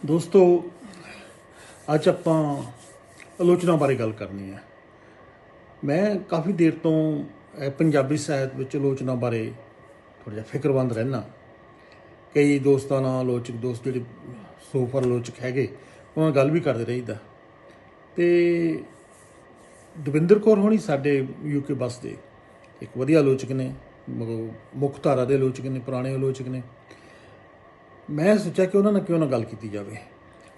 ਦੋਸਤੋ, ਅੱਜ ਆਪਾਂ ਆਲੋਚਨਾ ਬਾਰੇ ਗੱਲ ਕਰਨੀ ਹੈ। ਮੈਂ ਕਾਫੀ ਦੇਰ ਤੋਂ ਪੰਜਾਬੀ ਸਾਹਿਤ ਵਿੱਚ ਆਲੋਚਨਾ ਬਾਰੇ ਥੋੜ੍ਹਾ ਜਿਹਾ ਫਿਕਰਮੰਦ ਰਹਿਣਾ। ਕਈ ਦੋਸਤਾਂ ਨਾਲ ਆਲੋਚਕ ਦੋਸਤ ਜਿਹੜੇ ਸੋਫਰ ਆਲੋਚਕ ਹੈਗੇ ਉਹਨਾਂ ਨਾਲ ਗੱਲ ਵੀ ਕਰਦੇ ਰਹੀਦਾ। ਅਤੇ ਦਵਿੰਦਰ ਕੌਰ ਹੋਣੀ ਸਾਡੇ UK ਬੱਸਦੇ ਇੱਕ ਵਧੀਆ ਆਲੋਚਕ ਨੇ, ਮੁੱਖ ਧਾਰਾ ਦੇ ਆਲੋਚਕ ਨੇ, ਪੁਰਾਣੇ ਆਲੋਚਕ ਨੇ। ਮੈਂ ਸੋਚਿਆ ਕਿ ਉਹਨਾਂ ਨਾਲ ਕਿਉਂ ਨਾ ਗੱਲ ਕੀਤੀ ਜਾਵੇ।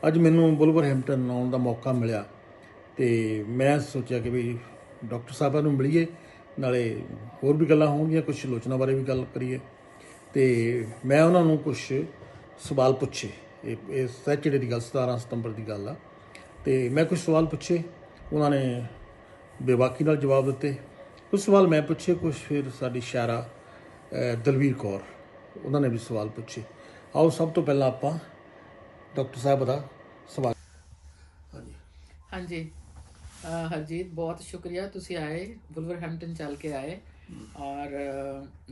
ਅੱਜ ਮੈਨੂੰ ਵੁਲਵਰਹੈਂਪਟਨ ਆਉਣ ਦਾ ਮੌਕਾ ਮਿਲਿਆ ਅਤੇ ਮੈਂ ਸੋਚਿਆ ਕਿ ਵੀ ਡਾਕਟਰ ਸਾਹਿਬਾਂ ਨੂੰ ਮਿਲੀਏ, ਨਾਲੇ ਹੋਰ ਵੀ ਗੱਲਾਂ ਹੋਣਗੀਆਂ, ਕੁਛ ਆਲੋਚਨਾ ਬਾਰੇ ਵੀ ਗੱਲ ਕਰੀਏ। ਅਤੇ ਮੈਂ ਉਹਨਾਂ ਨੂੰ ਕੁਛ ਸਵਾਲ ਪੁੱਛੇ। ਇਹ ਸੈਚਰਡੇ ਦੀ ਗੱਲ, 17 ਸਤੰਬਰ ਦੀ ਗੱਲ ਆ। ਅਤੇ ਮੈਂ ਕੁਛ ਸਵਾਲ ਪੁੱਛੇ, ਉਹਨਾਂ ਨੇ ਬੇਬਾਕੀ ਨਾਲ ਜਵਾਬ ਦਿੱਤੇ। ਕੁਛ ਸਵਾਲ ਮੈਂ ਪੁੱਛੇ, ਕੁਛ ਫਿਰ ਸਾਡੀ ਸ਼ਾਇਰਾ ਦਲਵੀਰ ਕੌਰ ਉਹਨਾਂ ਨੇ ਵੀ ਸਵਾਲ ਪੁੱਛੇ। ਆਓ ਸਭ ਤੋਂ ਪਹਿਲਾਂ ਆਪਾਂ ਡਾਕਟਰ ਸਾਹਿਬ ਦਾ ਸਵਾਲ। ਹਾਂਜੀ ਹਰਜੀਤ, ਬਹੁਤ ਸ਼ੁਕਰੀਆ ਤੁਸੀਂ ਆਏ, ਵੁਲਵਰਹੈਂਪਟਨ ਚੱਲ ਕੇ ਆਏ। ਔਰ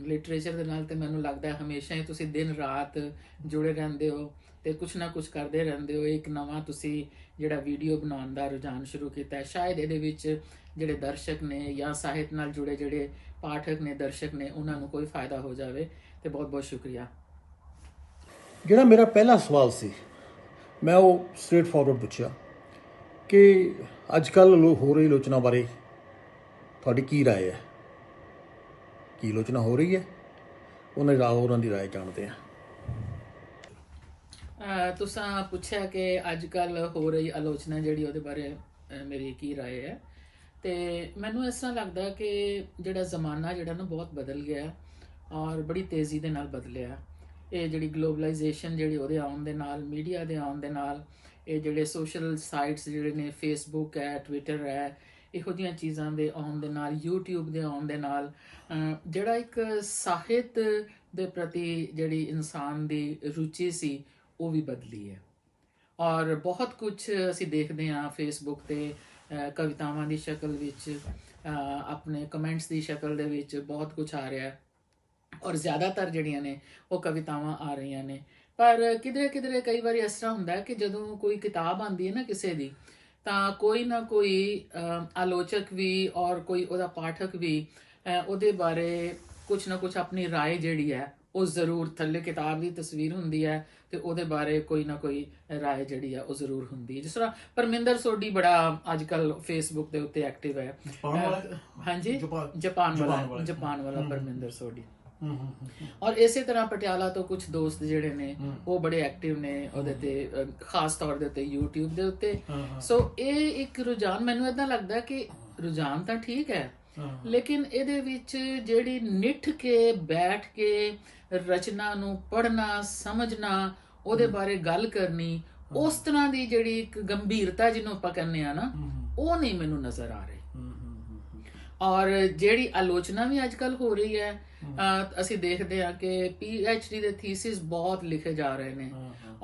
ਲਿਟਰੇਚਰ ਦੇ ਨਾਲ ਤਾਂ ਮੈਨੂੰ ਲੱਗਦਾ ਹਮੇਸ਼ਾ ਹੀ ਤੁਸੀਂ ਦਿਨ ਰਾਤ ਜੁੜੇ ਰਹਿੰਦੇ ਹੋ ਅਤੇ ਕੁਛ ਨਾ ਕੁਛ ਕਰਦੇ ਰਹਿੰਦੇ ਹੋ। ਇੱਕ ਨਵਾਂ ਤੁਸੀਂ ਜਿਹੜਾ ਵੀਡੀਓ ਬਣਾਉਣ ਦਾ ਰੁਝਾਨ ਸ਼ੁਰੂ ਕੀਤਾ, ਸ਼ਾਇਦ ਇਹਦੇ ਵਿੱਚ ਜਿਹੜੇ ਦਰਸ਼ਕ ਨੇ ਜਾਂ ਸਾਹਿਤ ਨਾਲ ਜੁੜੇ ਜਿਹੜੇ ਪਾਠਕ ਨੇ, ਦਰਸ਼ਕ ਨੇ, ਉਹਨਾਂ ਨੂੰ ਕੋਈ ਫਾਇਦਾ ਹੋ ਜਾਵੇ। ਅਤੇ ਬਹੁਤ ਬਹੁਤ ਸ਼ੁਕਰੀਆ। ਜਿਹੜਾ ਮੇਰਾ ਪਹਿਲਾ ਸਵਾਲ ਸੀ, ਮੈਂ ਉਹ ਸਟ੍ਰੇਟ ਫਾਰਵਰਡ ਪੁੱਛਿਆ ਕਿ ਅੱਜ ਕੱਲ੍ਹ ਹੋ ਰਹੀ ਆਲੋਚਨਾ ਬਾਰੇ ਤੁਹਾਡੀ ਕੀ ਰਾਏ ਹੈ? ਕੀ ਆਲੋਚਨਾ ਹੋ ਰਹੀ ਹੈ? ਉਹਨਾਂ ਦੀ ਰਾਏ ਜਾਣਦੇ ਹਾਂ। ਤੁਸੀਂ ਪੁੱਛਿਆ ਕਿ ਅੱਜ ਕੱਲ੍ਹ ਹੋ ਰਹੀ ਆਲੋਚਨਾ ਜਿਹੜੀ, ਉਹਦੇ ਬਾਰੇ ਮੇਰੀ ਕੀ ਰਾਏ ਹੈ। ਅਤੇ ਮੈਨੂੰ ਇਸ ਤਰ੍ਹਾਂ ਲੱਗਦਾ ਕਿ ਜਿਹੜਾ ਜ਼ਮਾਨਾ ਜਿਹੜਾ ਨਾ ਬਹੁਤ ਬਦਲ ਗਿਆ ਔਰ ਬੜੀ ਤੇਜ਼ੀ ਦੇ ਨਾਲ ਬਦਲਿਆ। ਇਹ ਜਿਹੜੀ ਗਲੋਬਲਾਈਜੇਸ਼ਨ ਜਿਹੜੀ ਉਹਦੇ ਆਉਣ ਦੇ ਨਾਲ, ਮੀਡੀਆ ਦੇ ਆਉਣ ਦੇ ਨਾਲ, ਇਹ ਜਿਹੜੇ ਸੋਸ਼ਲ ਸਾਈਟਸ ਜਿਹੜੇ ਨੇ, ਫੇਸਬੁੱਕ ਹੈ, ਟਵਿੱਟਰ ਹੈ, ਇਹੋ ਜਿਹੀਆਂ ਚੀਜ਼ਾਂ ਦੇ ਆਉਣ ਦੇ ਨਾਲ, YouTube ਦੇ ਆਉਣ ਦੇ ਨਾਲ ਜਿਹੜਾ ਇੱਕ ਸਾਹਿਤ ਦੇ ਪ੍ਰਤੀ ਜਿਹੜੀ ਇਨਸਾਨ ਦੀ ਰੁਚੀ ਸੀ ਉਹ ਵੀ ਬਦਲੀ ਹੈ। ਔਰ ਬਹੁਤ ਕੁਛ ਅਸੀਂ ਦੇਖਦੇ ਹਾਂ ਫੇਸਬੁੱਕ 'ਤੇ, ਕਵਿਤਾਵਾਂ ਦੀ ਸ਼ਕਲ ਵਿੱਚ, ਆਪਣੇ ਕਮੈਂਟਸ ਦੀ ਸ਼ਕਲ ਦੇ ਵਿੱਚ ਬਹੁਤ ਕੁਛ ਆ ਰਿਹਾ। ਔਰ ਜ਼ਿਆਦਾਤਰ ਜਿਹੜੀਆਂ ਨੇ ਉਹ ਕਵਿਤਾਵਾਂ ਆ ਰਹੀਆਂ ਨੇ। ਪਰ ਕਿਧਰੇ ਕਿਧਰੇ ਕਈ ਵਾਰੀ ਇਸ ਤਰ੍ਹਾਂ ਹੁੰਦਾ ਕਿ ਜਦੋਂ ਕੋਈ ਕਿਤਾਬ ਆਉਂਦੀ ਹੈ ਨਾ ਕਿਸੇ ਦੀ, ਤਾਂ ਕੋਈ ਨਾ ਕੋਈ ਆਲੋਚਕ ਵੀ ਔਰ ਕੋਈ ਉਹਦਾ ਪਾਠਕ ਵੀ ਉਹਦੇ ਬਾਰੇ ਕੁਛ ਨਾ ਕੁਛ ਆਪਣੀ ਰਾਏ ਜਿਹੜੀ ਹੈ ਉਹ ਜ਼ਰੂਰ, ਥੱਲੇ ਕਿਤਾਬ ਦੀ ਤਸਵੀਰ ਹੁੰਦੀ ਹੈ ਅਤੇ ਉਹਦੇ ਬਾਰੇ ਕੋਈ ਨਾ ਕੋਈ ਰਾਏ ਜਿਹੜੀ ਆ ਉਹ ਜ਼ਰੂਰ ਹੁੰਦੀ ਹੈ। ਜਿਸ ਤਰ੍ਹਾਂ ਪਰਮਿੰਦਰ ਸੋਢੀ ਬੜਾ ਅੱਜ ਕੱਲ੍ਹ ਫੇਸਬੁੱਕ ਦੇ ਉੱਤੇ ਐਕਟਿਵ ਹੈ। ਹਾਂਜੀ, ਜਾਪਾਨ ਵਾਲਾ ਪਰਮਿੰਦਰ ਸੋਢੀ। ਔਰ ਇਸੇ ਤਰ੍ਹਾਂ ਪਟਿਆਲਾ ਤੋਂ ਕੁਝ ਦੋਸਤ ਜਿਹੜੇ ਨੇ ਉਹ ਬੜੇ ਐਕਟਿਵ ਨੇ ਉਹਦੇ ਤੇ, ਖਾਸ ਤੌਰ ਦੇ ਉੱਤੇ YouTube ਦੇ ਉੱਤੇ। ਸੋ ਇਹ ਇੱਕ ਰੁਝਾਨ, ਮੈਨੂੰ ਏਦਾਂ ਲੱਗਦਾ ਕਿ ਰੁਝਾਨ ਤਾਂ ਠੀਕ ਹੈ, ਲੇਕਿਨ ਇਹਦੇ ਵਿੱਚ ਜਿਹੜੀ ਨਿੱਠ ਕੇ ਬੈਠ ਕੇ ਰਚਨਾ ਨੂੰ ਪੜ੍ਹਨਾ, ਸਮਝਣਾ, ਉਹਦੇ ਬਾਰੇ ਗੱਲ ਕਰਨੀ, ਉਸ ਤਰ੍ਹਾਂ ਦੀ ਜਿਹੜੀ ਇੱਕ ਗੰਭੀਰਤਾ ਜਿਹਨੂੰ ਆਪਾਂ ਕਹਿੰਦੇ ਆ ਨਾ, ਉਹ ਨਹੀਂ ਮੈਨੂੰ ਨਜ਼ਰ ਆ ਰਹੀ। ਔਰ ਜਿਹੜੀ ਆਲੋਚਨਾ ਵੀ ਅੱਜ ਕੱਲ੍ਹ ਹੋ ਰਹੀ ਹੈ, ਅਸੀਂ ਦੇਖਦੇ ਹਾਂ ਕਿ PhD ਦੇ ਥੀਸਿਸ ਬਹੁਤ ਲਿਖੇ ਜਾ ਰਹੇ ਨੇ।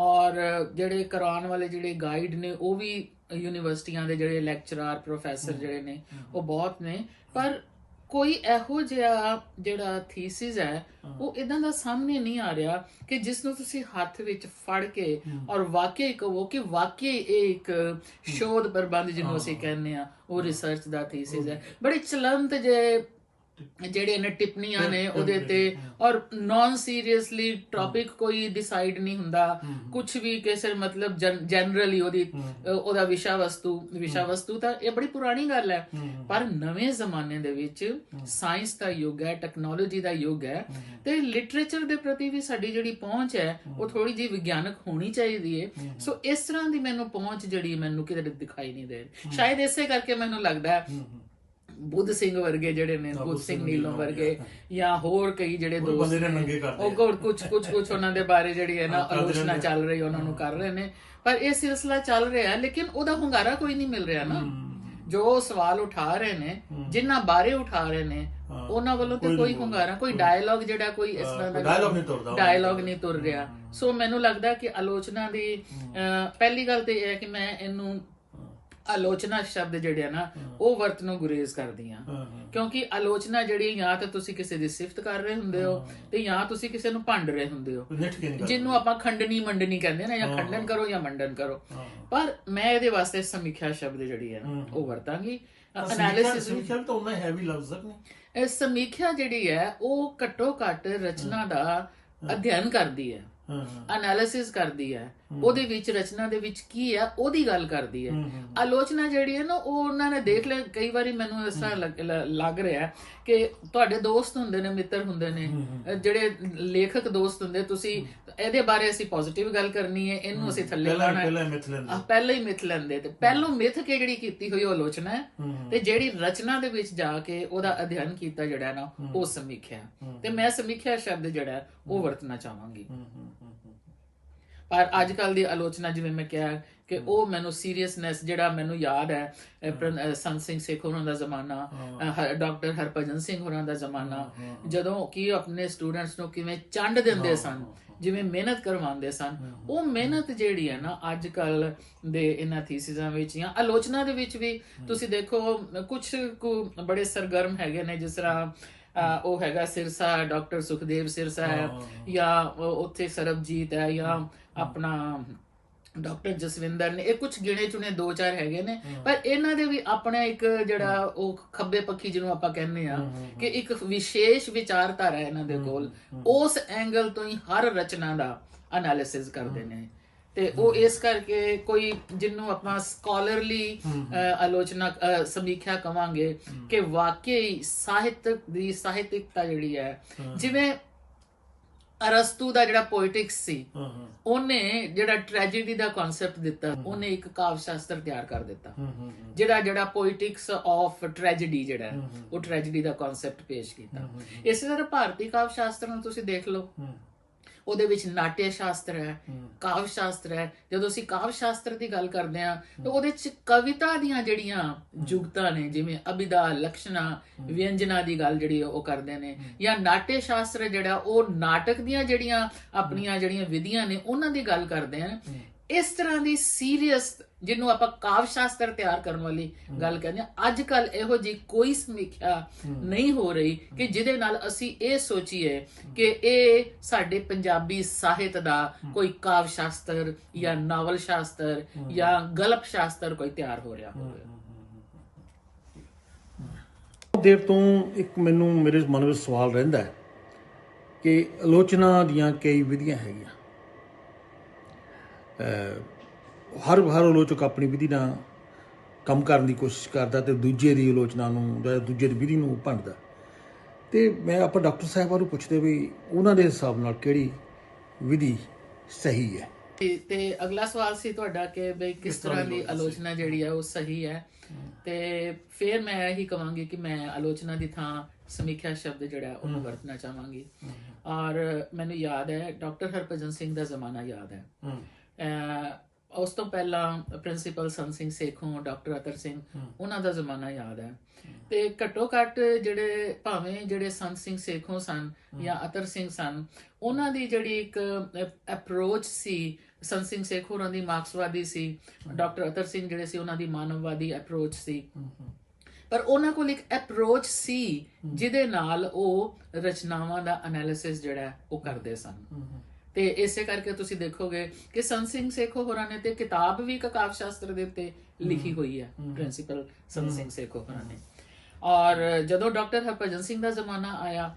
ਔਰ ਜਿਹੜੇ ਕਰਾਉਣ ਵਾਲੇ ਜਿਹੜੇ ਗਾਈਡ ਨੇ ਉਹ ਵੀ ਯੂਨੀਵਰਸਿਟੀਆਂ ਦੇ ਜਿਹੜੇ ਲੈਕਚਰਾਰ, ਪ੍ਰੋਫੈਸਰ ਜਿਹੜੇ ਨੇ ਉਹ ਬਹੁਤ ਨੇ। ਪਰ ਕੋਈ ਇਹੋ ਜਿਹਾ ਜਿਹੜਾ ਥੀਸਿਸ ਹੈ ਉਹ ਇੱਦਾਂ ਦਾ ਸਾਹਮਣੇ ਨਹੀਂ ਆ ਰਿਹਾ ਕਿ ਜਿਸ ਨੂੰ ਤੁਸੀਂ ਹੱਥ ਵਿੱਚ ਫੜ ਕੇ ਔਰ ਵਾਕਈ ਕਹੋ ਕਿ ਵਾਕਈ ਇਹ ਇੱਕ ਸ਼ੋਧ ਪ੍ਰਬੰਧ ਜਿਹਨੂੰ ਅਸੀਂ ਕਹਿੰਦੇ ਆ, ਉਹ ਰਿਸਰਚ ਦਾ ਥੀਸਿਸ ਹੈ। ਬੜੇ ਚਲੰਤ ਜਿਹੜੇ ਨੇ ਟਿੱਪਣੀਆਂ ਨੇ ਉਹਦੇ ਤੇ, ਔਰ ਨॉन ਸੀਰੀਅਸਲੀ ਟੌਪਿਕ ਕੋਈ ਡਿਸਾਈਡ ਨਹੀਂ ਹੁੰਦਾ, ਕੁਝ ਵੀ ਕਿਸੇ ਮਤਲਬ ਜਨਰਲੀ ਉਹਦਾ ਵਿਸ਼ਾ ਵਸਤੂ ਤਾਂ ਇਹ ਬੜੀ ਪੁਰਾਣੀ ਗੱਲ ਹੈ। ਪਰ ਨਵੇਂ ਜ਼ਮਾਨੇ ਦੇ ਵਿੱਚ ਸਾਇੰਸ ਦਾ ਯੁੱਗ ਹੈ, ਟੈਕਨੋਲੋਜੀ ਦਾ ਯੁੱਗ ਹੈ, ਤੇ ਲਿਟਰੇਚਰ ਦੇ ਪ੍ਰਤੀ ਵੀ ਸਾਡੀ ਜਿਹੜੀ ਪਹੁੰਚ ਹੈ ਉਹ ਥੋੜੀ ਜਿਹੀ ਵਿਗਿਆਨਕ ਹੋਣੀ ਚਾਹੀਦੀ ਹੈ। ਸੋ ਇਸ ਤਰ੍ਹਾਂ ਦੀ ਮੈਨੂੰ ਪਹੁੰਚ ਜਿਹੜੀ ਮੈਨੂੰ ਕਿਤੇ ਦਿਖਾਈ ਨਹੀਂ ਦੇ ਰਹੀ। ਸ਼ਾਇਦ ਇਸੇ ਕਰਕੇ ਮੈਨੂੰ ਲੱਗਦਾ ਬੁੱਧ ਸਿੰਘ ਵਰਗੇ ਜਿਹੜੇ ਨੇ, ਬੁੱਧ ਸਿੰਘ ਨੀਲੋਂ ਵਰਗੇ, ਜਾਂ ਹੋਰ ਕਈ ਜਿਹੜੇ ਦੋਸਤ ਨੇ, ਉਹ ਕੁਛ ਉਹਨਾਂ ਦੇ ਬਾਰੇ ਜਿਹੜੀ ਹੈ ਨਾ ਆਲੋਚਨਾ ਚੱਲ ਰਹੀ, ਉਹਨਾਂ ਨੂੰ ਕਰ ਰਹੇ ਨੇ। ਪਰ ਇਹ ਸਿਲਸਿਲਾ ਚੱਲ ਰਿਹਾ, ਲੇਕਿਨ ਉਹਦਾ ਹੁੰਗਾਰਾ ਕੋਈ ਨਹੀਂ ਮਿਲ ਰਿਹਾ ਨਾ। ਜੋ ਸਵਾਲ ਉਠਾ ਰਹੇ ਨੇ, ਜਿਨ੍ਹਾਂ ਬਾਰੇ ਉਠਾ ਰਹੇ ਨੇ, ਉਹਨਾਂ ਵੱਲੋਂ ਤੇ ਕੋਈ ਹੁੰਗਾਰਾ, ਕੋਈ ਡਾਇਲੌਗ ਜਿਹੜਾ ਕੋਈ ਇਸ ਤਰ੍ਹਾਂ ਦਾ ਡਾਇਲੌਗ ਨਹੀਂ ਤੁਰ ਰਿਹਾ। ਸੋ ਮੈਨੂੰ ਲੱਗਦਾ ਕਿ ਆਲੋਚਨਾ ਦੀ ਪਹਿਲੀ ਗੱਲ ਤੇ ਇਹ ਹੈ ਕਿ ਮੈਂ ਇਹਨੂੰ ਆਲੋਚਨਾ ਸ਼ਬਦ ਜਿਹੜੇ ਆ ਨਾ ਉਹ ਵਰਤ ਨੂੰ ਗੁਰੇਜ਼ ਕਰਦੀਆਂ, ਕਿਉਂਕਿ ਆਲੋਚਨਾ ਜਿਹੜੀ ਜਾਂ ਤਾਂ ਤੁਸੀਂ ਕਿਸੇ ਦੀ ਸਿਫਤ ਕਰ ਰਹੇ ਹੁੰਦੇ ਹੋ ਤੇ ਜਾਂ ਤੁਸੀਂ ਕਿਸੇ ਨੂੰ ਭੰਡ ਰਹੇ ਹੁੰਦੇ ਹੋ, ਜਿਹਨੂੰ ਆਪਾਂ ਖੰਡਨੀ ਮੰਡਨੀ ਕਹਿੰਦੇ ਨਾ, ਜਾਂ ਖੰਡਨ ਕਰੋ ਜਾਂ ਮੰਡਨ ਕਰੋ। ਪਰ ਮੈਂ ਇਹਦੇ ਵਾਸਤੇ ਸਮੀਖਿਆ ਸ਼ਬਦ ਜਿਹੜੀ ਹੈ ਉਹ ਵਰਤਾਂਗੀ। ਐਨਾਲਿਸਿਸ ਤਾਂ ਉਹਨਾਂ ਹੈਵੀ ਲਫ਼ਜ਼ ਨੇ। ਇਹ ਸਮੀਖਿਆ ਜਿਹੜੀ ਹੈ ਉਹ ਘੱਟੋ ਘੱਟ ਰਚਨਾ ਦਾ ਅਧਿਐਨ ਕਰਦੀ ਹੈ, ਐਨਾਲਿਸਿਸ ਕਰਦੀ ਹੈ, ਉਹਦੇ ਵਿੱਚ ਰਚਨਾ ਦੇ ਵਿੱਚ ਕੀ ਹੈ ਉਹਦੀ ਗੱਲ ਕਰਦੀ ਹੈ। ਆਲੋਚਨਾ ਜਿਹੜੀ ਹੈ ਨਾ ਉਹ ਉਹਨਾਂ ਨੇ ਦੇਖ ਲਿਆ। ਕਈ ਵਾਰੀ ਮੈਨੂੰ ਇਸ ਤਰ੍ਹਾਂ ਲੱਗ ਰਿਹਾ ਕਿ ਤੁਹਾਡੇ ਦੋਸਤ ਹੁੰਦੇ ਨੇ, ਮਿੱਤਰ ਹੁੰਦੇ ਨੇ, ਜਿਹੜੇ ਲੇਖਕ ਦੋਸਤ ਹੁੰਦੇ, ਤੁਸੀਂ ਇਹਦੇ ਬਾਰੇ ਅਸੀਂ ਪੋਜ਼ਿਟਿਵ ਗੱਲ ਕਰਨੀ ਹੈ, ਇਹਨੂੰ ਅਸੀਂ ਥੱਲੇ ਲਾਣਾ ਪਹਿਲਾਂ ਹੀ ਮਿਥ ਲੈਂਦੇ, ਤੇ ਪਹਿਲੋਂ ਮਿਥ ਕੇ ਜਿਹੜੀ ਕੀਤੀ ਹੋਈ ਉਹ ਆਲੋਚਨਾ ਹੈ, ਤੇ ਜਿਹੜੀ ਰਚਨਾ ਦੇ ਵਿੱਚ ਜਾ ਕੇ ਉਹਦਾ ਅਧਿਐਨ ਕੀਤਾ ਜਿਹੜਾ ਨਾ ਉਹ ਸਮੀਖਿਆ। ਤੇ ਮੈਂ ਸਮੀਖਿਆ ਸ਼ਬਦ ਜਿਹੜਾ ਉਹ ਵਰਤਣਾ ਚਾਹਾਂਗੀ। ਪਰ ਅੱਜ ਕੱਲ ਦੀ ਆਲੋਚਨਾ, ਜਿਵੇਂ ਮੈਂ ਕਿਹਾ ਕਿ ਉਹ ਮੈਨੂੰ ਸੀਰੀਅਸਨੈਸ, ਜਿਹੜਾ ਮੈਨੂੰ ਯਾਦ ਹੈ ਸੰਤ ਸਿੰਘ ਸੇਖੋਂ ਹੋਰਾਂ ਦਾ ਜ਼ਮਾਨਾ, ਡਾਕਟਰ ਹਰਭਜਨ ਸਿੰਘ ਹੋਰਾਂ ਦਾ ਜ਼ਮਾਨਾ, ਜਦੋਂ ਕਿ ਆਪਣੇ ਸਟੂਡੈਂਟਸ ਨੂੰ ਕਿਵੇਂ ਚੰਡ ਦਿੰਦੇ ਸਨ, ਜਿਵੇਂ ਮਿਹਨਤ ਕਰਵਾਉਂਦੇ ਸਨ, ਉਹ ਮਿਹਨਤ ਜਿਹੜੀ ਹੈ ਨਾ ਅੱਜ ਕੱਲ ਦੇ ਇਹਨਾਂ ਥੀਸਿਸਾਂ ਵਿੱਚ ਜਾਂ ਆਲੋਚਨਾ ਦੇ ਵਿੱਚ ਵੀ ਤੁਸੀਂ ਦੇਖੋ ਕੁਝ ਬੜੇ ਸਰਗਰਮ ਹੈਗੇ ਨੇ, ਜਿਸ ਤਰ੍ਹਾਂ ਉਹ ਹੈਗਾ ਸਿਰਸਾ, ਡਾਕਟਰ ਸੁਖਦੇਵ ਸਿਰਸਾ ਹੈ, ਜਾਂ ਉੱਥੇ ਸਰਬਜੀਤ ਹੈ, ਜਾਂ ਆਪਣਾ ਡਾਕਟਰ ਜਸਵਿੰਦਰ ਨੇ, ਇਹ ਕੁਝ ਗਿਣੇ ਚੁਣੇ 2-4 ਹੈਗੇ ਨੇ। ਪਰ ਇਹਨਾਂ ਦੇ ਵੀ ਆਪਣਾ ਇੱਕ ਜਿਹੜਾ ਉਹ ਖੱਬੇ ਪੱਖੀ ਜਿਹਨੂੰ ਆਪਾਂ ਕਹਿੰਦੇ ਆ ਕਿ ਇੱਕ ਵਿਸ਼ੇਸ਼ ਵਿਚਾਰਧਾਰਾ ਇਹਨਾਂ ਦੇ ਕੋਲ, ਉਸ ਐਂਗਲ ਤੋਂ ਹੀ ਹਰ ਰਚਨਾ ਦਾ ਐਨਾਲਿਸਿਸ ਕਰਦੇ ਨੇ। ਤੇ ਉਹ ਇਸ ਕਰਕੇ ਕੋਈ ਜਿਹਨੂੰ ਆਪਾਂ ਸਕਾਲਰਲੀ ਆਲੋਚਨਾ ਸਮੀਖਿਆ ਕਵਾਂਗੇ ਕਿ ਵਾਕਈ ਸਾਹਿਤਿਕਤਾ ਜਿਹੜੀ ਹੈ, ਜਿਵੇਂ ਅਰਸਤੂ ਦਾ ਜਿਹੜਾ ਪੋਇਟਿਕਸ ਸੀ, ਉਹਨੇ ਜਿਹੜਾ ਟ੍ਰੈਜੇਡੀ ਦਾ ਕਨਸੈਪਟ ਦਿੱਤਾ, ਉਹਨੇ ਇੱਕ ਕਾਵਿ ਸ਼ਾਸਤਰ ਤਿਆਰ ਕਰ ਦਿੱਤਾ, ਜਿਹੜਾ ਪੋਇਟਿਕਸ ਆਫ ਟ੍ਰੈਜੇਡੀ ਜਿਹੜਾ ਉਹ ਟ੍ਰੈਜੇਡੀ ਦਾ ਕਨਸੈਪਟ ਪੇਸ਼ ਕੀਤਾ। ਇਸੇ ਤਰ੍ਹਾਂ ਭਾਰਤੀ ਕਾਵਿ ਸ਼ਾਸਤਰ ਨੂੰ ਤੁਸੀਂ ਦੇਖ ਲਓ, ਉਹਦੇ ਵਿੱਚ ਨਾਟਯ ਸ਼ਾਸਤਰ ਹੈ, ਕਾਵਿ ਸ਼ਾਸਤਰ ਹੈ। ਜਦੋਂ ਅਸੀਂ ਕਾਵਿ ਸ਼ਾਸਤਰ ਦੀ ਗੱਲ ਕਰਦੇ ਹਾਂ ਤਾਂ ਉਹਦੇ ਚ ਕਵਿਤਾ ਦੀਆਂ ਜਿਹੜੀਆਂ ਜੁਗਤਾਂ ਨੇ, ਜਿਵੇਂ ਅਭਿਦਾ, ਲਕਸ਼ਣਾ, ਵਿਅੰਜਨਾ ਦੀ ਗੱਲ ਜਿਹੜੀ ਉਹ ਕਰਦੇ ਨੇ, ਜਾਂ ਨਾਟਯ ਸ਼ਾਸਤਰ ਜਿਹੜਾ ਉਹ ਨਾਟਕ ਦੀਆਂ ਜਿਹੜੀਆਂ ਆਪਣੀਆਂ ਜਿਹੜੀਆਂ ਵਿਧੀਆਂ ਨੇ ਉਹਨਾਂ ਦੀ ਗੱਲ ਕਰਦੇ ਹਨ। ਇਸ ਤਰ੍ਹਾਂ ਦੀ ਸੀਰੀਅਸ, ਜਿਹਨੂੰ ਆਪਾਂ ਕਾਵਿ ਸ਼ਾਸਤਰ ਤਿਆਰ ਕਰਨ ਵਾਲੀ ਗੱਲ ਕਹਿੰਦੇ ਆ, ਅੱਜ ਕੱਲ ਇਹੋ ਜਿਹੀ ਕੋਈ ਸਮੀਖਿਆ ਨਹੀਂ ਹੋ ਰਹੀ ਕਿ ਜਿਹਦੇ ਨਾਲ ਅਸੀਂ ਇਹ ਸੋਚੀਏ ਕਿ ਇਹ ਸਾਡੇ ਪੰਜਾਬੀ ਸਾਹਿਤ ਦਾ ਕੋਈ ਕਾਵਿ ਸ਼ਾਸਤਰ ਜਾਂ ਨਾਵਲ ਸ਼ਾਸਤਰ ਜਾਂ ਗਲਪ ਸ਼ਾਸਤਰ ਕੋਈ ਤਿਆਰ ਹੋ ਰਿਹਾ ਹੋਵੇ। ਦੇਰ ਤੋਂ ਇੱਕ ਮੈਨੂੰ ਮੇਰੇ ਮਨ ਵਿੱਚ ਸਵਾਲ ਰਹਿੰਦਾ ਹੈ ਕਿ ਆਲੋਚਨਾ ਦੀਆਂ ਕਈ ਵਿਧੀਆਂ ਹੈਗੀਆਂ। ਹਰ ਆਲੋਚਕ ਆਪਣੀ ਵਿਧੀ ਨਾਲ ਕੰਮ ਕਰਨ ਦੀ ਕੋਸ਼ਿਸ਼ ਕਰਦਾ ਤੇ ਦੂਜੇ ਦੀ ਆਲੋਚਨਾ ਨੂੰ ਜਾਂ ਦੂਜੇ ਦੀ ਵਿਧੀ ਨੂੰ ਭੰਡਦਾ। ਤੇ ਮੈਂ ਆਪਾਂ ਡਾਕਟਰ ਸਾਹਿਬਾਂ ਨੂੰ ਪੁੱਛਦੇ ਵੀ ਉਹਨਾਂ ਦੇ ਹਿਸਾਬ ਨਾਲ ਕਿਹੜੀ ਵਿਧੀ ਸਹੀ ਹੈ। ਤੇ ਅਗਲਾ ਸਵਾਲ ਸੀ ਤੁਹਾਡਾ ਕਿ ਬਈ ਕਿਸ ਤਰ੍ਹਾਂ ਦੀ ਆਲੋਚਨਾ ਜਿਹੜੀ ਹੈ ਉਹ ਸਹੀ ਹੈ। ਤੇ ਫਿਰ ਮੈਂ ਇਹੀ ਕਹਾਂਗੀ ਕਿ ਮੈਂ ਆਲੋਚਨਾ ਦੀ ਥਾਂ ਸਮੀਖਿਆ ਸ਼ਬਦ ਜਿਹੜਾ ਉਹਨੂੰ ਵਰਤਣਾ ਚਾਹਾਂਗੀ। ਔਰ ਮੈਨੂੰ ਯਾਦ ਹੈ ਡਾਕਟਰ ਹਰਭਜਨ ਸਿੰਘ ਦਾ ਜ਼ਮਾਨਾ ਯਾਦ ਹੈ। ਉਸ ਤੋਂ ਪਹਿਲਾਂ ਪ੍ਰਿੰਸੀਪਲ ਸੰਤ ਸਿੰਘ ਸੇਖੋਂ, ਡਾਕਟਰ ਅਤਰ ਸਿੰਘ, ਉਹਨਾਂ ਦਾ ਜ਼ਮਾਨਾ ਯਾਦ ਹੈ। ਤੇ ਘੱਟੋ ਘੱਟ ਜਿਹੜੇ ਭਾਵੇਂ ਜਿਹੜੇ ਸੰਤ ਸਿੰਘ ਸੇਖੋਂ ਸਨ ਜਾਂ ਅਤਰ ਸਿੰਘ ਸਨ, ਉਹਨਾਂ ਦੀ ਜਿਹੜੀ ਇੱਕ ਅਪਰੋਚ ਸੀ, ਸੰਤ ਸਿੰਘ ਸੇਖੋਂ ਉਹਨਾਂ ਦੀ ਮਾਰਕਸਵਾਦੀ ਸੀ, ਡਾਕਟਰ ਅਤਰ ਸਿੰਘ ਜਿਹੜੇ ਸੀ ਉਹਨਾਂ ਦੀ ਮਾਨਵਵਾਦੀ ਅਪਰੋਚ ਸੀ। ਪਰ ਉਹਨਾਂ ਕੋਲ ਇੱਕ ਅਪਰੋਚ ਸੀ ਜਿਹਦੇ ਨਾਲ ਉਹ ਰਚਨਾਵਾਂ ਦਾ ਐਨਾਲਿਸਿਸ ਜਿਹੜਾ ਉਹ ਕਰਦੇ ਸਨ। ਤੇ ਇਸੇ ਕਰਕੇ ਤੁਸੀਂ ਦੇਖੋਗੇ ਕਿ ਸੰਤ ਸਿੰਘ ਸੇਖੋਂ ਹੋਰਾਂ ਨੇ ਤੇ ਕਿਤਾਬ ਵੀ ਕਾਵਿ ਸ਼ਾਸਤਰ ਦੇ ਉੱਤੇ ਲਿਖੀ ਹੋਈ ਹੈ, ਪ੍ਰਿੰਸੀਪਲ ਸੰਤ ਸਿੰਘ ਸੇਖੋਂ ਹੋਰਾਂ ਨੇ। ਔਰ ਜਦੋਂ ਡਾਕਟਰ ਹਰਭਜਨ ਸਿੰਘ ਦਾ ਜ਼ਮਾਨਾ ਆਇਆ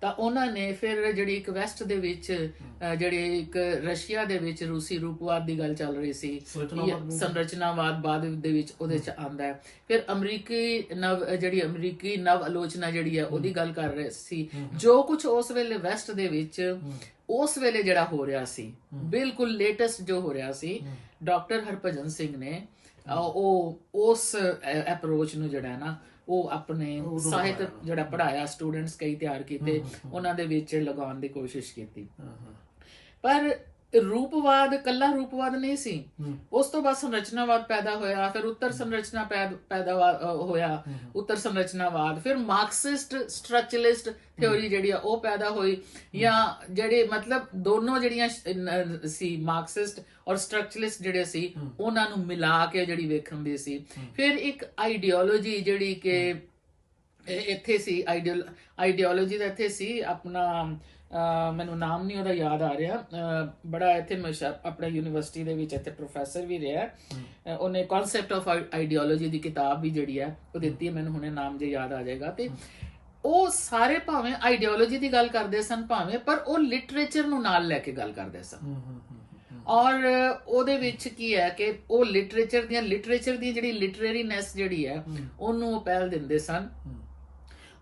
ਤਾਂ ਉਹਨਾਂ ਨੇ ਫਿਰ ਜਿਹੜੀ ਇੱਕ ਵੈਸਟ ਦੇ ਵਿੱਚ, ਜਿਹੜੀ ਇੱਕ ਰਸ਼ੀਆ ਦੇ ਵਿੱਚ ਰੂਸੀ ਰੂਪਵਾਦ ਦੀ ਗੱਲ ਚੱਲ ਰਹੀ ਸੀ, ਸੰਰਚਨਾਵਾਦ ਬਾਅਦ ਦੇ ਵਿੱਚ ਉਹਦੇ ਚ ਆਉਂਦਾ ਹੈ। ਫਿਰ ਅਮਰੀਕੀ ਨਵ ਆਲੋਚਨਾ ਜਿਹੜੀ ਹੈ ਉਹਦੀ ਗੱਲ ਕਰ ਰਹੇ ਸੀ। ਜੋ ਕੁਝ ਉਸ ਵੇਲੇ ਵੈਸਟ ਦੇ ਵਿੱਚ ਉਸ ਵੇਲੇ ਜਿਹੜਾ ਹੋ ਰਿਹਾ ਸੀ, ਬਿਲਕੁਲ ਲੇਟੈਸਟ ਜੋ ਹੋ ਰਿਹਾ ਸੀ, ਡਾਕਟਰ ਹਰਭਜਨ ਸਿੰਘ ਨੇ ਉਹ ਉਸ ਅਪਰੋਚ ਨੂੰ ਜਿਹੜਾ ਨਾ ਉਹ ਆਪਣੇ ਸਾਹਿਤ ਜਿਹੜਾ ਪੜ੍ਹਾਇਆ, ਸਟੂਡੈਂਟਸ ਕਈ ਤਿਆਰ ਕੀਤੇ, ਉਹਨਾਂ ਦੇ ਵਿੱਚ ਲਗਾਉਣ ਦੀ ਕੋਸ਼ਿਸ਼ ਕੀਤੀ। ਪਰ ਰੂਪਵਾਦ ਕੱਲਾ ਰੂਪਵਾਦ ਨਹੀਂ ਸੀ, ਉਸ ਤੋਂ ਬਾਅਦ ਸੰਰਚਨਾਵਾਦ ਪੈਦਾ ਹੋਇਆ, ਫਿਰ ਉੱਤਰ ਸੰਰਚਨਾ ਪੈਦਾ ਹੋਇਆ, ਉੱਤਰ ਸੰਰਚਨਾਵਾਦ, ਫਿਰ ਮਾਰਕਸਿਸਟ ਸਟਰਕਚਰਲਿਸਟ ਥਿਉਰੀ ਜਿਹੜੀ ਆ ਉਹ ਪੈਦਾ ਹੋਈ, ਜਾਂ ਜਿਹੜੇ ਮਤਲਬ ਦੋਨੋਂ ਜਿਹੜੀਆਂ ਸੀ ਮਾਰਕਸਿਸਟ ਔਰ ਸਟਰਕਚਰਲਿਸਟ ਜਿਹੜੇ ਸੀ ਉਹਨਾਂ ਨੂੰ ਮਿਲਾ ਕੇ ਜਿਹੜੀ ਵੇਖਣ ਦੀ ਸੀ। ਫਿਰ ਇੱਕ ਆਈਡੀਓਲੋਜੀ ਜਿਹੜੀ ਕਿ ਇੱਥੇ ਸੀ, ਆਈਡੀਓਲੋਜੀ ਦਾ ਇੱਥੇ ਸੀ ਆਪਣਾ ਮੈਨੂੰ ਨਾਮ ਨਹੀਂ ਉਹਦਾ ਯਾਦ ਆ ਰਿਹਾ, ਬੜਾ ਇੱਥੇ ਆਪਣੇ ਯੂਨੀਵਰਸਿਟੀ ਦੇ ਵਿੱਚ ਇੱਥੇ ਪ੍ਰੋਫੈਸਰ ਵੀ ਰਿਹਾ, ਉਹਨੇ ਕਨਸੈਪਟ ਆਫ ਆਈਡੀਓਲੋਜੀ ਦੀ ਕਿਤਾਬ ਵੀ ਜਿਹੜੀ ਹੈ ਉਹ ਦਿੱਤੀ ਹੈ, ਮੈਨੂੰ ਹੁਣੇ ਨਾਮ ਜੇ ਯਾਦ ਆ ਜਾਏਗਾ। ਤੇ ਉਹ ਸਾਰੇ ਭਾਵੇਂ ਆਈਡੀਓਲੋਜੀ ਦੀ ਗੱਲ ਕਰਦੇ ਸਨ ਭਾਵੇਂ, ਪਰ ਉਹ ਲਿਟਰੇਚਰ ਨੂੰ ਨਾਲ ਲੈ ਕੇ ਗੱਲ ਕਰਦੇ ਸਨ। ਔਰ ਉਹਦੇ ਵਿੱਚ ਕੀ ਹੈ ਕਿ ਉਹ ਲਿਟਰੇਚਰ ਦੀ ਜਿਹੜੀ ਲਿਟਰੇਰੀਨੈਸ ਜਿਹੜੀ ਹੈ ਉਹਨੂੰ ਉਹ ਪਹਿਲ ਦਿੰਦੇ ਸਨ।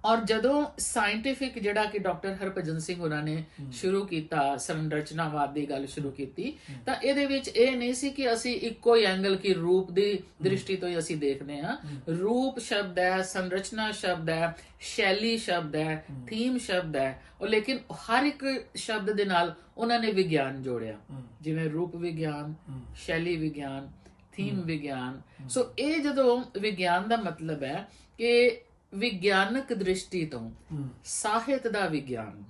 ਔਰ ਜਦੋਂ ਸਾਇੰਟੀਫਿਕ ਜਿਹੜਾ ਕਿ ਡਾਕਟਰ ਹਰਭਜਨ ਸਿੰਘ ਹੋਰਾਂ ਨੇ ਸ਼ੁਰੂ ਕੀਤਾ, ਸੰਰਚਨਾਵਾਦ ਦੀ ਗੱਲ ਸ਼ੁਰੂ ਕੀਤੀ, ਤਾਂ ਇਹਦੇ ਵਿੱਚ ਇਹ ਨਹੀਂ ਸੀ ਕਿ ਅਸੀਂ ਇੱਕੋ ਹੀ ਐਂਗਲ ਕੀ ਰੂਪ ਦੀ ਦ੍ਰਿਸ਼ਟੀ ਤੋਂ ਹੀ ਅਸੀਂ ਦੇਖਦੇ ਹਾਂ। ਰੂਪ ਸ਼ਬਦ ਹੈ, ਸੰਰਚਨਾ ਸ਼ਬਦ ਹੈ, ਸ਼ੈਲੀ ਸ਼ਬਦ ਹੈ, ਥੀਮ ਸ਼ਬਦ ਹੈ, ਔਰ ਲੇਕਿਨ ਹਰ ਇੱਕ ਸ਼ਬਦ ਦੇ ਨਾਲ ਉਹਨਾਂ ਨੇ ਵਿਗਿਆਨ ਜੋੜਿਆ, ਜਿਵੇਂ ਰੂਪ ਵਿਗਿਆਨ, ਸ਼ੈਲੀ ਵਿਗਿਆਨ, ਥੀਮ ਵਿਗਿਆਨ। ਸੋ ਇਹ ਜਦੋਂ ਵਿਗਿਆਨ ਦਾ ਮਤਲਬ ਹੈ ਕਿ ਵਿਗਿਆਨਕ ਦ੍ਰਿਸ਼ਟੀ ਤੋਂ ਸਾਹਿਤ ਦਾ ਵਿਗਿਆਨ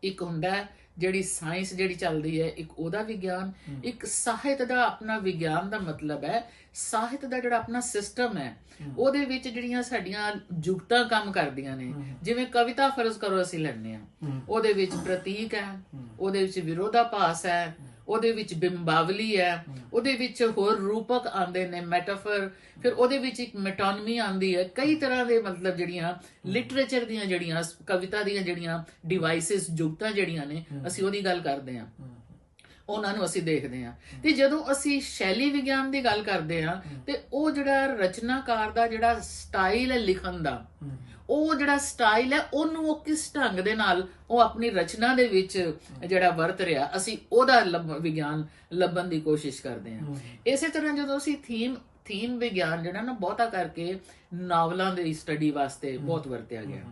ਇੱਕ ਹੁੰਦਾ ਹੈ, ਜਿਹੜੀ ਸਾਇੰਸ ਜਿਹੜੀ ਚੱਲਦੀ ਹੈ ਇੱਕ ਉਹਦਾ ਵਿਗਿਆਨ, ਇੱਕ ਸਾਹਿਤ ਦਾ ਆਪਣਾ ਵਿਗਿਆਨ ਦਾ ਮਤਲਬ ਹੈ ਸਾਹਿਤ ਦਾ ਜਿਹੜਾ ਆਪਣਾ ਸਿਸਟਮ ਹੈ ਉਹਦੇ ਵਿੱਚ ਜਿਹੜੀਆਂ ਸਾਡੀਆਂ ਜੁਗਤਾਂ ਕੰਮ ਕਰਦੀਆਂ ਨੇ। ਜਿਵੇਂ ਕਵਿਤਾ ਫਰਜ਼ ਕਰੋ ਅਸੀਂ ਲੈਂਦੇ ਹਾਂ, ਉਹਦੇ ਵਿੱਚ ਪ੍ਰਤੀਕ ਹੈ, ਉਹਦੇ ਵਿੱਚ ਵਿਰੋਧਾਭਾਸ ਹੈ, ਉਹਦੇ ਵਿੱਚ ਬਿੰਬਾਵਲੀ ਹੈ, ਉਹਦੇ ਵਿੱਚ ਹੋਰ ਰੂਪਕ ਆਉਂਦੇ ਨੇ, ਮੈਟਾਫਰ, ਫਿਰ ਉਹਦੇ ਵਿੱਚ ਇੱਕ ਮੈਟੋਨਮੀ ਆਉਂਦੀ ਹੈ, ਕਈ ਤਰ੍ਹਾਂ ਦੇ ਮਤਲਬ ਜਿਹੜੀਆਂ ਲਿਟਰੇਚਰ ਦੀਆਂ ਜਿਹੜੀਆਂ ਕਵਿਤਾ ਦੀਆਂ ਜਿਹੜੀਆਂ ਡਿਵਾਈਸਿਸ ਜੁਗਤਾਂ ਜਿਹੜੀਆਂ ਨੇ ਅਸੀਂ ਉਹਦੀ ਗੱਲ ਕਰਦੇ ਹਾਂ, ਉਹਨਾਂ ਨੂੰ ਅਸੀਂ ਦੇਖਦੇ ਹਾਂ। ਤੇ ਜਦੋਂ ਅਸੀਂ ਸ਼ੈਲੀ ਵਿਗਿਆਨ ਦੀ ਗੱਲ ਕਰਦੇ ਹਾਂ ਤੇ ਉਹ ਜਿਹੜਾ ਰਚਨਾਕਾਰ ਦਾ ਜਿਹੜਾ ਸਟਾਈਲ ਹੈ ਲਿਖਣ ਦਾ, ਉਹ ਜਿਹੜਾ ਸਟਾਈਲ ਹੈ ਉਹਨੂੰ ਉਹ ਕਿਸ ਢੰਗ ਦੇ ਨਾਲ ਉਹ ਆਪਣੀ ਰਚਨਾ ਦੇ ਵਿੱਚ ਜਿਹੜਾ ਵਰਤ ਰਿਹਾ, ਅਸੀਂ ਉਹਦਾ ਵਿਗਿਆਨ ਲੱਭਣ ਦੀ ਕੋਸ਼ਿਸ਼ ਕਰਦੇ ਹਾਂ। ਇਸੇ ਤਰ੍ਹਾਂ ਜਦੋਂ ਅਸੀਂ ਥੀਮ ਵਿਗਿਆਨ ਜਿਹੜਾ ਨਾ ਬਹੁਤਾ ਕਰਕੇ ਨਾਵਲਾਂ ਦੀ ਸਟੱਡੀ ਵਾਸਤੇ ਬਹੁਤ ਵਰਤਿਆ ਗਿਆ,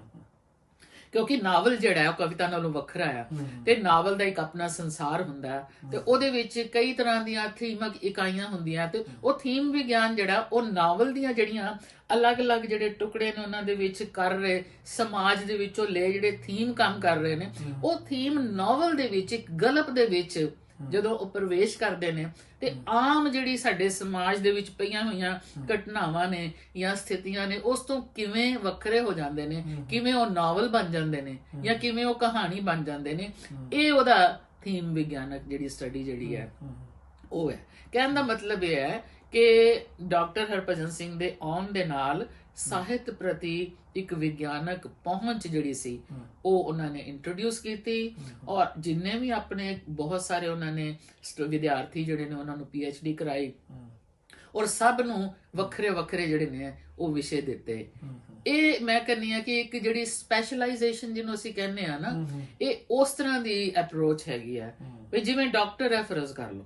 ਕਿਉਂਕਿ ਨਾਵਲ ਜਿਹੜਾ ਹੈ ਉਹ ਕਵਿਤਾ ਨਾਲੋਂ ਵੱਖਰਾ ਹੈ ਤੇ ਨਾਵਲ ਦਾ ਇੱਕ ਆਪਣਾ ਸੰਸਾਰ ਹੁੰਦਾ ਹੈ ਤੇ ਉਹਦੇ ਵਿੱਚ ਕਈ ਤਰ੍ਹਾਂ ਦੀਆਂ ਥੀਮਕ ਇਕਾਈਆਂ ਹੁੰਦੀਆਂ ਤੇ ਉਹ ਥੀਮ ਵਿਗਿਆਨ ਜਿਹੜਾ ਉਹ ਨਾਵਲ ਦੀਆਂ ਜਿਹੜੀਆਂ ਅਲੱਗ-ਅਲੱਗ ਜਿਹੜੇ ਟੁਕੜੇ ਨੇ ਉਹਨਾਂ ਦੇ ਵਿੱਚ ਕਰ ਰਹੇ ਸਮਾਜ ਦੇ ਵਿੱਚੋਂ ਲੈ ਜਿਹੜੇ ਥੀਮ ਕੰਮ ਕਰ ਰਹੇ ਨੇ, ਉਹ ਥੀਮ ਨਾਵਲ ਦੇ ਵਿੱਚ ਇੱਕ ਗਲਪ ਦੇ ਵਿੱਚ ਜਦੋਂ ਉਹ ਪ੍ਰਵੇਸ਼ ਕਰਦੇ ਨੇ ਤੇ ਆਮ ਜਿਹੜੀ ਸਾਡੇ ਸਮਾਜ ਦੇ ਵਿੱਚ ਪਈਆਂ ਹੋਈਆਂ ਘਟਨਾਵਾਂ ਨੇ ਜਾਂ ਸਥਿਤੀਆਂ ਨੇ ਉਸ ਤੋਂ ਕਿਵੇਂ ਵੱਖਰੇ ਹੋ ਜਾਂਦੇ ਨੇ, ਕਿਵੇਂ ਉਹ ਨਾਵਲ ਬਣ ਜਾਂਦੇ ਨੇ ਜਾਂ ਕਿਵੇਂ ਉਹ ਕਹਾਣੀ ਬਣ ਜਾਂਦੇ ਨੇ, ਇਹ ਉਹਦਾ ਥੀਮ ਵਿਗਿਆਨਕ ਜਿਹੜੀ ਸਟੱਡੀ ਜਿਹੜੀ ਹੈ ਉਹ ਹੈ। ਕਹਿਣ ਦਾ ਮਤਲਬ ਇਹ ਹੈ ਕਿ ਡਾਕਟਰ ਹਰਭਜਨ ਸਿੰਘ ਦੇ ਆਉਣ ਦੇ ਨਾਲ ਸਾਹਿਤ ਪ੍ਰਤੀ ਇੱਕ ਵਿਗਿਆਨਕ ਪਹੁੰਚ ਜਿਹੜੀ ਸੀ ਉਹ ਉਹਨਾਂ ਨੇ ਇੰਟਰੋਡਿਊਸ ਕੀਤੀ। ਔਰ ਜਿੰਨੇ ਵੀ ਆਪਣੇ ਬਹੁਤ ਸਾਰੇ ਉਹਨਾਂ ਨੇ ਵਿਦਿਆਰਥੀ ਜਿਹੜੇ ਨੇ ਉਹਨਾਂ ਨੂੰ PhD ਕਰਾਈ ਔਰ ਸਭ ਨੂੰ ਵੱਖਰੇ ਵੱਖਰੇ ਜਿਹੜੇ ਨੇ ਉਹ ਵਿਸ਼ੇ ਦਿੱਤੇ। ਇਹ ਮੈਂ ਕਹਿੰਦੀ ਆ ਕਿ ਇੱਕ ਜਿਹੜੀ ਸਪੈਸ਼ਲਾਈਜੇਸ਼ਨ ਜਿਹਨੂੰ ਅਸੀਂ ਕਹਿੰਦੇ ਆ ਨਾ, ਇਹ ਉਸ ਤਰ੍ਹਾਂ ਦੀ ਅਪਰੋਚ ਹੈਗੀ ਆ। ਜਿਵੇਂ ਡਾਕਟਰ ਹੈ ਫਰਜ਼ ਕਰ ਲਓ,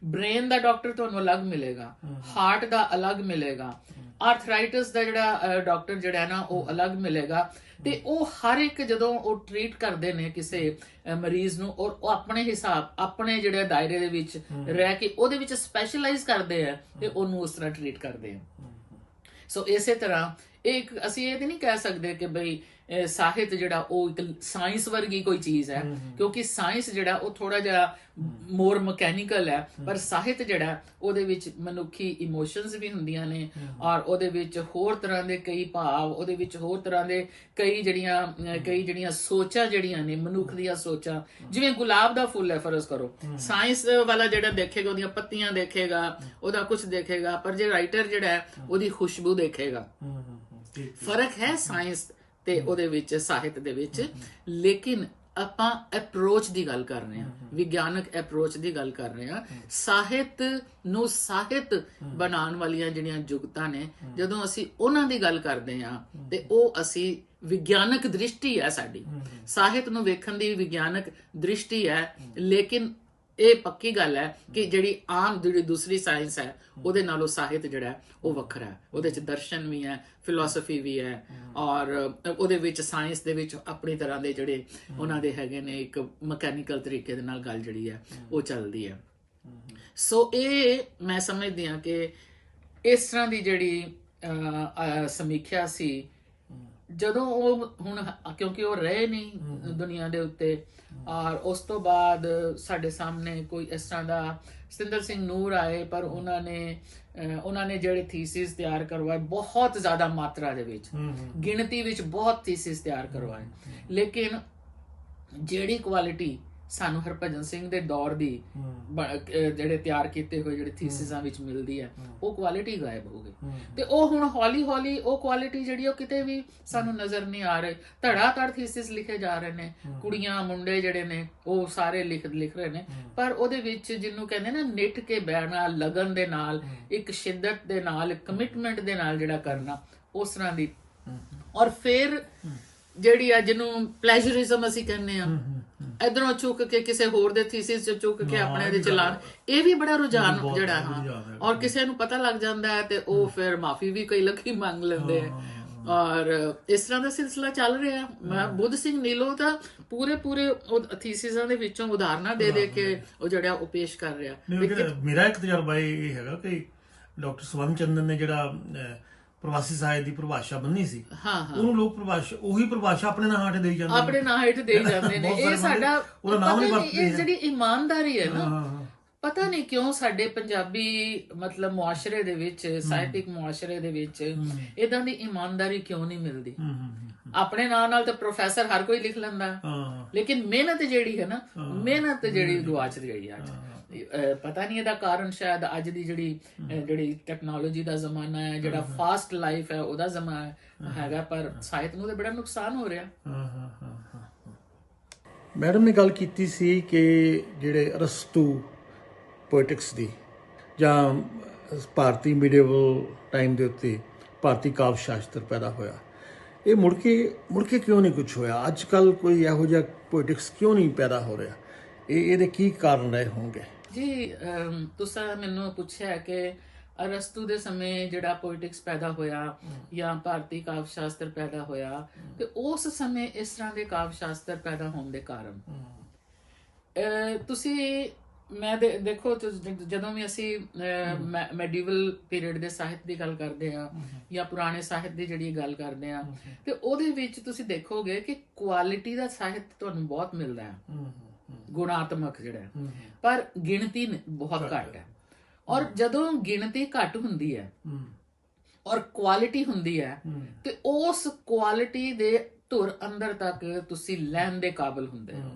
ਬ੍ਰੇਨ ਦਾ ਡਾਕਟਰ ਤੁਹਾਨੂੰ ਅਲੱਗ ਮਿਲੇਗਾ, ਹਾਰਟ ਦਾ ਅਲੱਗ ਮਿਲੇਗਾ, ਆਰਥਰਾਈਟਿਸ ਦਾ ਜਿਹੜਾ ਡਾਕਟਰ ਜਿਹੜਾ ਹੈ ਨਾ ਉਹ ਅਲੱਗ ਮਿਲੇਗਾ। ਤੇ ਉਹ ਹਰ ਇੱਕ ਜਦੋਂ ਉਹ ਟ੍ਰੀਟ ਕਰਦੇ ਨੇ ਕਿਸੇ ਮਰੀਜ਼ ਨੂੰ ਔਰ ਉਹ ਆਪਣੇ ਹਿਸਾਬ ਆਪਣੇ ਜਿਹੜੇ ਦਾਇਰੇ ਦੇ ਵਿੱਚ ਰਹਿ ਕੇ ਉਹਦੇ ਵਿੱਚ ਸਪੈਸ਼ਲਾਈਜ਼ ਕਰਦੇ ਆ ਤੇ ਉਹਨੂੰ ਉਸ ਤਰ੍ਹਾਂ ਟ੍ਰੀਟ ਕਰਦੇ ਆ। ਸੋ ਇਸੇ ਤਰ੍ਹਾਂ ਇੱਕ ਅਸੀਂ ਇਹ ਤੇ ਨਹੀਂ ਕਹਿ ਸਕਦੇ ਕਿ ਬਈ ਸਾਹਿਤ ਜਿਹੜਾ ਉਹ ਇੱਕ ਸਾਇੰਸ ਵਰਗੀ ਕੋਈ ਚੀਜ਼ ਹੈ, ਕਿਉਂਕਿ ਸਾਇੰਸ ਜਿਹੜਾ ਉਹ ਥੋੜਾ ਜਿਹਾ ਮੋਰ ਮਕੈਨੀਕਲ ਹੈ, ਪਰ ਸਾਹਿਤ ਜਿਹੜਾ ਉਹਦੇ ਵਿੱਚ ਮਨੁੱਖੀ ਇਮੋਸ਼ਨਸ ਵੀ ਹੁੰਦੀਆਂ ਨੇ ਔਰ ਉਹਦੇ ਵਿੱਚ ਹੋਰ ਤਰ੍ਹਾਂ ਦੇ ਕਈ ਭਾਵ, ਉਹਦੇ ਵਿੱਚ ਹੋਰ ਤਰ੍ਹਾਂ ਦੇ ਕਈ ਜਿਹੜੀਆਂ ਸੋਚਾਂ ਜਿਹੜੀਆਂ ਨੇ ਮਨੁੱਖ ਦੀਆਂ ਸੋਚਾਂ। ਜਿਵੇਂ ਗੁਲਾਬ ਦਾ ਫੁੱਲ ਹੈ ਫਰਜ਼ ਕਰੋ, ਸਾਇੰਸ ਵਾਲਾ ਜਿਹੜਾ ਦੇਖੇਗਾ ਉਹਦੀਆਂ ਪੱਤੀਆਂ ਦੇਖੇਗਾ, ਉਹਦਾ ਕੁਝ ਦੇਖੇਗਾ, ਪਰ ਜੇ ਰਾਈਟਰ ਜਿਹੜਾ ਹੈ ਉਹਦੀ ਖੁਸ਼ਬੂ ਦੇਖੇਗਾ। ਫਰਕ ਹੈ ਸਾਇੰਸ ਤੇ ਉਹਦੇ ਵਿੱਚ ਸਾਹਿਤ ਦੇ ਵਿੱਚ। ਲੇਕਿਨ ਆਪਾਂ ਅਪਰੋਚ ਦੀ ਗੱਲ ਕਰ ਰਹੇ ਹਾਂ, ਵਿਗਿਆਨਕ ਅਪਰੋਚ ਦੀ ਗੱਲ ਕਰ ਰਹੇ ਹਾਂ। ਸਾਹਿਤ ਨੂੰ ਸਾਹਿਤ ਬਣਾਉਣ ਵਾਲੀਆਂ ਜਿਹੜੀਆਂ ਜੁਗਤਾਂ ਨੇ, ਜਦੋਂ ਅਸੀਂ ਉਹਨਾਂ ਦੀ ਗੱਲ ਕਰਦੇ ਹਾਂ ਤੇ ਉਹ ਅਸੀਂ ਵਿਗਿਆਨਕ ਦ੍ਰਿਸ਼ਟੀ ਹੈ ਸਾਡੀ, ਸਾਹਿਤ ਨੂੰ ਵੇਖਣ ਦੀ ਵਿਗਿਆਨਕ ਦ੍ਰਿਸ਼ਟੀ ਹੈ। ਲੇਕਿਨ ਇਹ ਪੱਕੀ ਗੱਲ ਹੈ ਕਿ ਜਿਹੜੀ ਆਮ ਜਿਹੜੀ ਦੂਸਰੀ ਸਾਇੰਸ ਹੈ ਉਹਦੇ ਨਾਲੋਂ ਸਾਹਿਤ ਜਿਹੜਾ ਹੈ ਉਹ ਵੱਖਰਾ ਹੈ। ਉਹਦੇ ਚ ਦਰਸ਼ਨ ਵੀ ਹੈ, ਫਿਲਾਸਫੀ ਵੀ ਹੈ, ਔਰ ਉਹਦੇ ਵਿੱਚ ਸਾਇੰਸ ਦੇ ਵਿੱਚ ਆਪਣੀ ਤਰ੍ਹਾਂ ਦੇ ਜਿਹੜੇ ਉਹਨਾਂ ਦੇ ਹੈਗੇ ਨੇ ਇੱਕ ਮਕੈਨੀਕਲ ਤਰੀਕੇ ਦੇ ਨਾਲ ਗੱਲ ਜਿਹੜੀ ਹੈ ਉਹ ਚੱਲਦੀ ਹੈ। ਸੋ ਇਹ ਮੈਂ ਸਮਝਦੀ ਹਾਂ ਕਿ ਇਸ ਤਰ੍ਹਾਂ ਦੀ ਜਿਹੜੀ ਸਮੀਖਿਆ ਸੀ, ਜਦੋਂ ਉਹ ਹੁਣ ਕਿਉਂਕਿ ਉਹ ਰਹੇ ਨਹੀਂ ਦੁਨੀਆ ਦੇ ਉੱਤੇ, ਔਰ ਉਸ ਤੋਂ ਬਾਅਦ ਸਾਡੇ ਸਾਹਮਣੇ ਕੋਈ ਇਸ ਤਰ੍ਹਾਂ ਦਾ ਸਤਿੰਦਰ ਸਿੰਘ ਨੂਰ ਆਏ, ਪਰ ਉਹਨਾਂ ਨੇ ਜਿਹੜੇ ਥੀਸਿਸ ਤਿਆਰ ਕਰਵਾਏ ਬਹੁਤ ਜ਼ਿਆਦਾ ਮਾਤਰਾ ਦੇ ਵਿੱਚ, ਗਿਣਤੀ ਵਿੱਚ ਬਹੁਤ ਥੀਸਿਸ ਤਿਆਰ ਕਰਵਾਏ, ਲੇਕਿਨ ਜਿਹੜੀ ਕੁਆਲਿਟੀ ਸਾਨੂੰ ਹਰਭਜਨ ਸਿੰਘ ਦੇ ਦੌਰ ਦੀ ਜਿਹੜੇ ਤਿਆਰ ਕੀਤੇ ਹੋਏ ਜਿਹੜੇ ਥੀਸਿਸਾਂ ਵਿੱਚ ਮਿਲਦੀ ਹੈ, ਉਹ ਕੁਆਲਿਟੀ ਗਾਇਬ ਹੋ ਗਈ। ਤੇ ਉਹ ਹੁਣ ਹੌਲੀ ਹੌਲੀ ਉਹ ਕੁਆਲਿਟੀ ਜਿਹੜੀ ਉਹ ਕਿਤੇ ਵੀ ਸਾਨੂੰ ਨਜ਼ਰ ਨਹੀਂ ਆ ਰਹੀ। ਧੜਾ ਧੜ ਥੀਸਿਸ ਲਿਖੇ ਜਾ ਰਹੇ ਨੇ, ਕੁੜੀਆਂ ਮੁੰਡੇ ਜਿਹੜੇ ਨੇ ਉਹ ਸਾਰੇ ਲਿਖ ਰਹੇ ਨੇ, ਪਰ ਉਹਦੇ ਵਿੱਚ ਜਿਹਨੂੰ ਕਹਿੰਦੇ ਨਾ ਨਿੱਠ ਕੇ ਬਹਿਣਾ, ਲਗਨ ਦੇ ਨਾਲ, ਇੱਕ ਸ਼ਿੱਦਤ ਦੇ ਨਾਲ, ਕਮਿਟਮੈਂਟ ਦੇ ਨਾਲ ਜਿਹੜਾ ਕਰਨਾ, ਉਸ ਤਰ੍ਹਾਂ ਦੀ। ਔਰ ਫਿਰ ਜਿਹੜੀ ਆ ਜਿਹਨੂੰ ਪਲੈਜ਼ਰਿਜ਼ਮ ਅਸੀਂ ਕਹਿੰਦੇ ਆ, ਇਧਰੋਂ ਚੁੱਕ ਕੇ ਕਿਸੇ ਹੋਰ ਦੇ ਥੀਸਿਸ ਚ ਚੁੱਕ ਕੇ ਆਪਣੇ ਦੇ ਚਲਾਨ, ਇਹ ਵੀ ਬੜਾ ਰੁਝਾਨ ਜਿਹੜਾ ਹਾਂ। ਔਰ ਕਿਸੇ ਨੂੰ ਪਤਾ ਲੱਗ ਜਾਂਦਾ ਹੈ ਤੇ ਉਹ ਫਿਰ ਮਾਫੀ ਵੀ ਕਈ ਲੋਕੀ ਮੰਗ ਲੈਂਦੇ ਆ, ਔਰ ਇਸ ਤਰ੍ਹਾਂ ਦਾ ਸਿਲਸਿਲਾ ਚੱਲ ਰਿਹਾ। ਮੈਂ ਬੁੱਧ ਸਿੰਘ ਨੀਲੋ ਤਾਂ ਪੂਰੇ ਥੀਸਿਸਾਂ ਦੇ ਵਿੱਚੋਂ ਉਦਾਹਰਨਾਂ ਦੇ ਕੇ ਉਹ ਜਿਹੜਾ ਉਹ ਪੇਸ਼ ਕਰ ਰਿਹਾ। ਮੇਰਾ ਇੱਕ ਤਜਰਬਾ ਇਹ ਹੈਗਾ ਕਿ ਡਾਕਟਰ ਸਵਰਨ ਚੰਦਨ ਨੇ ਜਿਹੜਾ ਪ੍ਰਵਾਸੀ ਸਾਹਿਤ ਦੀ ਪਰਿਭਾਸ਼ਾ ਬੰਨੀ ਸੀ, ਉਹਨੂੰ ਲੋਕ ਉਹੀ ਪਰਿਭਾਸ਼ਾ ਆਪਣੇ ਨਾਂ ਹੇਠ ਦੇਈ ਜਾਂਦੇ ਨੇ। ਇਹ ਸਾਡਾ ਉਹਦਾ ਨਾਮ ਨਹੀਂ ਵਰਤਦੇ। ਇਹ ਜਿਹੜੀ ਇਮਾਨਦਾਰੀ ਹੈ ਨਾ, ਪਤਾ ਨਹੀਂ ਕਿਉਂ ਸਾਡੇ ਪੰਜਾਬੀ ਮਤਲਬ ਮੁਆਸ਼ਰੇ ਦੇ ਵਿੱਚ, ਸਾਹਿਤਿਕ ਮੁਆਸ਼ਰੇ ਦੇ ਵਿੱਚ ਇਦਾਂ ਦੀ ਇਮਾਨਦਾਰੀ ਕਿਉਂ ਨਹੀਂ ਮਿਲਦੀ। ਆਪਣੇ ਨਾਂ ਨਾਲ ਤਾਂ ਪ੍ਰੋਫੈਸਰ ਹਰ ਕੋਈ ਲਿਖ ਲੈਂਦਾ, ਲੇਕਿਨ ਮਿਹਨਤ ਜਿਹੜੀ ਹੈ ਨਾ, ਮਿਹਨਤ ਜਿਹੜੀ ਗੁਆਚ ਗਈ ਅੱਜ। ਪਤਾ ਨਹੀਂ ਇਹਦਾ ਕਾਰਨ ਸ਼ਾਇਦ ਅੱਜ ਦੀ ਜਿਹੜੀ ਟੈਕਨੋਲੋਜੀ ਦਾ ਜ਼ਮਾਨਾ ਹੈ, ਜਿਹੜਾ ਫਾਸਟ ਲਾਈਫ ਹੈ ਉਹਦਾ ਜ਼ਮਾਨਾ ਹੈਗਾ, ਪਰ ਸਾਹਿਤ ਨੂੰ ਤਾਂ ਬੜਾ ਨੁਕਸਾਨ ਹੋ ਰਿਹਾ। ਮੈਡਮ ਨੇ ਗੱਲ ਕੀਤੀ ਸੀ ਕਿ ਜਿਹੜੇ ਅਰਸਤੂ ਪੋਇਟਿਕਸ ਦੀ ਜਾਂ ਭਾਰਤੀ ਮੀਡੀਏਵਲ ਟਾਈਮ ਦੇ ਉੱਤੇ ਭਾਰਤੀ ਕਾਵਿ ਸ਼ਾਸਤਰ ਪੈਦਾ ਹੋਇਆ, ਇਹ ਮੁੜ ਕੇ ਕਿਉਂ ਨਹੀਂ ਕੁਝ ਹੋਇਆ? ਅੱਜ ਕੱਲ ਕੋਈ ਇਹੋ ਜਿਹਾ ਪੋਇਟਿਕਸ ਕਿਉਂ ਨਹੀਂ ਪੈਦਾ ਹੋ ਰਿਹਾ? ਇਹਦੇ ਕੀ ਕਾਰਨ ਰਹੇ ਹੋਣਗੇ? ਜੀ ਤੁਸੀਂ ਮੈਨੂੰ ਪੁੱਛਿਆ ਕਿ ਅਰਸਤੂ ਦੇ ਸਮੇਂ ਜਿਹੜਾ ਪੋਇਟਿਕਸ ਪੈਦਾ ਹੋਇਆ ਜਾਂ ਭਾਰਤੀ ਕਾਵਿ ਸ਼ਾਸਤਰ ਪੈਦਾ ਹੋਇਆ, ਤੇ ਉਸ ਸਮੇਂ ਇਸ ਤਰ੍ਹਾਂ ਦੇ ਕਾਵਿ ਸ਼ਾਸਤਰ ਪੈਦਾ ਹੋਣ ਦੇ ਕਾਰਨ ਤੁਸੀਂ ਦੇਖੋ, ਜਦੋਂ ਵੀ ਅਸੀਂ ਮੈਡੀਵਲ ਪੀਰੀਅਡ ਦੇ ਸਾਹਿਤ ਦੀ ਗੱਲ ਕਰਦੇ ਆ ਜਾਂ ਪੁਰਾਣੇ ਸਾਹਿਤ ਦੀ ਜਿਹੜੀ ਗੱਲ ਕਰਦੇ ਆ, ਤੇ ਉਹਦੇ ਵਿੱਚ ਤੁਸੀਂ ਦੇਖੋਗੇ ਕਿ ਕੁਆਲਿਟੀ ਦਾ ਸਾਹਿਤ ਤੁਹਾਨੂੰ ਬਹੁਤ ਮਿਲਦਾ ਹੈ, ਗੁਣਾਤਮਕ ਜਿਹੜਾ, ਪਰ ਗਿਣਤੀ ਬਹੁਤ ਘੱਟ ਹੈ। ਔਰ ਜਦੋਂ ਗਿਣਤੀ ਘੱਟ ਹੁੰਦੀ ਹੈ ਔਰ ਕੁਆਲਿਟੀ ਹੁੰਦੀ ਹੈ, ਤੇ ਉਸ ਕੁਆਲਿਟੀ ਦੇ ਧੁਰ ਅੰਦਰ ਤੱਕ ਤੁਸੀਂ ਲੈਣ ਦੇ ਕਾਬਿਲ ਹੁੰਦੇ ਹੋ।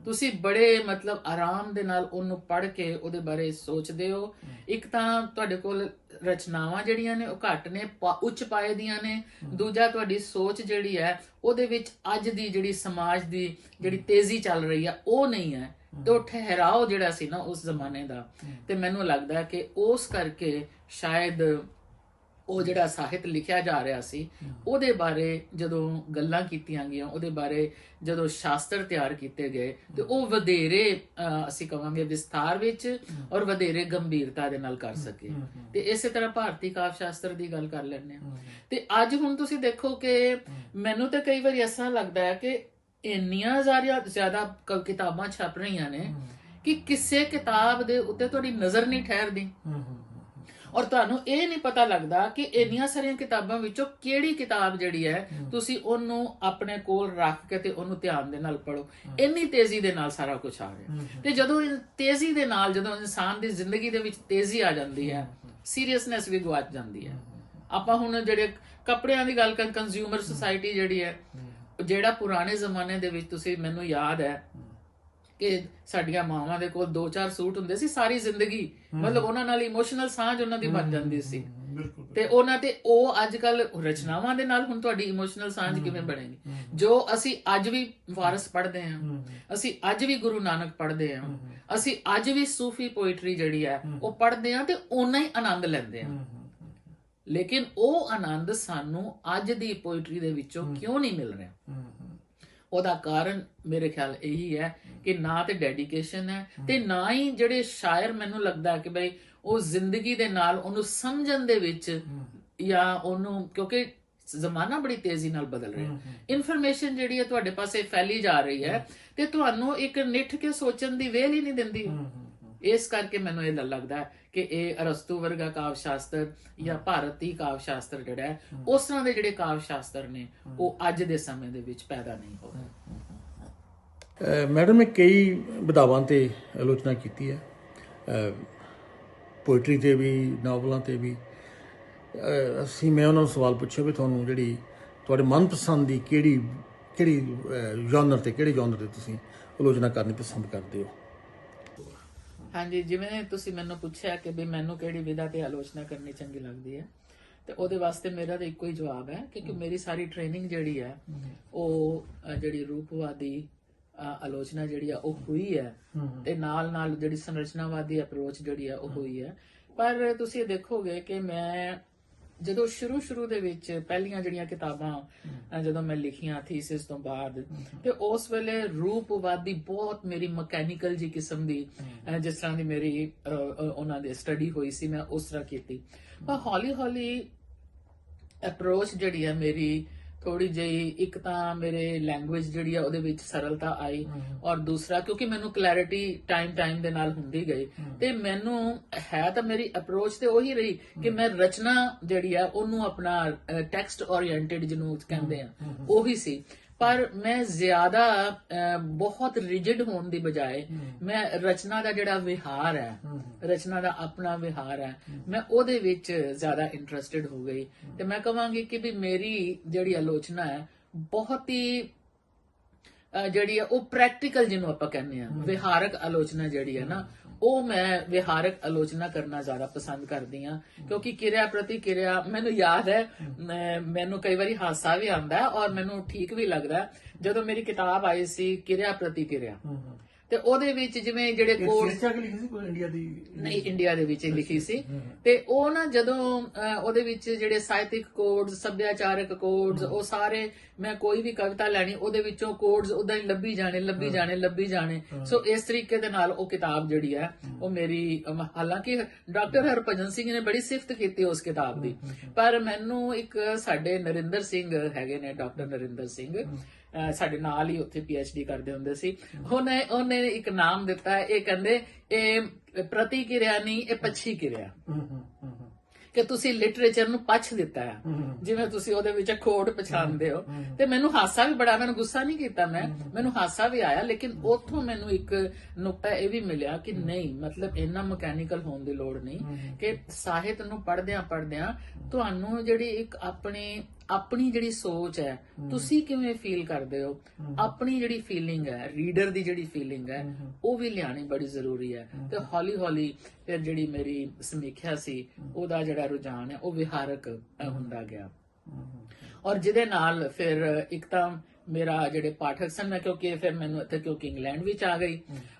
ਤੁਸੀਂ ਬੜੇ ਮਤਲਬ ਆਰਾਮ ਦੇ ਨਾਲ ਉਹਨੂੰ ਪੜ੍ਹ ਕੇ ਉਹਦੇ ਬਾਰੇ ਸੋਚਦੇ ਹੋ। ਇੱਕ ਤਾਂ ਤੁਹਾਡੇ ਕੋਲ ਰਚਨਾਵਾਂ ਜਿਹੜੀਆਂ ਨੇ ਉਹ ਘੱਟ ਨੇ, ਉੱਚ ਪਾਏ ਦੀਆਂ ਨੇ। ਦੂਜਾ, ਤੁਹਾਡੀ ਸੋਚ ਜਿਹੜੀ ਹੈ ਉਹਦੇ ਵਿੱਚ ਅੱਜ ਦੀ ਜਿਹੜੀ ਸਮਾਜ ਦੀ ਜਿਹੜੀ ਤੇਜ਼ੀ ਚੱਲ ਰਹੀ ਆ ਉਹ ਨਹੀਂ ਹੈ, ਤੇ ਉਹ ਠਹਿਰਾਓ ਜਿਹੜਾ ਸੀ ਨਾ ਉਸ ਜ਼ਮਾਨੇ ਦਾ। ਤੇ ਮੈਨੂੰ ਲੱਗਦਾ ਕਿ ਉਸ ਕਰਕੇ ਸ਼ਾਇਦ ਉਹ ਜਿਹੜਾ ਸਾਹਿਤ ਲਿਖਿਆ ਜਾ ਰਿਹਾ ਸੀ ਉਹਦੇ ਬਾਰੇ ਜਦੋਂ ਗੱਲਾਂ ਕੀਤੀਆਂ ਗਈਆਂ, ਉਹਦੇ ਬਾਰੇ ਜਦੋਂ ਸ਼ਾਸਤਰ ਤਿਆਰ ਕੀਤੇ ਗਏ, ਤੇ ਉਹ ਵਧੇਰੇ ਅਸੀਂ ਕਹਾਂਗੇ ਵਿਸਥਾਰ ਵਿੱਚ ਔਰ ਵਧੇਰੇ ਗੰਭੀਰਤਾ ਦੇ ਨਾਲ ਕਰ ਸਕੇ। ਤੇ ਇਸੇ ਤਰ੍ਹਾਂ ਭਾਰਤੀ ਕਾਵਿ ਸ਼ਾਸਤਰ ਦੀ ਗੱਲ ਕਰ ਲੈਂਦੇ ਹਾਂ। ਤੇ ਅੱਜ ਹੁਣ ਤੁਸੀਂ ਦੇਖੋ ਕਿ ਮੈਨੂੰ ਤਾਂ ਕਈ ਵਾਰੀ ਐਸਾ ਲੱਗਦਾ ਹੈ ਕਿ ਇੰਨੀਆਂ ਜ਼ਿਆਦਾ ਕਿਤਾਬਾਂ ਛਪ ਰਹੀਆਂ ਨੇ ਕਿ ਕਿਸੇ ਕਿਤਾਬ ਦੇ ਉੱਤੇ ਤੁਹਾਡੀ ਨਜ਼ਰ ਨਹੀਂ ਠਹਿਰਦੀ, ਔਰ ਤੁਹਾਨੂੰ ਇਹ ਨਹੀਂ ਪਤਾ ਲੱਗਦਾ ਕਿ ਇੰਨੀਆਂ ਸਾਰੀਆਂ ਕਿਤਾਬਾਂ ਵਿੱਚੋਂ ਕਿਹੜੀ ਕਿਤਾਬ ਜਿਹੜੀ ਹੈ ਤੁਸੀਂ ਉਹਨੂੰ ਆਪਣੇ ਕੋਲ ਰੱਖ ਕੇ ਤੇ ਉਹਨੂੰ ਧਿਆਨ ਦੇ ਨਾਲ ਪੜ੍ਹੋ। ਇੰਨੀ ਤੇਜ਼ੀ ਦੇ ਨਾਲ ਸਾਰਾ ਕੁਝ ਆ ਰਿਹਾ, ਤੇ ਜਦੋਂ ਤੇਜ਼ੀ ਦੇ ਨਾਲ ਜਦੋਂ ਇਨਸਾਨ ਦੀ ਜ਼ਿੰਦਗੀ ਦੇ ਵਿੱਚ ਤੇਜ਼ੀ ਆ ਜਾਂਦੀ ਹੈ, ਸੀਰੀਅਸਨੈਸ ਵੀ ਗੁਆਚ ਜਾਂਦੀ ਹੈ। ਆਪਾਂ ਹੁਣ ਜਿਹੜੇ ਕੱਪੜਿਆਂ ਦੀ ਗੱਲ ਕਰ, ਕੰਜ਼ਿਊਮਰ ਸੁਸਾਇਟੀ ਜਿਹੜੀ ਹੈ, ਜਿਹੜਾ ਪੁਰਾਣੇ ਜ਼ਮਾਨੇ ਦੇ ਵਿੱਚ ਤੁਸੀਂ, ਮੈਨੂੰ ਯਾਦ ਹੈ ਕਿ ਸਾਡੀਆਂ ਮਾਵਾਂ ਦੇ ਕੋਲ 2-4 ਸੂਟ ਹੁੰਦੇ ਸੀ ਸਾਰੀ ਜ਼ਿੰਦਗੀ, ਮਤਲਬ ਉਹਨਾਂ ਨਾਲ ਇਮੋਸ਼ਨਲ ਸਾਂਝ ਉਹਨਾਂ ਦੀ ਬਣ ਜਾਂਦੀ ਸੀ। ਤੇ ਉਹਨਾਂ ਤੇ ਉਹ ਅੱਜ ਕੱਲ ਰਚਨਾਵਾਂ ਦੇ ਨਾਲ ਹੁਣ ਤੁਹਾਡੀ ਇਮੋਸ਼ਨਲ ਸਾਂਝ ਕਿਵੇਂ ਬਣੇਗੀ? ਜੋ ਅਸੀਂ ਅੱਜ ਵੀ ਵਾਰਿਸ ਪੜ੍ਹਦੇ ਹਾਂ, ਅਸੀਂ ਅੱਜ ਵੀ ਗੁਰੂ ਨਾਨਕ ਪੜ੍ਹਦੇ ਹਾਂ, ਅਸੀਂ ਅੱਜ ਵੀ ਸੂਫੀ ਪੋਇਟਰੀ ਜਿਹੜੀ ਹੈ ਉਹ ਪੜ੍ਹਦੇ ਹਾਂ, ਤੇ ਓਨਾ ਹੀ ਆਨੰਦ ਲੈਂਦੇ ਹਾਂ। ਲੇਕਿਨ ਉਹ ਆਨੰਦ ਸਾਨੂੰ ਅੱਜ ਦੀ ਪੋਇਟਰੀ ਦੇ ਵਿੱਚੋਂ ਕਿਉਂ ਨਹੀਂ ਮਿਲ ਰਿਹਾ? ਉਹਦਾ ਕਾਰਨ ਮੇਰੇ ਖਿਆਲ ਇਹੀ ਹੈ ਕਿ ਨਾ ਤੇ ਡੈਡੀਕੇਸ਼ਨ ਹੈ ਤੇ ਨਾ ਹੀ ਜਿਹੜੇ ਸ਼ਾਇਰ ਮੈਨੂੰ ਲੱਗਦਾ ਕਿ ਬਈ ਉਹ ਜ਼ਿੰਦਗੀ ਦੇ ਨਾਲ ਉਹਨੂੰ ਸਮਝਣ ਦੇ ਵਿੱਚ ਜਾਂ ਉਹਨੂੰ, ਕਿਉਂਕਿ ਜ਼ਮਾਨਾ ਬੜੀ ਤੇਜ਼ੀ ਨਾਲ ਬਦਲ ਰਿਹਾ, ਇਨਫੋਰਮੇਸ਼ਨ ਜਿਹੜੀ ਹੈ ਤੁਹਾਡੇ ਪਾਸੇ ਫੈਲੀ ਜਾ ਰਹੀ ਹੈ ਤੇ ਤੁਹਾਨੂੰ ਇੱਕ ਨਿੱਠ ਕੇ ਸੋਚਣ ਦੀ ਵੇਲ ਹੀ ਨਹੀਂ ਦਿੰਦੀ। ਇਸ ਕਰਕੇ ਮੈਨੂੰ ਇਹ ਲੱਗਦਾ ਹੈ ਕਿ ਇਹ ਅਰਸਤੂ ਵਰਗਾ ਕਾਵਿ ਸ਼ਾਸਤਰ ਜਾਂ ਭਾਰਤੀ ਕਾਵਿ ਸ਼ਾਸਤਰ ਜਿਹੜਾ ਹੈ, ਉਸ ਤਰ੍ਹਾਂ ਦੇ ਜਿਹੜੇ ਕਾਵਿ ਸ਼ਾਸਤਰ ਨੇ ਉਹ ਅੱਜ ਦੇ ਸਮੇਂ ਦੇ ਵਿੱਚ ਪੈਦਾ ਨਹੀਂ ਹੋ ਰਹੇ। ਮੈਡਮ ਨੇ ਕਈ ਵਿਧਾਵਾਂ ਤੇ ਆਲੋਚਨਾ ਕੀਤੀ ਹੈ, ਪੋਇਟਰੀ ਤੇ ਵੀ, ਨਾਵਲਾਂ ਤੇ ਵੀ। ਮੈਂ ਉਹਨਾਂ ਨੂੰ ਸਵਾਲ ਪੁੱਛਿਆ ਵੀ ਤੁਹਾਨੂੰ ਜਿਹੜੀ ਤੁਹਾਡੇ ਮਨਪਸੰਦ ਦੀ ਕਿਹੜੀ ਜੌਨਰ ਤੇ ਤੁਸੀਂ ਆਲੋਚਨਾ ਕਰਨੀ ਪਸੰਦ ਕਰਦੇ ਹੋ? ਹਾਂਜੀ, ਜਿਵੇਂ ਤੁਸੀਂ ਮੈਨੂੰ ਪੁੱਛਿਆ ਕਿ ਵੀ ਮੈਨੂੰ ਕਿਹੜੀ ਵਿਧਾ ਤੇ ਆਲੋਚਨਾ ਕਰਨੀ ਚੰਗੀ ਲੱਗਦੀ ਹੈ, ਤੇ ਉਹਦੇ ਵਾਸਤੇ ਮੇਰਾ ਤਾਂ ਇੱਕੋ ਹੀ ਜਵਾਬ ਹੈ ਕਿ ਮੇਰੀ ਸਾਰੀ ਟ੍ਰੇਨਿੰਗ ਜਿਹੜੀ ਹੈ ਉਹ ਜਿਹੜੀ ਰੂਪਵਾਦੀ ਆਲੋਚਨਾ ਜਿਹੜੀ ਆ ਉਹ ਹੋਈ ਹੈ ਤੇ ਨਾਲ ਜਿਹੜੀ ਸੰਰਚਨਾਵਾਦੀ ਅਪਰੋਚ ਜਿਹੜੀ ਆ ਉਹ ਹੋਈ ਹੈ। ਪਰ ਤੁਸੀਂ ਇਹ ਦੇਖੋਗੇ ਕਿ ਮੈਂ ਜਦੋਂ ਸ਼ੁਰੂ ਦੇ ਵਿੱਚ ਪਹਿਲੀਆਂ ਜਿਹੜੀਆਂ ਕਿਤਾਬਾਂ ਜਦੋਂ ਮੈਂ ਲਿਖੀਆਂ ਥੀਸਿਸ ਤੋਂ ਬਾਅਦ, ਤੇ ਉਸ ਵੇਲੇ ਰੂਪਵਾਦੀ ਬਹੁਤ ਮੇਰੀ ਮਕੈਨੀਕਲ ਜੀ ਕਿਸਮ ਦੀ ਜਿਸ ਤਰ੍ਹਾਂ ਦੀ ਮੇਰੀ ਉਹਨਾਂ ਦੇ ਸਟੱਡੀ ਹੋਈ ਸੀ, ਮੈਂ ਉਸ ਤਰ੍ਹਾਂ ਕੀਤੀ। ਪਰ ਹੌਲੀ ਅਪਰੋਚ ਜਿਹੜੀ ਹੈ ਮੇਰੀ ਥੋੜੀ ਜਿਹੀ, ਇੱਕ ਤਾਂ ਮੇਰੇ ਲੈਂਗੁਏਜ ਜਿਹੜੀ ਆ ਉਹਦੇ ਵਿੱਚ ਸਰਲਤਾ ਆਈ, ਔਰ ਦੂਸਰਾ ਕਿਉਂਕਿ ਮੈਨੂੰ ਕਲੈਰਿਟੀ ਟਾਈਮ ਦੇ ਨਾਲ ਹੁੰਦੀ ਗਈ, ਤੇ ਮੈਨੂੰ ਹੈ ਤਾਂ ਮੇਰੀ ਅਪਰੋਚ ਤੇ ਉਹੀ ਰਹੀ ਕਿ ਮੈਂ ਰਚਨਾ ਜਿਹੜੀ ਆ ਉਹਨੂੰ ਆਪਣਾ ਟੈਕਸਟ ਓਰੀਐਂਟਡ ਜਿਹਨੂੰ ਕਹਿੰਦੇ ਆ ਉਹੀ ਸੀ। ਪਰ ਮੈਂ ਜ਼ਿਆਦਾ ਬਹੁਤ ਰਿਜਿਡ ਹੋਣ ਦੀ ਬਜਾਏ ਮੈਂ ਰਚਨਾ ਦਾ ਜਿਹੜਾ ਵਿਹਾਰ ਹੈ, ਰਚਨਾ ਦਾ ਆਪਣਾ ਵਿਹਾਰ ਹੈ, ਮੈਂ ਉਹਦੇ ਵਿੱਚ ਜ਼ਿਆਦਾ ਇੰਟਰਸਟਿਡ ਹੋ ਗਈ। ਤੇ ਮੈਂ ਕਹਾਂਗੀ ਕਿ ਵੀ ਮੇਰੀ ਜਿਹੜੀ ਆਲੋਚਨਾ ਹੈ ਬਹੁਤ ਹੀ ਜਿਹੜੀ ਹੈ ਉਹ ਪ੍ਰੈਕਟੀਕਲ ਜਿਹਨੂੰ ਆਪਾਂ ਕਹਿੰਦੇ ਆ, ਵਿਹਾਰਕ ਆਲੋਚਨਾ ਜਿਹੜੀ ਹੈ ਨਾ, ਉਹ ਮੈਂ ਵਿਹਾਰਕ ਆਲੋਚਨਾ ਕਰਨਾ ਜ਼ਿਆਦਾ ਪਸੰਦ ਕਰਦੀ ਹਾਂ। ਕਿਉਂਕਿ ਕਿਰਿਆ ਪ੍ਰਤੀ ਕਿਰਿਆ, ਮੈਨੂੰ ਯਾਦ ਹੈ ਮੈਨੂੰ ਕਈ ਵਾਰੀ ਹਾਸਾ ਵੀ ਆਉਂਦਾ ਔਰ ਮੈਨੂੰ ਠੀਕ ਵੀ ਲੱਗਦਾ ਜਦੋਂ ਮੇਰੀ ਕਿਤਾਬ ਆਈ ਸੀ ਕਿਰਿਆ ਪ੍ਰਤੀ ਕਿਰਿਆ, ਤੇ ਉਹਦੇ ਵਿੱਚ ਜਿਵੇਂ ਜਿਹੜੇ ਕੋਰਸ ਨਹੀਂ ਇੰਡੀਆ ਦੇ ਵਿੱਚ ਲਿਖੀ ਸੀ, ਤੇ ਉਹ ਨਾ ਜਦੋਂ ਉਹਦੇ ਵਿੱਚ ਜਿਹੜੇ ਸਾਹਿਤਿਕ ਕੋਡਸ, ਸੱਭਿਆਚਾਰਕ ਕੋਡਸ, ਉਹ ਸਾਰੇ ਮੈਂ ਕੋਈ ਵੀ ਕਵਿਤਾ ਲੈਣੀ ਉਹਦੇ ਵਿੱਚੋਂ ਕੋਡਸ ਉਦਾਂ ਹੀ ਲੱਭੀ ਜਾਣੇ। ਸੋ ਇਸ ਤਰੀਕੇ ਦੇ ਨਾਲ ਉਹ ਕਿਤਾਬ ਜਿਹੜੀ ਹੈ ਉਹ ਮੇਰੀ, ਹਾਲਾਂਕਿ ਡਾਕਟਰ ਹਰਭਜਨ ਸਿੰਘ ਨੇ ਬੜੀ ਸਿਫਤ ਕੀਤੀ ਉਸ ਕਿਤਾਬ ਦੀ, ਪਰ ਮੈਨੂੰ ਇੱਕ ਸਾਡੇ ਨਰਿੰਦਰ ਸਿੰਘ ਹੈਗੇ ਨੇ, ਡਾਕਟਰ ਨਰਿੰਦਰ ਸਿੰਘ, ਸਾਡੇ ਨਾਲ ਹੀ ਉੱਥੇ PhD ਕਰਦੇ ਹੁੰਦੇ ਸੀ, ਉਹਨੇ ਇੱਕ ਨਾਮ ਦਿੱਤਾ, ਇਹ ਕਹਿੰਦੇ ਇਹ ਪ੍ਰਤੀ ਕਿਰਿਆ ਨਹੀਂ, ਇਹ ਪੱਛੀ ਕਿਰਿਆ, ਕਿ ਤੁਸੀਂ ਲਿਟਰੇਚਰ ਨੂੰ ਪੱਛ ਦਿੱਤਾ ਹੈ, ਜਿਵੇਂ ਤੁਸੀਂ ਉਹਦੇ ਵਿੱਚ ਖੋੜ ਪਛਾਣਦੇ ਹੋ। ਤੇ ਮੈਨੂੰ ਹਾਸਾ ਵੀ ਬੜਾ, ਮੈਨੂੰ ਗੁੱਸਾ ਨਹੀਂ ਕੀਤਾ ਮੈਨੂੰ ਹਾਸਾ ਵੀ ਆਇਆ, ਲੇਕਿਨ ਉੱਥੋਂ ਮੈਨੂੰ ਇੱਕ ਨੁਕਤਾ ਇਹ ਵੀ ਮਿਲਿਆ ਕਿ ਨਹੀਂ, ਮਤਲਬ ਇੰਨਾ ਮਕੈਨੀਕਲ ਹੋਣ ਦੀ ਲੋੜ ਨਹੀਂ, ਕਿ ਸਾਹਿਤ ਨੂੰ ਪੜ੍ਹਦਿਆਂ ਤੁਹਾਨੂੰ ਜਿਹੜੀ ਇੱਕ ਆਪਣੀ ਜਿਹੜੀ ਸੋਚ ਹੈ, ਤੁਸੀਂ ਕਿਵੇਂ ਫੀਲ ਕਰਦੇ ਹੋ, ਆਪਣੀ ਜਿਹੜੀ ਫੀਲਿੰਗ ਹੈ, ਰੀਡਰ ਦੀ ਜਿਹੜੀ ਫੀਲਿੰਗ ਹੈ, ਉਹ ਵੀ ਲਿਆਣੀ ਬੜੀ ਜ਼ਰੂਰੀ ਹੈ। ਤੇ ਹੌਲੀ ਫਿਰ ਜਿਹੜੀ ਮੇਰੀ ਸਮੀਖਿਆ ਸੀ ਉਹਦਾ ਜਿਹੜਾ ਰੁਝਾਨ ਹੈ ਉਹ ਵਿਹਾਰਕ ਹੁੰਦਾ ਗਿਆ, ਔਰ ਜਿਹਦੇ ਨਾਲ ਫਿਰ ਇੱਕ ਤਾਂ ਮੇਰਾ ਜਿਹੜੇ ਪਾਠਕ ਸਨ, ਮੈਂ ਕਿਉਂਕਿ ਫਿਰ ਮੈਨੂੰ ਇੱਥੇ ਕਿਉਂਕਿ ਇੰਗਲੈਂਡ ਵਿੱਚ ਆ ਗਈ,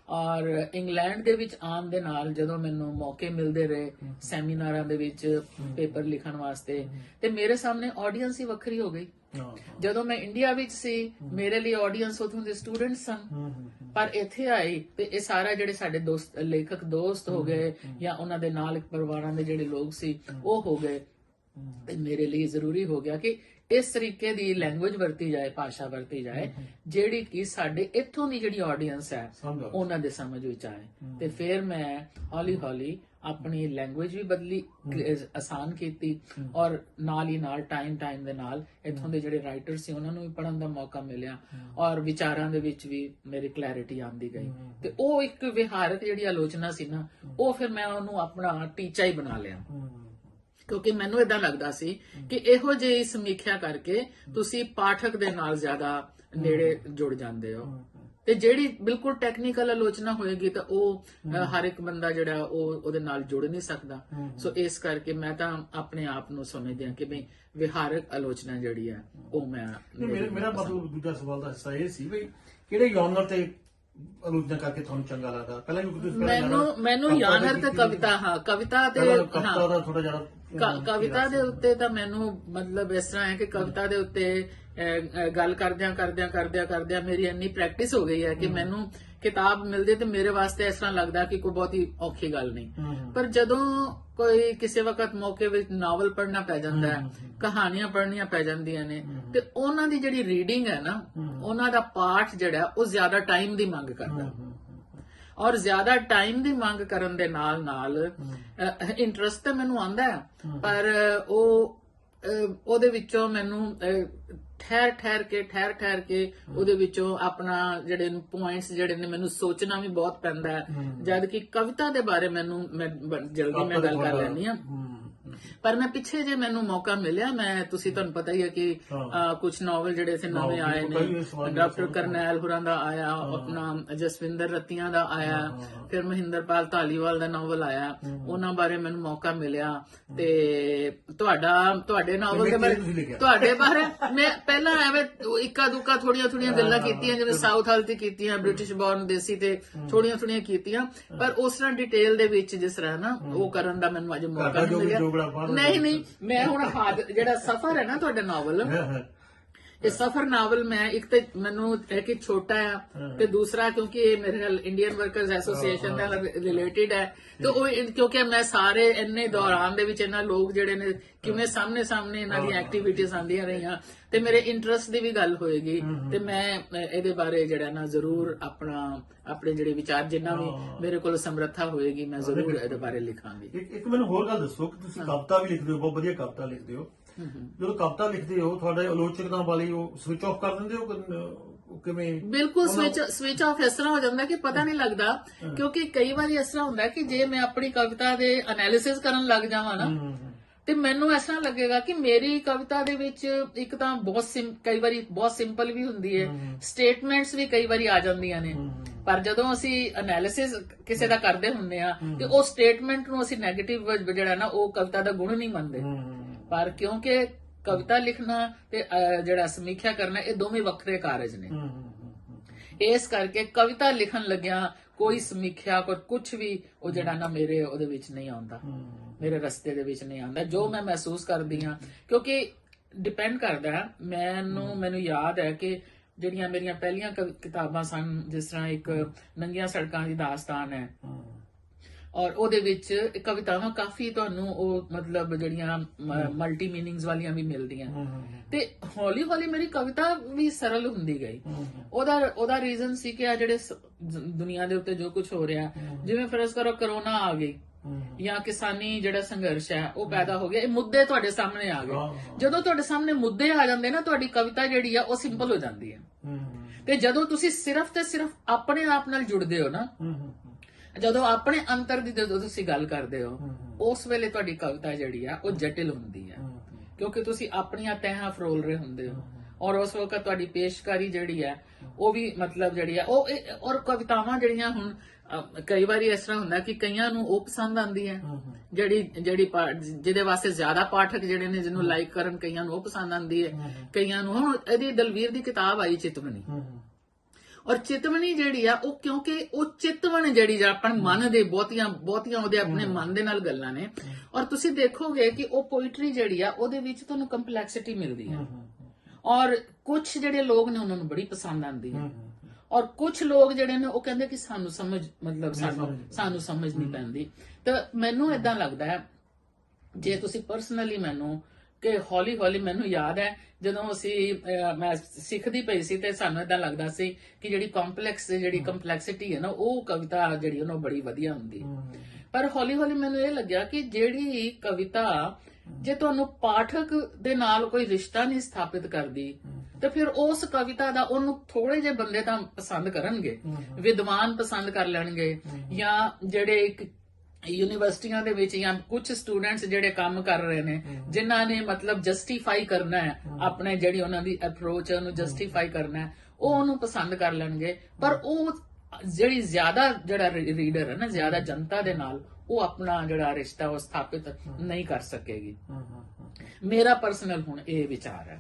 ਔਰ ਇੰਗਲੈਂਡ ਦੇ ਵਿੱਚ ਆਉਣ ਦੇ ਨਾਲ ਜਦੋਂ ਮੈਨੂੰ ਮੌਕੇ ਮਿਲਦੇ ਰਹੇ ਸੈਮੀਨਾਰਾਂ ਦੇ ਵਿੱਚ ਪੇਪਰ ਲਿਖਣ ਵਾਸਤੇ, ਤੇ ਮੇਰੇ ਸਾਹਮਣੇ ਆਡੀਅנס ਹੀ ਵੱਖਰੀ ਹੋ ਗਈ। ਜਦੋਂ ਮੈਂ ਇੰਡੀਆ ਵਿੱਚ ਸੀ ਮੇਰੇ ਲਈ ਆਡੀਅנס ਉੱਥੋਂ ਦੇ ਸਟੂਡੈਂਟਸ ਸਨ, ਪਰ ਇੱਥੇ ਆਈ ਤੇ ਇਹ ਸਾਰਾ ਜਿਹੜੇ ਸਾਡੇ ਦੋਸਤ, ਲੇਖਕ ਦੋਸਤ ਹੋ ਗਏ ਜਾਂ ਉਹਨਾਂ ਦੇ ਨਾਲ ਪਰਿਵਾਰਾਂ ਦੇ ਜਿਹੜੇ ਲੋਕ ਸੀ ਉਹ ਹੋ ਗਏ, ਤੇ ਮੇਰੇ ਲਈ ਜ਼ਰੂਰੀ ਹੋ ਗਿਆ ਕਿ ਇਸ ਤਰੀਕੇ ਦੀ ਲੈਂਗੁਏਜ ਵਰਤੀ ਜਾਏ, ਭਾਸ਼ਾ ਵਰਤੀ ਜਾਏ, ਜਿਹੜੀ ਕਿ ਸਾਡੇ ਇੱਥੋਂ ਦੀ ਜਿਹੜੀ ਆਡੀਅנס ਹੈ ਉਹਨਾਂ ਦੇ ਸਮਝ ਵਿੱਚ ਆਏ। ਤੇ ਫਿਰ ਮੈਂ ਹੌਲੀ ਆਪਣੀ ਲੈਂਗੁਏਜ ਵੀ ਬਦਲੀ, ਆਸਾਨ ਕੀਤੀ, ਔਰ ਨਾਲ ਹੀ ਨਾਲ ਟਾਈਮ ਦੇ ਨਾਲ ਇੱਥੋਂ ਦੇ ਜਿਹੜੇ ਰਾਈਟਰ ਸੀ ਉਹਨਾਂ ਨੂੰ ਵੀ ਪੜ੍ਹਨ ਦਾ ਮੌਕਾ ਮਿਲਿਆ, ਔਰ ਵਿਚਾਰਾਂ ਦੇ ਵਿੱਚ ਵੀ ਮੇਰੀ ਕਲੈਰਿਟੀ ਆਉਂਦੀ ਗਈ। ਤੇ ਉਹ ਇੱਕ ਵਿਹਾਰਕ ਜਿਹੜੀ ਆਲੋਚਨਾ ਸੀ ਨਾ, ਉਹ ਫਿਰ ਮੈਂ ਉਹਨੂੰ ਆਪਣਾ ਟੀਚਾ ਹੀ ਬਣਾ ਲਿਆ, ਕਿਉਂਕਿ ਮੈਨੂੰ ਏਦਾਂ ਲੱਗਦਾ ਸੀ ਕਿ ਇਹੋ ਜਿਹੀ ਸਮੀਖਿਆ ਕਰਕੇ ਤੁਸੀਂ ਪਾਠਕ ਦੇ ਨਾਲ ਜ਼ਿਆਦਾ ਨੇੜੇ ਜੁੜ ਜਾਂਦੇ ਹੋ, ਤੇ ਜਿਹੜੀ ਬਿਲਕੁਲ ਟੈਕਨੀਕਲ ਆਲੋਚਨਾ ਹੋਏਗੀ ਤਾਂ ਉਹ ਹਰ ਇੱਕ ਬੰਦਾ ਜਿਹੜਾ ਉਹਦੇ ਨਾਲ ਜੁੜ ਨਹੀਂ ਸਕਦਾ। ਸੋ ਇਸ ਕਰਕੇ ਮੈਂ ਤਾਂ ਆਪਣੇ ਆਪ ਨੂੰ ਸਮਝਦੀ ਹਾਂ ਕਿ ਵੀ ਵਿਹਾਰਕ ਆਲੋਚਨਾ ਜਿਹੜੀ ਹੈ ਉਹ ਮੈਂ, ਮੇਰਾ ਮਤਲਬ ਦੂਜਾ ਸਵਾਲ ਦਾ ਹਿੱਸਾ ਇਹ ਸੀ ਵੀ ਕਿਹੜੇ ਜੌਨਰ ਤੇ ਆਲੋਚਨਾ ਕਰਕੇ ਤੁਹਾਨੂੰ ਚੰਗਾ ਲੱਗਦਾ? ਪਹਿਲਾਂ ਵੀ ਤੁਸੀਂ ਮੈਨੂੰ ਯਾਨਰਤ ਕਵਿਤਾ, ਹਾਂ ਕਵਿਤਾ ਤੇ ਕਵਿਤਾ ਦਾ ਥੋੜਾ ਜਿਆਦਾ ਕਵਿਤਾ ਦੇ ਉੱਤੇ ਤਾਂ ਮੈਨੂੰ ਮਤਲਬ ਇਸ ਤਰ੍ਹਾਂ ਹੈ ਕਿ ਕਵਿਤਾ ਦੇ ਉੱਤੇ ਗੱਲ ਕਰਦਿਆਂ ਮੇਰੀ ਇੰਨੀ ਪ੍ਰੈਕਟਿਸ ਹੋ ਗਈ ਹੈ ਕਿ ਮੈਨੂੰ ਕਿਤਾਬ ਮਿਲਦੀ ਤੇ ਮੇਰੇ ਵਾਸਤੇ ਇਸ ਤਰ੍ਹਾਂ ਲੱਗਦਾ ਕਿ ਕੋਈ ਬਹੁਤੀ ਔਖੀ ਗੱਲ ਨਹੀਂ। ਪਰ ਜਦੋਂ ਕੋਈ ਕਿਸੇ ਵਕਤ ਮੌਕੇ ਵਿੱਚ ਨਾਵਲ ਪੜ੍ਹਨਾ ਪੈ ਜਾਂਦਾ ਹੈ, ਕਹਾਣੀਆਂ ਪੜ੍ਹਨੀਆਂ ਪੈ ਜਾਂਦੀਆਂ ਨੇ, ਤੇ ਉਹਨਾਂ ਦੀ ਜਿਹੜੀ ਰੀਡਿੰਗ ਹੈ ਨਾ, ਉਹਨਾਂ ਦਾ ਪਾਠ ਜਿਹੜਾ ਉਹ ਜ਼ਿਆਦਾ ਟਾਈਮ ਦੀ ਮੰਗ ਕਰਦਾ, ਔਰ ਜ਼ਿਆਦਾ ਟਾਈਮ ਦੀ ਮੰਗ ਕਰਨ ਦੇ ਨਾਲ ਇੰਟਰਸਟ ਤਾਂ ਮੈਨੂੰ ਆਉਂਦਾ ਹੈ, ਪਰ ਉਹਦੇ ਵਿੱਚੋਂ ਮੈਨੂੰ ਠਹਿਰ ਕੇ ਉਹਦੇ ਵਿੱਚੋਂ ਆਪਣਾ ਜਿਹੜੇ ਪੁਆਇੰਟਸ ਜਿਹੜੇ ਨੇ ਮੈਨੂੰ ਸੋਚਣਾ ਵੀ ਬਹੁਤ ਪੈਂਦਾ ਹੈ। ਜਦ ਕਿ ਕਵਿਤਾ ਦੇ ਬਾਰੇ ਮੈਂ ਜਲਦੀ ਮੈਂ ਗੱਲ ਕਰ ਲੈਂਦੀ ਹਾਂ। ਪਰ ਮੈਂ ਪਿੱਛੇ ਜੇ ਮੈਨੂੰ ਮੌਕਾ ਮਿਲਿਆ, ਤੁਸੀਂ ਤੁਹਾਨੂੰ ਪਤਾ ਹੀ ਹੈ ਕਿ ਕੁਝ ਨਾਵਲ ਜਿਹੜੇ ਸੇ ਨਵੇਂ ਆਏ ਨੇ, ਡਾਕਟਰ ਕਰਨੈਲ ਹੋਰਾਂ ਦਾ ਆਇਆ, ਆਪਣਾ ਜਸਵਿੰਦਰ ਰਤੀਆਂ ਦਾ ਆਇਆ, ਫਿਰ ਮਹਿੰਦਰਪਾਲ ਧਾਲੀਵਾਲ ਦਾ ਨਾਵਲ ਆਇਆ, ਉਹਨਾਂ ਬਾਰੇ ਮੈਨੂੰ ਮੌਕਾ ਮਿਲਿਆ। ਤੇ ਤੁਹਾਡੇ ਨਾਵਲ ਦੇ ਬਾਰੇ ਤੁਹਾਡੇ ਬਾਰੇ ਮੈਂ ਪਹਿਲਾਂ ਐਵੇਂ ਇੱਕਾ ਦੁੱਕਾ ਥੋੜੀਆਂ ਗੱਲਾਂ ਕੀਤੀਆਂ, ਜਿਵੇਂ ਸਾਊਥ ਹਾਲ ਤੇ ਕੀਤੀਆਂ, ਬ੍ਰਿਟਿਸ਼ ਬੌਰਨ ਦੇਸੀ ਤੇ ਥੋੜੀਆਂ ਕੀਤੀਆਂ, ਪਰ ਉਸ ਤਰ੍ਹਾਂ ਡਿਟੇਲ ਦੇ ਵਿੱਚ ਜਿਸ ਤਰ੍ਹਾਂ ਨਾ ਉਹ ਕਰਨ ਦਾ ਮੈਨੂੰ ਅੱਜ ਮੌਕਾ ਨਹੀਂ ਮਿਲਿਆ। ਨਹੀਂ, ਮੈਂ ਹੁਣ ਜਿਹੜਾ ਸਫ਼ਰ ਹੈ ਨਾ ਤੁਹਾਡਾ ਨਾਵਲ, ਇਹ ਸਫ਼ਰ ਨਾਵਲ, ਮੈਂ ਇੱਕ ਤੇ ਮੈਨੂੰ ਕਿ ਛੋਟਾ ਆ, ਤੇ ਦੂਸਰਾ ਕਿਉਂਕਿ ਇਹ ਮੇਰੇ ਨਾਲ ਇੰਡੀਅਨ ਵਰਕਰਸ ਐਸੋਸੀਏਸ਼ਨ ਨਾਲ ਰਿਲੇਟਡ ਹੈ, ਤੇ ਉਹ ਕਿਉਂਕਿ ਮੈਂ ਸਾਰੇ ਇੰਨੇ ਦੌਰਾਨ ਦੇ ਵਿੱਚ ਇਹਨਾਂ ਲੋਕ ਜਿਹੜੇ ਨੇ ਕਿਵੇਂ ਸਾਹਮਣੇ ਇਹਨਾਂ ਦੀ ਐਕਟੀਵਿਟੀਜ਼ ਆਉਂਦੀਆਂ ਰਹੀਆਂ, ਤੇ ਮੇਰੇ ਇੰਟਰਸਟ ਦੀ ਵੀ ਗੱਲ ਹੋਏਗੀ, ਤੇ ਮੈਂ ਇਹਦੇ ਬਾਰੇ ਜਿਹੜਾ ਨਾ ਜ਼ਰੂਰ ਆਪਣੇ ਜਿਹੜੇ ਵਿਚਾਰ, ਜਿੰਨਾ ਵੀ ਮੇਰੇ ਕੋਲ ਸਮਰੱਥਾ ਹੋਏਗੀ, ਮੈਂ ਜ਼ਰੂਰ ਇਹਦੇ ਬਾਰੇ ਲਿਖਾਂਗੀ। ਇੱਕ ਮੈਨੂੰ ਹੋਰ ਗੱਲ ਦੱਸੋ ਕਿ ਤੁਸੀਂ ਕਵਿਤਾ ਵੀ ਲਿਖਦੇ ਹੋ, ਬਹੁਤ ਵਧੀਆ ਕਵਿਤਾ ਲਿਖਦੇ ਹੋ। ਜਦੋਂ ਕਵਿਤਾ ਲਿਖਦੇ ਹੋ, ਤੁਹਾਡੇ ਆਲੋਚਕਾਂ ਵਾਲੀ ਉਹ ਸਵਿਚ ਆਫ ਕਰ ਦਿੰਦੇ ਹੋ ਕਿਵੇਂ? ਬਿਲਕੁਲ ਸਵਿਚ ਆਫ ਇਸ ਤਰ੍ਹਾਂ ਹੋ ਜਾਂਦਾ ਕਿ ਪਤਾ ਨਹੀਂ ਲੱਗਦਾ, ਕਿਉਂਕਿ ਕਈ ਵਾਰੀ ਇਸ ਤਰ੍ਹਾਂ ਹੁੰਦਾ ਕਿ ਜੇ ਮੈਂ ਆਪਣੀ ਕਵਿਤਾ ਦੇ ਐਨਾਲਿਸਿਸ ਕਰਨ ਲੱਗ ਜਾਵਾਂ ਨਾ, ਤੇ ਮੈਨੂੰ ਇਸ ਤਰ੍ਹਾਂ ਲੱਗੇਗਾ ਕਿ ਮੇਰੀ ਕਵਿਤਾ ਦੇ ਵਿੱਚ ਇੱਕ ਤਾਂ ਕਈ ਵਾਰੀ ਬਹੁਤ ਸਿੰਪਲ ਵੀ ਹੁੰਦੀ ਹੈ, ਸਟੇਟਮੈਂਟਸ ਵੀ ਕਈ ਵਾਰੀ ਆ ਜਾਂਦੀਆਂ ਨੇ, ਪਰ ਜਦੋਂ ਅਸੀਂ ਐਨਾਲਿਸਿਸ ਕਿਸੇ ਦਾ ਕਰਦੇ ਹੁੰਦੇ ਆ ਤੇ ਉਹ ਸਟੇਟਮੈਂਟ ਨੂੰ ਅਸੀਂ ਨੈਗੇਟਿਵ ਜਿਹੜਾ ਨਾ ਉਹ ਕਵਿਤਾ ਦਾ ਗੁਣ ਨਹੀਂ ਮੰਨਦੇ। ਪਰ ਕਿਉਂਕਿ ਕਵਿਤਾ ਲਿਖਣਾ ਤੇ ਜਿਹੜਾ ਸਮੀਖਿਆ ਕਰਨਾ ਇਹ ਦੋਵੇਂ ਵੱਖਰੇ ਕਾਰਜ ਨੇ, ਇਸ ਕਰਕੇ ਕਵਿਤਾ ਲਿਖਣ ਲੱਗਿਆ ਕੋਈ ਸਮੀਖਿਆ ਕੋਈ ਕੁਝ ਵੀ ਉਹ ਜਿਹੜਾ ਨਾ ਮੇਰੇ ਉਹਦੇ ਵਿੱਚ ਨਹੀਂ ਆਉਂਦਾ, ਮੇਰੇ ਰਸਤੇ ਦੇ ਵਿੱਚ ਨਹੀਂ ਆਉਂਦਾ, ਜੋ ਮੈਂ ਮਹਿਸੂਸ ਕਰਦੀ ਹਾਂ। ਕਿਉਂਕਿ ਡਿਪੈਂਡ ਕਰਦਾ, ਮੈਨੂੰ ਯਾਦ ਹੈ ਕਿ ਜਿਹੜੀਆਂ ਮੇਰੀਆਂ ਪਹਿਲੀਆਂ ਕਿਤਾਬਾਂ ਸਨ, ਜਿਸ ਤਰ੍ਹਾਂ ਇੱਕ ਨੰਗੀਆਂ ਸੜਕਾਂ ਦੀ ਦਾਸਤਾਨ ਹੈ, ਔਰ ਉਹਦੇ ਵਿੱਚ ਕਵਿਤਾਵਾਂ ਕਾਫੀ ਤੁਹਾਨੂੰ ਉਹ ਮਤਲਬ ਜਿਹੜੀਆਂ ਮਲਟੀ ਮੀਨਿੰਗਸ ਵਾਲੀਆਂ ਵੀ ਮਿਲਦੀਆਂ, ਤੇ ਹੌਲੀ ਹੌਲੀ ਮੇਰੀ ਕਵਿਤਾ ਵੀ ਸਰਲ ਹੁੰਦੀ ਗਈ। ਉਹਦਾ ਰੀਜ਼ਨ ਸੀ ਕਿ ਆ ਜਿਹੜੇ ਦੁਨੀਆ ਦੇ ਉੱਤੇ ਜੋ ਕੁਝ ਹੋ ਰਿਹਾ, ਜਿਵੇਂ ਫਰਜ਼ ਕਰੋ ਕਰੋਨਾ ਆ ਗਈ ਜਾਂ ਕਿਸਾਨੀ ਜਿਹੜਾ ਸੰਘਰਸ਼ ਹੈ ਉਹ ਪੈਦਾ ਹੋ ਗਿਆ, ਇਹ ਮੁੱਦੇ ਤੁਹਾਡੇ ਸਾਹਮਣੇ ਆ ਗਏ। ਜਦੋਂ ਤੁਹਾਡੇ ਸਾਹਮਣੇ ਮੁੱਦੇ ਆ ਜਾਂਦੇ ਨਾ, ਤੁਹਾਡੀ ਕਵਿਤਾ ਜਿਹੜੀ ਆ ਉਹ ਸਿੰਪਲ ਹੋ ਜਾਂਦੀ ਹੈ। ਤੇ ਜਦੋਂ ਤੁਸੀਂ ਸਿਰਫ ਤੇ ਸਿਰਫ ਆਪਣੇ ਆਪ ਨਾਲ ਜੁੜਦੇ ਹੋ ਨਾ, ਜਦੋਂ ਆਪਣੇ ਅੰਤਰ ਦੀ ਜਦੋਂ ਤੁਸੀਂ ਗੱਲ ਕਰਦੇ ਹੋ, ਉਸ ਵੇਲੇ ਤੁਹਾਡੀ ਕਵਿਤਾ ਜਿਹੜੀ ਆ ਉਹ ਜਟਿਲ ਹੁੰਦੀ ਹੈ, ਕਿਉਂਕਿ ਤੁਸੀਂ ਆਪਣੀਆਂ ਤਹਿਾਂ ਫਰੋਲ ਰਹੇ ਹੁੰਦੇ ਹੋ, ਔਰ ਉਸ ਵਕਤ ਤੁਹਾਡੀ ਪੇਸ਼ਕਾਰੀ ਜਿਹੜੀ ਹੈ ਉਹ ਵੀ ਮਤਲਬ ਜਿਹੜੀ ਆ ਉਹ, ਔਰ ਕਵਿਤਾਵਾਂ ਜਿਹੜੀਆਂ ਹੁਣ ਕਈ ਵਾਰੀ ਇਸ ਤਰ੍ਹਾਂ ਹੁੰਦਾ ਕਿ ਕਈਆਂ ਨੂੰ ਉਹ ਪਸੰਦ ਆਉਂਦੀ ਹੈ ਜਿਹਦੇ ਵਾਸਤੇ ਜ਼ਿਆਦਾ ਪਾਠਕ ਜਿਹੜੇ ਨੇ ਜਿਹਨੂੰ ਲਾਈਕ ਕਰਨ, ਕਈਆਂ ਨੂੰ ਉਹ ਪਸੰਦ ਆਉਂਦੀ ਹੈ, ਕਈਆਂ ਨੂੰ। ਹੁਣ ਇਹਦੀ ਦਲਵੀਰ ਦੀ ਕਿਤਾਬ ਆਈ ਚਿਤਵਨੀ, ਔਰ ਚਿਤਵਨੀ ਜਿਹੜੀ ਆ ਉਹ ਕਿਉਂਕਿ ਉਹ ਚਿਤਵਨ ਜਿਹੜੀ ਆਪਣੇ ਮਨ ਦੇ ਬਹੁਤੀਆਂ ਉਹਦੇ ਆਪਣੇ ਮਨ ਦੇ ਨਾਲ ਗੱਲਾਂ ਨੇ, ਔਰ ਤੁਸੀਂ ਦੇਖੋਗੇ ਕਿ ਉਹ ਪੋਇਟਰੀ ਜਿਹੜੀ ਆ ਉਹਦੇ ਵਿੱਚ ਤੁਹਾਨੂੰ ਕੰਪਲੈਕਸਿਟੀ ਮਿਲਦੀ ਹੈ, ਔਰ ਕੁਝ ਜਿਹੜੇ ਲੋਕ ਨੇ ਉਹਨਾਂ ਨੂੰ ਬੜੀ ਪਸੰਦ ਆਉਂਦੀ ਹੈ, ਔਰ ਕੁਝ ਲੋਕ ਜਿਹੜੇ ਨੇ ਉਹ ਕਹਿੰਦੇ ਕਿ ਸਾਨੂੰ ਸਮਝ ਨਹੀਂ ਪੈਂਦੀ। ਤਾਂ ਮੈਨੂੰ ਏਦਾਂ ਲੱਗਦਾ ਹੈ, ਜੇ ਤੁਸੀਂ ਪਰਸਨਲੀ ਮੈਨੂੰ ਕਿ ਹੌਲੀ ਹੌਲੀ ਮੈਨੂੰ ਯਾਦ ਹੈ ਜਦੋਂ ਮੈਂ ਸਿੱਖਦੀ ਪਈ ਸੀ ਤੇ ਸਾਨੂੰ ਏਦਾਂ ਲੱਗਦਾ ਸੀ ਕਿ ਜਿਹੜੀ ਕੰਪਲੈਕਸਿਟੀ ਹੈ ਨਾ ਉਹ ਕਵਿਤਾ ਜਿਹੜੀ ਉਹਨੂੰ ਬੜੀ ਵਧੀਆ ਹੁੰਦੀ, ਪਰ ਹੌਲੀ ਹੌਲੀ ਮੈਨੂੰ ਇਹ ਲੱਗਿਆ ਕਿ ਜਿਹੜੀ ਕਵਿਤਾ ਜੇ ਤੁਹਾਨੂੰ ਪਾਠਕ ਦੇ ਨਾਲ ਕੋਈ ਰਿਸ਼ਤਾ ਨਹੀਂ ਸਥਾਪਿਤ ਕਰਦੀ, ਤੇ ਫਿਰ ਉਸ ਕਵਿਤਾ ਦਾ ਉਹਨੂੰ ਥੋੜੇ ਜਿਹੇ ਬੰਦੇ ਤਾਂ ਪਸੰਦ ਕਰਨਗੇ, ਵਿਦਵਾਨ ਪਸੰਦ ਕਰ ਲੈਣਗੇ, ਜਾਂ ਜਿਹੜੇ ਇੱਕ ਯੂਨੀਵਰਸਿਟੀਆਂ ਦੇ ਵਿੱਚ ਜਾਂ ਕੁਝ ਸਟੂਡੈਂਟਸ ਜਿਹੜੇ ਕੰਮ ਕਰ ਰਹੇ ਨੇ, ਜਿਨ੍ਹਾਂ ਨੇ ਮਤਲਬ ਜਸਟੀਫਾਈ ਕਰਨਾ ਹੈ ਆਪਣੇ ਜਿਹੜੀ ਉਹਨਾਂ ਦੀ ਅਪਰੋਚ ਹੈ ਉਹਨੂੰ ਜਸਟੀਫਾਈ ਕਰਨਾ ਹੈ, ਉਹ ਉਹਨੂੰ ਪਸੰਦ ਕਰ ਲੈਣਗੇ। ਪਰ ਉਹ ਜਿਹੜੀ ਜ਼ਿਆਦਾ ਜਿਹੜਾ ਰੀਡਰ ਹੈ ਨਾ, ਜ਼ਿਆਦਾ ਜਨਤਾ ਦੇ ਨਾਲ ਉਹ ਆਪਣਾ ਜਿਹੜਾ ਰਿਸ਼ਤਾ ਉਹ ਸਥਾਪਿਤ ਨਹੀਂ ਕਰ ਸਕੇਗੀ। ਮੇਰਾ ਪਰਸਨਲ ਹੁਣ ਇਹ ਵਿਚਾਰ ਹੈ।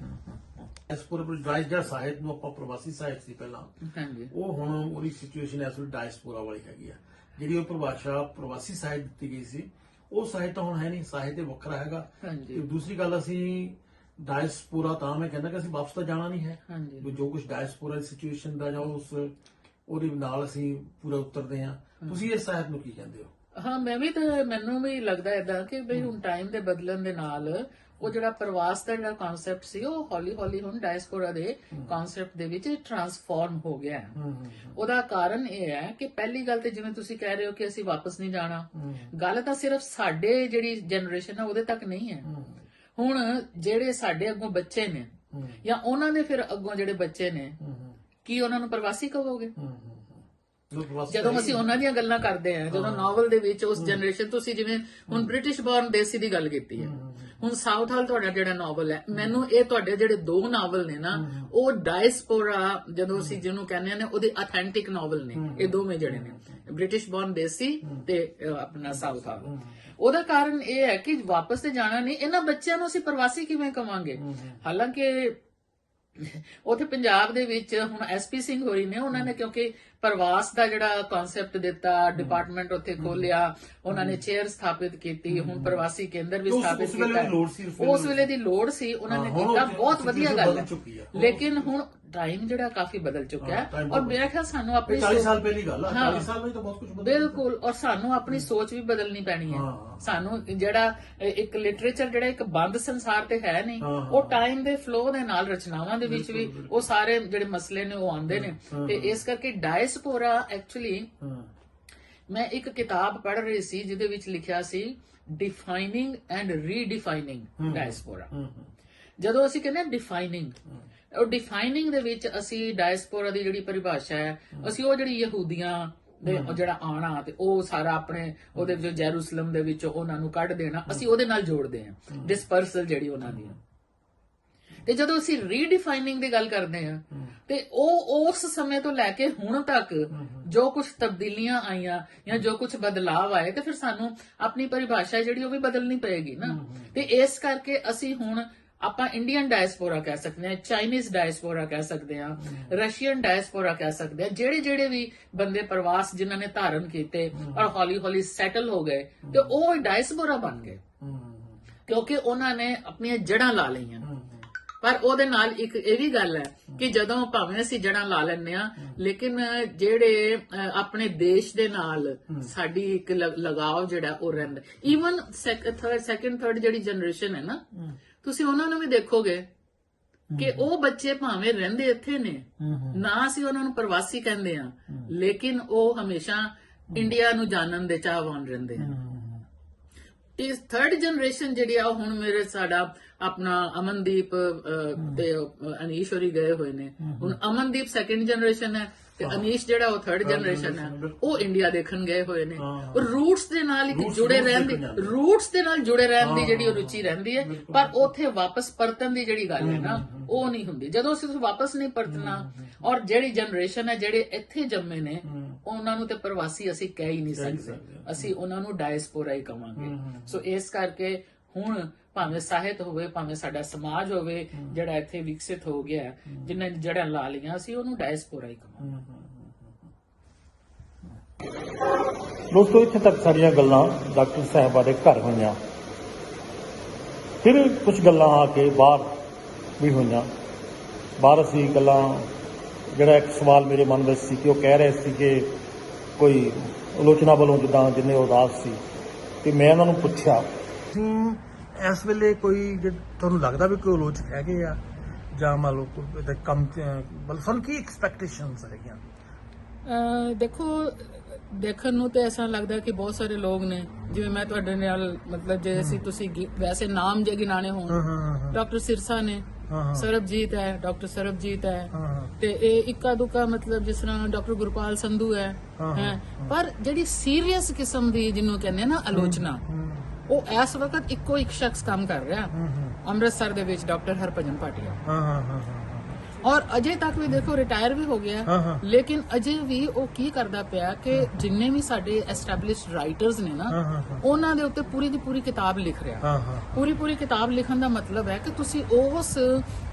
ਡਾਇਸਪੋਰਾ ਜਿਹੜਾ ਸਾਹਿਤ ਨੂੰ ਆਪਾਂ ਪ੍ਰਵਾਸੀ ਸਾਹਿਤ ਸੀ ਪਹਿਲਾਂ, ਹਾਂਜੀ ਉਹ ਹੁਣ ਉਹਦੀ ਸਿਚੁਏਸ਼ਨ ਇਸ ਵੇਲੇ ਡਾਇਸਪੋਰਾ ਵਾਲੀ ਹੈਗੀ ਆ। ਜਿਹੜੀ ਉਹ ਪਰਿਭਾਸ਼ਾ ਪ੍ਰਵਾਸੀ ਸਾਹਿਤ ਦਿੱਤੀ ਗਈ ਸੀ, ਉਹ ਸਾਹਿਤ ਤਾਂ ਹੁਣ ਹੈ ਨਹੀਂ, ਸਾਹਿਤ ਇਹ ਵੱਖਰਾ ਹੈਗਾ। ਹਾਂਜੀ ਤੇ ਦੂਸਰੀ ਗੱਲ, ਅਸੀਂ ਡਾਇਸਪੋਰਾ ਤਾਂ ਮੈਂ ਕਹਿੰਦਾ ਕਿ ਅਸੀਂ ਵਾਪਸ ਤਾਂ ਜਾਣਾ ਨਹੀਂ ਹੈ। ਹਾਂਜੀ ਵੀ ਜੋ ਕੁਝ ਡਾਇਸਪੋਰਾ ਦੀ ਸਿਚੁਏਸ਼ਨ ਦਾ ਜਾਂ ਉਹਦੇ ਨਾਲ ਅਸੀਂ ਪੂਰਾ ਉਤਰਦੇ ਹਾਂ। ਤੁਸੀਂ ਇਸ ਸਾਹਿਤ ਨੂੰ ਕੀ ਕਹਿੰਦੇ ਹੋ? ਹਾਂ, ਮੈਨੂੰ ਵੀ ਲੱਗਦਾ ਏਦਾਂ ਕਿ ਬਈ ਹੁਣ ਟਾਈਮ ਦੇ ਬਦਲਣ ਦੇ ਨਾਲ ਉਹ ਜਿਹੜਾ ਪ੍ਰਵਾਸ ਦਾ ਜਿਹੜਾ ਕਨਸੈਪਟ ਸੀ, ਉਹ ਹੌਲੀ ਹੌਲੀ ਹੁਣ ਡਾਇਸਪੋਰਾ ਦੇ ਕਨਸੈਪਟ ਦੇ ਵਿੱਚ ਟਰਾਂਸਫਾਰਮ ਹੋ ਗਿਆ ਹੈ। ਉਹਦਾ ਕਾਰਨ ਇਹ ਹੈ ਕਿ ਪਹਿਲੀ ਗੱਲ ਤੇ ਜਿਵੇਂ ਤੁਸੀਂ ਕਹਿ ਰਹੇ ਹੋ ਕਿ ਅਸੀਂ ਵਾਪਸ ਨਹੀਂ ਜਾਣਾ, ਗੱਲ ਤਾਂ ਸਿਰਫ ਸਾਡੇ ਜਿਹੜੀ ਜਨਰੇਸ਼ਨ ਹੈ ਉਹਦੇ ਤੱਕ ਨਹੀਂ ਹੈ। ਹੁਣ ਜਿਹੜੇ ਸਾਡੇ ਅੱਗੋਂ ਬੱਚੇ ਨੇ ਜਾਂ ਉਹਨਾਂ ਦੇ ਫਿਰ ਅੱਗੋਂ ਜਿਹੜੇ ਬੱਚੇ ਨੇ, ਕੀ ਉਹਨਾਂ ਨੂੰ ਪ੍ਰਵਾਸੀ ਕਹੋਗੇ? ਜਦੋਂ ਅਸੀਂ ਉਹਨਾਂ ਦੀਆਂ ਗੱਲਾਂ ਕਰਦੇ ਹਾਂ, ਜਦੋਂ ਨਾਵਲ ਦੇ ਵਿੱਚ ਉਸ ਜਨਰੇਸ਼ਨ, ਤੁਸੀਂ ਜਿਵੇਂ ਹੁਣ ਬ੍ਰਿਟਿਸ਼ ਬੌਰਨ ਦੇਸੀ ਦੀ ਗੱਲ ਕੀਤੀ ਹੈ, ਹੁਣ ਸਾਊਥ ਹਾਲ ਤੁਹਾਡਾ ਜਿਹੜਾ ਨਾਵਲ ਹੈ, ਮੈਨੂੰ ਇਹ ਤੁਹਾਡੇ ਜਿਹੜੇ ਦੋ ਨਾਵਲ ਨੇ ਨਾ, ਉਹ ਡਾਇਸਪੋਰਾ ਜਦੋਂ ਅਸੀਂ ਜਿਹਨੂੰ ਕਹਿੰਦੇ ਨੇ ਉਹਦੇ ਅਥੈਂਟਿਕ ਨਾਵਲ ਨੇ। ਇਹ ਦੋਵੇਂ ਜਿਹੜੇ ਨੇ, ਬ੍ਰਿਟਿਸ਼ ਬੌਰਨ ਦੇਸੀ ਤੇ ਆਪਣਾ ਸਾਊਥ ਹਾਲ। ਉਹਦਾ ਕਾਰਨ ਇਹ ਹੈ ਕਿ ਵਾਪਸ ਤੇ ਜਾਣਾ ਨਹੀਂ, ਇਹਨਾਂ ਬੱਚਿਆਂ ਨੂੰ ਅਸੀਂ ਪ੍ਰਵਾਸੀ ਕਿਵੇਂ ਕਵਾਂਗੇ? ਹਾਲਾਂਕਿ ਉੱਥੇ ਪੰਜਾਬ ਦੇ ਵਿੱਚ ਹੁਣ ਐਸਪੀ ਸਿੰਘ ਹੋਰੀ ਨੇ, ਉਹਨਾਂ ਨੇ ਕਿਉਂਕਿ ਪ੍ਰਵਾਸ ਦਾ ਜਿਹੜਾ ਕਨਸੈਪਟ ਦਿੱਤਾ, ਡਿਪਾਰਟਮੈਂਟ ਉੱਥੇ ਖੋਲਿਆ, ਉਹਨਾਂ ਨੇ ਚੇਅਰ ਸਥਾਪਿਤ ਕੀਤੀ, ਹੁਣ ਪ੍ਰਵਾਸੀ ਕੇਂਦਰ ਵੀ ਸਥਾਪਿਤ ਕੀਤਾ। ਉਸ ਵੇਲੇ ਦੀ ਲੋੜ ਸੀ, ਉਹਨਾਂ ਨੇ ਕੀਤਾ, ਬਹੁਤ ਵਧੀਆ ਗੱਲ ਹੈ। ਲੇਕਿਨ ਹੁਣ ਟਾਈਮ ਜਿਹੜਾ ਕਾਫੀ ਬਦਲ ਚੁੱਕਿਆ ਹੈ, ਔਰ ਮੇਰਾ ਖਿਆਲ ਸਾਨੂੰ ਆਪਣੀ 40 ਸਾਲ ਪਹਿਲੀ ਗੱਲ ਆ, 40 ਸਾਲ ਵਿੱਚ ਤਾਂ ਬਹੁਤ ਕੁਝ ਬਦਲ ਬਿਲਕੁਲ, ਔਰ ਸਾਨੂੰ ਆਪਣੀ ਸੋਚ ਵੀ ਬਦਲਣੀ ਪੈਣੀ ਹੈ। ਸਾਨੂੰ ਜਿਹੜਾ ਇੱਕ ਲਿਟਰੇਚਰ ਜਿਹੜਾ ਇੱਕ ਬੰਦ ਸੰਸਾਰ ਤੇ ਹੈ ਨਹੀਂ, ਉਹ ਟਾਈਮ ਦੇ ਫਲੋ ਦੇ ਨਾਲ ਰਚਨਾਵਾਂ ਦੇ ਵਿੱਚ ਵੀ ਉਹ ਸਾਰੇ ਜਿਹੜੇ ਮਸਲੇ ਨੇ ਉਹ ਆਉਂਦੇ ਨੇ। ਤੇ ਇਸ ਕਰਕੇ ਡਾਇਸਪੋਰਾ ਐਕਚੁਅਲੀ, ਮੈਂ ਇੱਕ ਕਿਤਾਬ ਪੜ੍ਹ ਰਹੀ ਸੀ ਜਿਹਦੇ ਵਿੱਚ ਲਿਖਿਆ ਸੀ ਡਿਫਾਈਨਿੰਗ ਐਂਡ ਰੀਡਿਫਾਈਨਿੰਗ ਡਾਇਸਪੋਰਾ। ਜਦੋਂ ਅਸੀਂ ਕਹਿੰਦੇ ਡਿਫਾਈਨਿੰਗ, ਉਹ ਡਿਫਾਈਨਿੰਗ ਦੇ ਵਿੱਚ ਅਸੀਂ ਡਾਇਸਪੋਰਾ ਦੀ ਜਿਹੜੀ ਪਰਿਭਾਸ਼ਾ ਹੈ, ਅਸੀਂ ਉਹ ਜਿਹੜੀ ਯਹੂਦੀਆਂ ਦੇ ਜਿਹੜਾ ਆਣਾ ਤੇ ਉਹ ਸਾਰਾ ਆਪਣੇ ਉਹਦੇ ਵਿੱਚ ਜੈਰੂਸਲਮ ਦੇ ਵਿੱਚ ਉਹਨਾਂ ਨੂੰ ਕੱਢ ਦੇਣਾ, ਅਸੀਂ ਉਹਦੇ ਨਾਲ ਜੋੜਦੇ ਹਾਂ, ਡਿਸਪਰਸਲ ਜਿਹੜੀ ਉਹਨਾਂ ਦੀ। ਤੇ ਜਦੋਂ ਅਸੀਂ ਰੀਡਿਫਾਈਨਿੰਗ ਦੀ ਗੱਲ ਕਰਦੇ ਹਾਂ, ਤੇ ਉਹ ਉਸ ਸਮੇਂ ਤੋਂ ਲੈ ਕੇ ਹੁਣ ਤੱਕ ਜੋ ਕੁਝ ਤਬਦੀਲੀਆਂ ਆਈਆਂ ਜਾਂ ਜੋ ਕੁਝ ਬਦਲਾਵ ਆਏ, ਤੇ ਫਿਰ ਸਾਨੂੰ ਆਪਣੀ ਪਰਿਭਾਸ਼ਾ ਜਿਹੜੀ ਉਹ ਵੀ ਬਦਲਣੀ ਪਏਗੀ ਨਾ। ਤੇ ਇਸ ਕਰਕੇ ਅਸੀਂ ਹੁਣ ਆਪਾਂ ਇੰਡੀਅਨ ਡਾਇਸਪੋਰਾ ਕਹਿ ਸਕਦੇ ਹਾਂ, ਚਾਈਨੀਜ਼ ਡਾਇਸਪੋਰਾ ਕਹਿ ਸਕਦੇ ਹਾਂ, ਰਸ਼ੀਅਨ ਡਾਇਸਪੋਰਾ ਕਹਿ ਸਕਦੇ ਹਾਂ। ਜਿਹੜੇ ਵੀ ਬੰਦੇ ਪ੍ਰਵਾਸ ਜਿਨ੍ਹਾਂ ਨੇ ਧਾਰਨ ਕੀਤੇ ਔਰ ਹੌਲੀ ਹੌਲੀ ਸੈਟਲ ਹੋ ਗਏ, ਤੇ ਉਹ ਡਾਇਸਪੋਰਾ ਬਣ ਗਏ ਕਿਉਂਕਿ ਉਹਨਾਂ ਨੇ ਆਪਣੀਆਂ ਜੜ੍ਹਾਂ ਲਾ ਲਈਆਂ। ਪਰ ਉਹਦੇ ਨਾਲ ਇੱਕ ਇਹ ਵੀ ਗੱਲ ਹੈ ਕਿ ਜਦੋਂ ਭਾਵੇਂ ਅਸੀਂ ਜੜ੍ਹਾਂ ਲਾ ਲੈਂਦੇ ਆ, ਲੇਕਿਨ ਜਿਹੜੇ ਆਪਣੇ ਦੇਸ਼ ਦੇ ਨਾਲ ਸਾਡੀ ਇੱਕ ਲਗਾਵ ਜਿਹੜਾ ਉਹ ਰਹਿੰਦਾ। ਈਵਨ ਸੈਕੰਡ ਥਰਡ ਜਿਹੜੀ ਜਨਰੇਸ਼ਨ ਹੈ ਨਾ, ਤੁਸੀਂ ਉਹਨਾਂ ਨੂੰ ਵੀ ਦੇਖੋਗੇ ਕਿ ਉਹ ਬੱਚੇ ਭਾਵੇਂ ਰਹਿੰਦੇ ਇੱਥੇ ਨੇ, ਨਾ ਅਸੀਂ ਉਹਨਾਂ ਨੂੰ ਪ੍ਰਵਾਸੀ ਕਹਿੰਦੇ ਆ, ਲੇਕਿਨ ਉਹ ਹਮੇਸ਼ਾ ਇੰਡੀਆ ਨੂੰ ਜਾਣਨ ਦੇ ਚਾਹਵਾਨ ਰਹਿੰਦੇ ਆ। ਇਸ ਥਰਡ ਜਨਰੇਸ਼ਨ ਜਿਹੜੀ ਆ, ਹੁਣ ਮੇਰੇ ਸਾਡਾ ਆਪਣਾ ਅਮਨਦੀਪ ਤੇ ਅਨੀਸ਼ ਹੋਰੀ ਗਏ ਹੋਏ ਨੇ। ਹੁਣ ਅਮਨਦੀਪ ਸੈਕੰਡ ਜਨਰੇਸ਼ਨ ਹੈ ਤੇ ਅਨੀਸ਼ ਜਿਹੜਾ ਉਹ ਥਰਡ ਜਨਰੇਸ਼ਨ ਹੈ, ਉਹ ਇੰਡੀਆ ਦੇਖਣ ਗਏ ਹੋਏ ਨੇ। ਰੂਟਸ ਦੇ ਨਾਲ ਇੱਕ ਜੁੜੇ ਰਹਿਣ ਦੀ, ਰੂਟਸ ਦੇ ਨਾਲ ਜੁੜੇ ਰਹਿਣ ਦੀ ਜਿਹੜੀ ਉਹ ਰੁਚੀ ਰਹਿੰਦੀ ਹੈ, ਪਰ ਉੱਥੇ ਵਾਪਸ ਪਰਤਣ ਦੀ ਜਿਹੜੀ ਗੱਲ ਹੈ ਨਾ, ਉਹ ਨਹੀਂ ਹੁੰਦੀ। ਜਦੋਂ ਅਸੀਂ ਵਾਪਸ ਨਹੀਂ ਪਰਤਣਾ, ਔਰ ਜਿਹੜੀ ਜਨਰੇਸ਼ਨ ਹੈ ਜਿਹੜੇ ਇੱਥੇ ਜੰਮੇ ਨੇ, ਉਹਨਾਂ ਨੂੰ ਤੇ ਪ੍ਰਵਾਸੀ ਅਸੀਂ ਕਹਿ ਹੀ ਨਹੀਂ ਸਕਦੇ, ਅਸੀਂ ਉਹਨਾਂ ਨੂੰ ਡਾਇਸਪੋਰਾ ਹੀ ਕਵਾਂਗੇ। ਸੋ ਇਸ ਕਰਕੇ ਹੁਣ ਭਾਵੇਂ ਸਾਹਿਤ ਹੋਵੇ, ਭਾਵੇਂ ਸਾਡਾ ਸਮਾਜ ਹੋਵੇ ਜਿਹੜਾ ਇੱਥੇ ਵਿਕਸਿਤ ਹੋ ਗਿਆ, ਜਿਨ੍ਹਾਂ ਜੜ੍ਹਾਂ ਲਾ ਲਈਆਂ, ਅਸੀਂ ਉਹਨੂੰ ਡਾਇਸਪੋਰਾ ਹੀ ਕਹਾਂਗੇ। ਦੋਸਤੋ, ਇੱਥੇ ਤੱਕ ਸਾਡੀਆਂ ਗੱਲਾਂ ਡਾਕਟਰ ਸਾਹਿਬਾ ਦੇ ਘਰ ਹੋਈਆਂ, ਫਿਰ ਕੁਝ ਗੱਲਾਂ ਆ ਕੇ ਬਾਹਰ ਵੀ ਹੋਈਆਂ। ਬਾਹਰ ਅਸੀਂ ਗੱਲਾਂ, ਜਿਹੜਾ ਇੱਕ ਸਵਾਲ ਮੇਰੇ ਮਨ ਵਿੱਚ ਸੀ ਕਿ ਉਹ ਕਹਿ ਰਹੇ ਸੀ ਕਿ ਕੋਈ ਆਲੋਚਨਾ ਵੱਲੋਂ ਜਿੱਦਾਂ ਜਿੰਨੇ ਉਦਾਸ ਸੀ, ਤੇ ਮੈਂ ਉਹਨਾਂ ਨੂੰ ਪੁੱਛਿਆ, ਇਸ ਵੇਲੇ ਕੋਈ ਤੁਹਾਨੂੰ ਲੱਗਦਾ ਵੀ ਕੋਈ ਆਲੋਚਕ ਹੈਗੇ ਆ, ਜਾਂ ਮੰਨ ਲਓ ਕੋਈ ਕੰਮ ਸਾਨੂੰ ਕੀ ਐਕਸਪੈਕਟੇਸ਼ਨਸ ਹੈਗੀਆਂ? ਦੇਖੋ, ਦੇਖਣ ਨੂੰ ਤੇ ਐਸਾ ਲੱਗਦਾ ਕਿ ਬਹੁਤ ਸਾਰੇ ਲੋਕ ਨੇ, ਜਿਵੇਂ ਮੈਂ ਤੁਹਾਡੇ ਨਾਲ ਮਤਲਬ ਜੇ ਅਸੀਂ ਤੁਸੀਂ ਵੈਸੇ ਨਾਮ ਜੇ ਗਿਣਾਣੇ ਹੋਣ, ਡਾਕਟਰ ਸਿਰਸਾ ਨੇ, ਸਰਬਜੀਤ ਹੈ, ਡਾਕਟਰ ਸਰਬਜੀਤ ਹੈ, ਤੇ ਇਹ ਇੱਕਾ ਦੁੱਕਾ ਮਤਲਬ ਜਿਸ ਤਰ੍ਹਾਂ ਡਾਕਟਰ ਗੁਰਪਾਲ ਸੰਧੂ ਹੈ। ਪਰ ਜਿਹੜੀ ਸੀਰੀਅਸ ਕਿਸਮ ਦੀ ਜਿਹਨੂੰ ਕਹਿੰਦੇ ਨਾ ਆਲੋਚਨਾ, ਉਹ ਇਸ ਵਕਤ ਇੱਕੋ ਇੱਕ ਸ਼ਖਸ ਕੰਮ ਕਰ ਰਿਹਾ ਅੰਮ੍ਰਿਤਸਰ ਦੇ ਵਿੱਚ, ਡਾਕਟਰ ਹਰਭਜਨ ਭਾਟੀਆ। ਔਰ ਅਜੇ ਤੱਕ ਵੀ ਦੇਖੋ ਰਿਟਾਇਰ ਵੀ ਹੋ ਗਿਆ, ਲੇਕਿਨ ਅਜੇ ਵੀ ਉਹ ਕੀ ਕਰਦਾ ਪਿਆ ਕਿ ਜਿੰਨੇ ਵੀ ਸਾਡੇ ਐਸਟੈਬਲਿਸ਼ਡ ਰਾਈਟਰਸ ਨੇ ਨਾ, ਉਹਨਾਂ ਦੇ ਉੱਤੇ ਪੂਰੀ ਦੀ ਪੂਰੀ ਕਿਤਾਬ ਲਿਖ ਰਿਹਾ। ਪੂਰੀ ਕਿਤਾਬ ਲਿਖਣ ਦਾ ਮਤਲਬ ਹੈ ਕਿ ਤੁਸੀਂ ਉਸ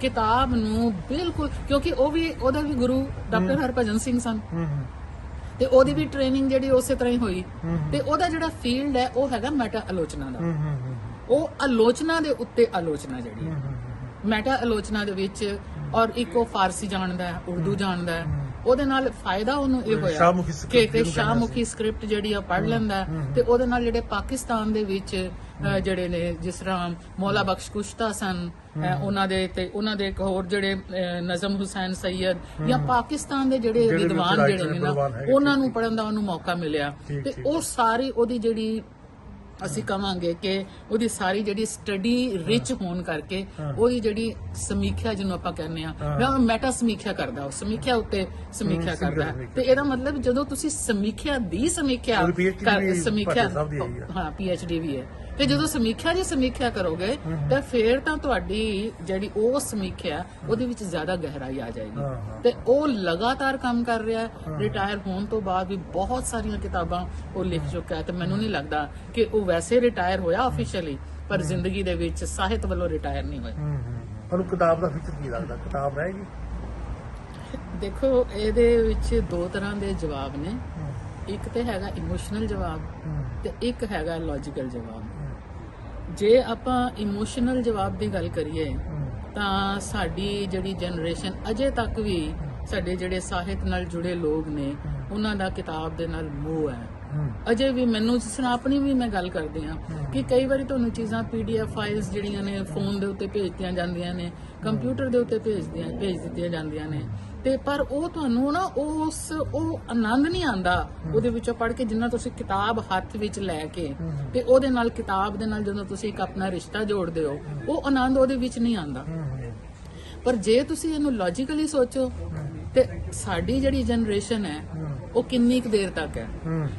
ਕਿਤਾਬ ਨੂੰ ਬਿਲਕੁਲ, ਕਿਉਂਕਿ ਉਹ ਵੀ, ਉਹਦਾ ਵੀ ਗੁਰੂ ਡਾਕਟਰ ਹਰਭਜਨ ਸਿੰਘ ਸਨ ਤੇ ਉਹਦੀ ਵੀ ਟ੍ਰੇਨਿੰਗ ਜਿਹੜੀ ਉਸੇ ਤਰ੍ਹਾਂ ਹੀ ਹੋਈ, ਤੇ ਉਹਦਾ ਜਿਹੜਾ ਫੀਲਡ ਹੈ ਉਹ ਹੈਗਾ ਮੈਟਾ ਆਲੋਚਨਾ ਦਾ। ਉਹ ਆਲੋਚਨਾ ਦੇ ਉੱਤੇ ਆਲੋਚਨਾ ਜਿਹੜੀ ਮੈਟਾ ਆਲੋਚਨਾ ਦੇ ਵਿੱਚ, ਔਰ ਇੱਕ ਉਹ ਫਾਰਸੀ ਜਾਣਦਾ ਹੈ, ਉਰਦੂ ਜਾਣਦਾ ਹੈ, ਉਹਦੇ ਨਾਲ ਫਾਇਦਾ ਉਹਨੂੰ ਇਹ ਹੋਇਆ ਕਿ ਸ਼ਾਹਮੁਖੀ ਸਕ੍ਰਿਪਟ ਜਿਹੜੀ ਆ ਪੜ੍ਹ ਲੈਂਦਾ, ਤੇ ਉਹਦੇ ਨਾਲ ਜਿਹੜੇ ਪਾਕਿਸਤਾਨ ਦੇ ਵਿੱਚ ਜਿਹੜੇ ਨੇ, ਜਿਸ ਤਰ੍ਹਾਂ ਮੌਲਾ ਬਖਸ਼ ਕੁਸ਼ਤਾ ਸਨ, ਉਹਨਾਂ ਦੇ ਤੇ ਉਹਨਾਂ ਦੇ ਇੱਕ ਹੋਰ ਜਿਹੜੇ ਨਜ਼ਮ ਹੁਸੈਨ ਸੈਯਦ, ਜਾਂ ਪਾਕਿਸਤਾਨ ਦੇ ਜਿਹੜੇ ਵਿਦਵਾਨ ਜਿਹੜੇ ਨੇ ਨਾ, ਉਹਨਾਂ ਨੂੰ ਪੜ੍ਹਨ ਦਾ ਉਹਨੂੰ ਮੌਕਾ ਮਿਲਿਆ। ਤੇ ਉਹ ਸਾਰੀ ਉਹਦੀ ਜਿਹੜੀ ਅਸੀਂ ਕਹਾਂਗੇ ਕਿ ਉਹਦੀ ਸਾਰੀ ਜਿਹੜੀ ਸਟੱਡੀ ਰਿਚ ਹੋਣ ਕਰਕੇ ਉਹਦੀ ਜਿਹੜੀ ਸਮੀਖਿਆ ਜਿਹਨੂੰ ਆਪਾਂ ਕਹਿੰਦੇ ਆ, ਮੈਟਾ ਸਮੀਖਿਆ ਕਰਦਾ, ਉਹ ਸਮੀਖਿਆ ਉੱਤੇ ਸਮੀਖਿਆ ਕਰਦਾ। ਤੇ ਇਹਦਾ ਮਤਲਬ ਜਦੋਂ ਤੁਸੀਂ ਸਮੀਖਿਆ ਦੀ ਸਮੀਖਿਆ ਹਾਂ PhD ਵੀ ਹੈ, ਤੇ ਜਦੋਂ ਸਮੀਖਿਆ ਦੀ ਸਮੀਖਿਆ ਕਰੋਗੇ ਤਾਂ ਫੇਰ ਤਾਂ ਤੁਹਾਡੀ ਜਿਹੜੀ ਉਹ ਸਮੀਖਿਆ ਉਹਦੇ ਵਿੱਚ ਜ਼ਿਆਦਾ ਗਹਿਰਾਈ ਆ ਜਾਏਗੀ। ਤੇ ਉਹ ਲਗਾਤਾਰ ਕੰਮ ਕਰ ਰਿਹਾ ਹੈ, ਰਿਟਾਇਰ ਹੋਣ ਤੋਂ ਬਾਅਦ ਵੀ ਬਹੁਤ ਸਾਰੀਆਂ ਕਿਤਾਬਾਂ ਉਹ ਲਿਖ ਚੁੱਕਾ ਹੈ। ਤੇ ਮੈਨੂੰ ਨਹੀਂ ਲੱਗਦਾ ਕਿ ਉਹ ਵੈਸੇ ਰਿਟਾਇਰ ਹੋਇਆ ਆਫੀਸ਼ੀਅਲੀ, ਪਰ ਜ਼ਿੰਦਗੀ ਦੇ ਵਿੱਚ ਸਾਹਿਤ ਵੱਲੋਂ ਰਿਟਾਇਰ ਨਹੀਂ ਹੋਇਆ। ਤੁਹਾਨੂੰ ਕਿਤਾਬ ਦਾ ਫਿਊਚਰ ਕੀ ਲੱਗਦਾ? ਕਿਤਾਬ ਰਹੇਗੀ? ਦੇਖੋ, ਇਹਦੇ ਵਿੱਚ ਦੋ ਤਰ੍ਹਾਂ ਦੇ ਜਵਾਬ ਨੇ। ਇੱਕ ਤੇ ਹੈਗਾ ਇਮੋਸ਼ਨਲ ਜਵਾਬ, ਤੇ ਇੱਕ ਹੈਗਾ ਲੌਜੀਕਲ ਜਵਾਬ। ਜੇ ਆਪਾਂ ਇਮੋਸ਼ਨਲ ਜਵਾਬ ਦੀ ਗੱਲ ਕਰੀਏ ਤਾਂ ਸਾਡੀ ਜਿਹੜੀ ਜਨਰੇਸ਼ਨ ਅਜੇ ਤੱਕ ਵੀ, ਸਾਡੇ ਜਿਹੜੇ ਸਾਹਿਤ ਨਾਲ ਜੁੜੇ ਲੋਕ ਨੇ, ਉਹਨਾਂ ਦਾ ਕਿਤਾਬ ਦੇ ਨਾਲ ਮੋਹ ਹੈ ਅਜੇ ਵੀ। ਮੈਨੂੰ ਜਿਸ ਤਰ੍ਹਾਂ ਆਪਣੀ ਵੀ ਮੈਂ ਗੱਲ ਕਰਦੀ ਹਾਂ ਕਿ ਕਈ ਵਾਰੀ ਤੁਹਾਨੂੰ ਚੀਜ਼ਾਂ PDF ਫਾਈਲਸ ਜਿਹੜੀਆਂ ਨੇ ਫੋਨ ਦੇ ਉੱਤੇ ਭੇਜਤੀਆਂ ਜਾਂਦੀਆਂ ਨੇ, ਕੰਪਿਊਟਰ ਦੇ ਉੱਤੇ ਭੇਜ ਦਿੱਤੀਆਂ ਜਾਂਦੀਆਂ ਨੇ, ਤੇ ਪਰ ਉਹ ਤੁਹਾਨੂੰ ਨਾ ਉਹ ਆਨੰਦ ਨਹੀਂ ਆਉਂਦਾ ਉਹਦੇ ਵਿੱਚੋਂ ਪੜ੍ਹ ਕੇ, ਜਿੰਨਾ ਤੁਸੀਂ ਕਿਤਾਬ ਹੱਥ ਵਿੱਚ ਲੈ ਕੇ ਤੇ ਉਹਦੇ ਨਾਲ, ਕਿਤਾਬ ਦੇ ਨਾਲ ਜਦੋਂ ਤੁਸੀਂ ਇੱਕ ਆਪਣਾ ਰਿਸ਼ਤਾ ਜੋੜਦੇ ਹੋ, ਉਹ ਆਨੰਦ ਉਹਦੇ ਵਿੱਚ ਨਹੀਂ ਆਉਂਦਾ। ਪਰ ਜੇ ਤੁਸੀਂ ਇਹਨੂੰ ਲੌਜੀਕਲੀ ਸੋਚੋ ਤੇ ਸਾਡੀ ਜਿਹੜੀ ਜਨਰੇਸ਼ਨ ਹੈ ਉਹ ਕਿੰਨੀ ਕੁ ਦੇਰ ਤੱਕ ਹੈ,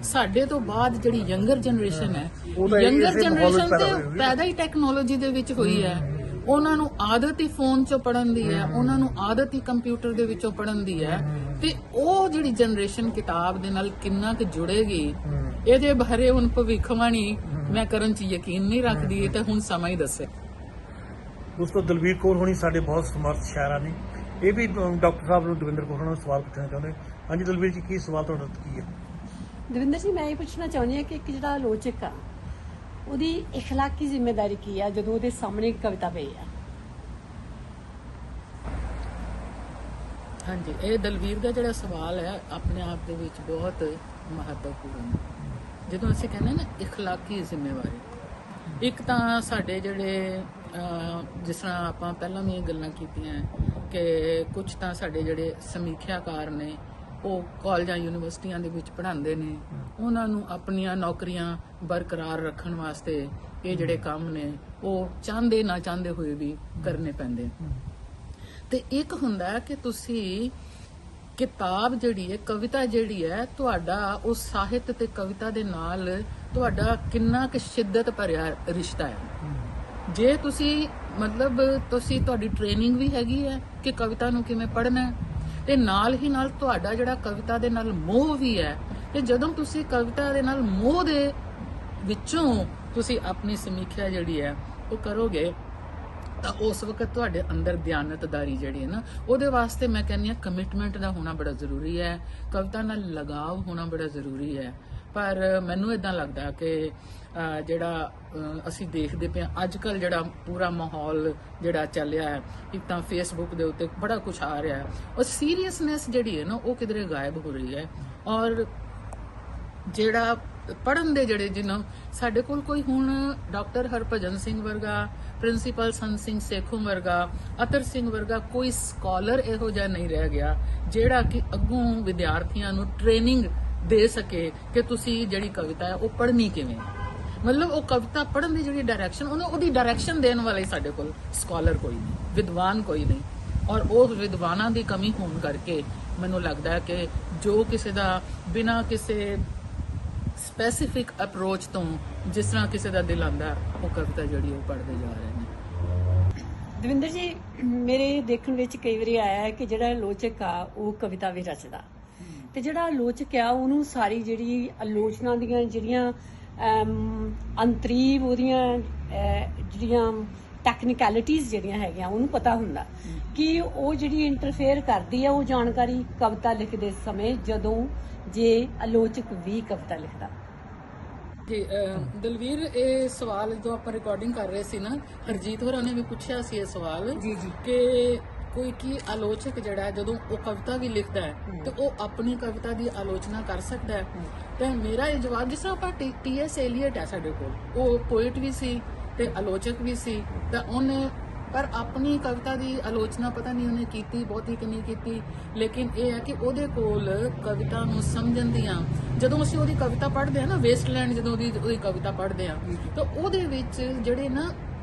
ਸਾਡੇ ਤੋਂ ਬਾਅਦ ਜਿਹੜੀ ਯੰਗਰ ਜਨਰੇਸ਼ਨ ਹੈ, ਯੰਗਰ ਜਨਰੇਸ਼ਨ ਤੇ ਪੈਦਾ ਹੀ ਟੈਕਨੋਲੋਜੀ ਦੇ ਵਿੱਚ ਹੋਈ ਹੈ। ਉਹਨਾਂ ਨੂੰ ਆਦਤ ਹੀ ਫੋਨ 'ਚੋਂ ਪੜ੍ਹਨ ਦੀ ਹੈ, ਉਹਨਾਂ ਨੂੰ ਆਦਤ ਹੀ ਕੰਪਿਊਟਰ ਦੇ ਵਿੱਚੋਂ ਪੜ੍ਹਨ ਦੀ ਹੈ, ਤੇ ਉਹ ਜਿਹੜੀ ਜਨਰੇਸ਼ਨ ਕਿਤਾਬ ਦੇ ਨਾਲ ਕਿੰਨਾ ਕੁ ਜੁੜੇਗੀ, ਇਹਦੇ ਬਾਰੇ ਹੁਣ ਭਵਿੱਖਬਾਣੀ ਮੈਂ ਕਰਨ 'ਚ ਯਕੀਨ ਨਹੀਂ ਰੱਖਦੀ, ਤੇ ਹੁਣ ਸਮਾਂ ਹੀ ਦੱਸੇ। ਦੋਸਤੋ, ਦਲਵੀਰ ਕੌਰ ਹੋਣੀ ਸਾਡੇ ਬਹੁਤ ਸਮਰਥ ਸ਼ਾਇਰਾਂ ਨੇ। ਇਹ ਵੀ ਡਾਕਟਰ ਸਾਹਿਬ ਨੂੰ, ਦਵਿੰਦਰ ਕੌਰ ਹੋਣਾ ਨੂੰ ਸਵਾਲ ਪੁੱਛਣਾ ਚਾਹੁੰਦੇ। ਹਾਂਜੀ ਦਲਵੀਰ ਜੀ, ਕੀ ਸਵਾਲ ਤੁਹਾਡਾ ਕੀ ਹੈ? ਦਵਿੰਦਰ ਜੀ, ਮੈਂ ਇਹ ਪੁੱਛਣਾ ਚਾਹੁੰਦੀ ਹਾਂ ਕਿ ਇੱਕ ਜਿਹੜਾ ਆਲੋਚਕ ਆ, ਉਹਦੀ ਇਖਲਾਕੀ ਜ਼ਿੰਮੇਵਾਰੀ ਕੀ ਆ ਜਦੋਂ ਉਹਦੇ ਸਾਹਮਣੇ ਕਵਿਤਾ ਪਈ ਆ? ਹਾਂਜੀ, ਇਹ ਦਲਵੀਰ ਦਾ ਜਿਹੜਾ ਸਵਾਲ ਹੈ ਆਪਣੇ ਆਪ ਦੇ ਵਿੱਚ ਬਹੁਤ ਮਹੱਤਵਪੂਰਨ ਹੈ। ਜਦੋਂ ਅਸੀਂ ਕਹਿੰਦੇ ਨਾ ਇਖਲਾਕੀ ਜ਼ਿੰਮੇਵਾਰੀ, ਇੱਕ ਤਾਂ ਸਾਡੇ ਜਿਹੜੇ ਜਿਸ ਤਰ੍ਹਾਂ ਆਪਾਂ ਪਹਿਲਾਂ ਵੀ ਇਹ ਗੱਲਾਂ ਕੀਤੀਆਂ ਕਿ ਕੁਝ ਤਾਂ ਸਾਡੇ ਜਿਹੜੇ ਸਮੀਖਿਆਕਾਰ ਨੇ, ਉਹ ਕਾਲਜਾਂ ਯੂਨੀਵਰਸਿਟੀਆਂ ਦੇ ਵਿੱਚ ਪੜ੍ਹਾਉਂਦੇ ਨੇ, ਉਹਨਾਂ ਨੂੰ ਆਪਣੀਆਂ ਨੌਕਰੀਆਂ ਬਰਕਰਾਰ ਰੱਖਣ ਵਾਸਤੇ ਇਹ ਜਿਹੜੇ ਕੰਮ ਨੇ ਉਹ ਚਾਹੁੰਦੇ ਨਾ ਚਾਹੁੰਦੇ ਹੋਏ ਵੀ ਕਰਨੇ ਪੈਂਦੇ। ਤੇ ਇੱਕ ਹੁੰਦਾ ਕਿ ਤੁਸੀਂ ਕਿਤਾਬ ਜਿਹੜੀ ਹੈ, ਕਵਿਤਾ ਜਿਹੜੀ ਹੈ, ਤੁਹਾਡਾ ਉਸ ਸਾਹਿਤ ਤੇ ਕਵਿਤਾ ਦੇ ਨਾਲ ਤੁਹਾਡਾ ਕਿੰਨਾ ਕੁ ਸ਼ਿੱਦਤ ਭਰਿਆ ਰਿਸ਼ਤਾ ਹੈ। ਜੇ ਤੁਸੀਂ ਤੁਹਾਡੀ ਟ੍ਰੇਨਿੰਗ ਵੀ ਹੈਗੀ ਹੈ ਕਿ ਕਵਿਤਾ ਨੂੰ ਕਿਵੇਂ ਪੜ੍ਹਨਾ ਹੈ, ਤੇ ਨਾਲ ਹੀ ਨਾਲ ਤੁਹਾਡਾ ਜਿਹੜਾ ਕਵਿਤਾ ਦੇ ਨਾਲ ਮੋਹ ਵੀ ਹੈ, ਤੇ ਜਦੋਂ ਤੁਸੀਂ ਕਵਿਤਾ ਦੇ ਨਾਲ ਮੋਹ ਦੇ ਵਿੱਚੋਂ ਤੁਸੀਂ ਆਪਣੀ ਸਮੀਖਿਆ ਜਿਹੜੀ ਹੈ ਉਹ ਕਰੋਗੇ, ਤਾਂ ਉਸ ਵਕਤ ਤੁਹਾਡੇ ਅੰਦਰ ਦਿਆਨਤਦਾਰੀ ਜਿਹੜੀ ਹੈ ਨਾ, ਉਹਦੇ ਵਾਸਤੇ ਮੈਂ ਕਹਿੰਦੀ ਹਾਂ ਕਮਿਟਮੈਂਟ ਦਾ ਹੋਣਾ ਬੜਾ ਜ਼ਰੂਰੀ ਹੈ, ਕਵਿਤਾ ਨਾਲ ਲਗਾਵ ਹੋਣਾ ਬੜਾ ਜ਼ਰੂਰੀ ਹੈ। ਪਰ ਮੈਨੂੰ ਇਦਾਂ ਲੱਗਦਾ ਕਿ ਜਿਹੜਾ ਅਸੀਂ ਦੇਖਦੇ ਪਏ ਅੱਜ ਕੱਲ ਜਿਹੜਾ ਪੂਰਾ ਮਾਹੌਲ ਜਿਹੜਾ ਚੱਲਿਆ ਹੈ, ਇੱਕ ਤਾਂ ਫੇਸਬੁੱਕ ਦੇ ਉੱਤੇ ਬੜਾ ਕੁਝ ਆ ਰਿਹਾ ਹੈ, ਔਰ ਸੀਰੀਅਸਨੈਸ ਜਿਹੜੀ ਹੈ ਨਾ ਉਹ ਕਿਧਰੇ ਗਾਇਬ ਹੋ ਰਹੀ ਹੈ। ਔਰ ਜਿਹੜਾ ਪੜ੍ਹਨ ਦੇ ਜਿਹਨਾਂ ਸਾਡੇ ਕੋਲ ਕੋਈ ਹੁਣ ਡਾਕਟਰ ਹਰਭਜਨ ਸਿੰਘ ਵਰਗਾ, ਪ੍ਰਿੰਸੀਪਲ ਸੰਤ ਸਿੰਘ ਸੇਖੋਂ ਵਰਗਾ, ਅਤਰ ਸਿੰਘ ਵਰਗਾ ਕੋਈ ਸਕਾਲਰ ਇਹੋ ਜਿਹਾ ਨਹੀਂ ਰਹਿ ਗਿਆ ਜਿਹੜਾ ਕਿ ਅੱਗੋਂ ਵਿਦਿਆਰਥੀਆਂ ਨੂੰ ਟ੍ਰੇਨਿੰਗ ਦੇ ਸਕੇ ਕਿ ਤੁਸੀਂ ਜਿਹੜੀ ਕਵਿਤਾ ਹੈ ਉਹ ਪੜ੍ਹਨੀ ਕਿਵੇਂ, ਉਹ ਕਵਿਤਾ ਪੜ੍ਹਨ ਦੀ ਜਿਹੜੀ ਡਾਇਰੈਕਸ਼ਨ, ਉਹਦੀ ਡਾਇਰੈਕਸ਼ਨ ਦੇਣ ਵਾਲੇ ਸਾਡੇ ਕੋਲ ਸਕਾਲਰ ਕੋਈ ਨਹੀਂ, ਵਿਦਵਾਨ ਕੋਈ ਨਹੀਂ। ਔਰ ਉਹ ਵਿਦਵਾਨਾਂ ਦੀ ਕਮੀ ਹੋਣ ਕਰਕੇ ਮੈਨੂੰ ਲੱਗਦਾ ਹੈ ਕਿ ਜੋ ਕਿਸੇ ਦਾ ਬਿਨਾਂ ਕਿਸੇ ਸਪੈਸੀਫਿਕ ਅਪਰੋਚ ਤੋਂ ਜਿਸ ਤਰ੍ਹਾਂ ਕਿਸੇ ਦਾ ਦਿਲ ਆਉਂਦਾ, ਉਹ ਕਵਿਤਾ ਜਿਹੜੀ ਉਹ ਪੜ੍ਹਦੇ ਜਾ ਰਹੇ ਨੇ। ਦਵਿੰਦਰ ਜੀ, ਮੇਰੇ ਦੇਖਣ ਵਿੱਚ ਕਈ ਵਾਰੀ ਆਇਆ ਹੈ ਕਿ ਜਿਹੜਾ ਆਲੋਚਕ ਆ ਉਹ ਕਵਿਤਾ ਵੀ ਰਚਦਾ, ਤੇ ਜਿਹੜਾ ਆਲੋਚਕ ਆ ਉਹਨੂੰ ਸਾਰੀ ਜਿਹੜੀ ਆਲੋਚਨਾ ਦੀਆਂ ਜਿਹੜੀਆਂ ਅੰਤਰੀਵ ਉਹਦੀਆਂ ਜਿਹੜੀਆਂ ਟੈਕਨੀਕੈਲਿਟੀਜ਼ ਜਿਹੜੀਆਂ ਹੈਗੀਆਂ ਉਹਨੂੰ ਪਤਾ ਹੁੰਦਾ ਕਿ ਉਹ ਜਿਹੜੀ ਇੰਟਰਫੇਅਰ ਕਰਦੀ ਆ ਉਹ ਜਾਣਕਾਰੀ ਕਵਿਤਾ ਲਿਖਦੇ ਸਮੇਂ, ਜਦੋਂ ਜੇ ਆਲੋਚਕ ਵੀ ਕਵਿਤਾ ਲਿਖਦਾ। ਜੀ ਦਲਵੀਰ, ਇਹ ਸਵਾਲ ਜਦੋਂ ਆਪਾਂ ਰਿਕਾਰਡਿੰਗ ਕਰ ਰਹੇ ਸੀ ਨਾ, ਹਰਜੀਤ ਹੋਰਾਂ ਨੇ ਵੀ ਪੁੱਛਿਆ ਸੀ ਇਹ ਸਵਾਲ ਜੀ ਜੀ ਕਿ ਕੋਈ ਕੀ ਆਲੋਚਕ ਜਿਹੜਾ ਹੈ ਜਦੋਂ ਉਹ ਕਵਿਤਾ ਵੀ ਲਿਖਦਾ ਹੈ ਤੇ ਉਹ ਆਪਣੀ ਕਵਿਤਾ ਦੀ ਆਲੋਚਨਾ ਕਰ ਸਕਦਾ ਹੈ? ਤੇ ਮੇਰਾ ਇਹ ਜਵਾਬ, ਜਿਸ ਤਰ੍ਹਾਂ ਆਪਾਂ T.S. ਏਲੀਅਟ ਹੈ ਸਾਡੇ ਕੋਲ, ਉਹ ਪੋਇਟ ਵੀ ਸੀ ਤੇ ਆਲੋਚਕ ਵੀ ਸੀ, ਤਾਂ ਉਹਨੇ ਪਰ ਆਪਣੀ ਕਵਿਤਾ ਦੀ ਆਲੋਚਨਾ ਪਤਾ ਨਹੀਂ ਉਹਨੇ ਕੀਤੀ ਬਹੁਤੀ ਕਿ ਨਹੀਂ ਕੀਤੀ, ਲੇਕਿਨ ਇਹ ਹੈ ਕਿ ਉਹਦੇ ਕੋਲ ਕਵਿਤਾ ਨੂੰ ਸਮਝਣ ਦੀਆਂ, ਜਦੋਂ ਅਸੀਂ ਉਹਦੀ ਕਵਿਤਾ ਪੜ੍ਹਦੇ ਹਾਂ ਨਾ, ਵੇਸਟਲੈਂਡ ਜਦੋਂ ਉਹਦੀ ਕਵਿਤਾ ਪੜ੍ਹਦੇ ਹਾਂ ਤਾਂ ਉਹਦੇ ਵਿੱਚ ਜਿਹੜੇ ਨਾ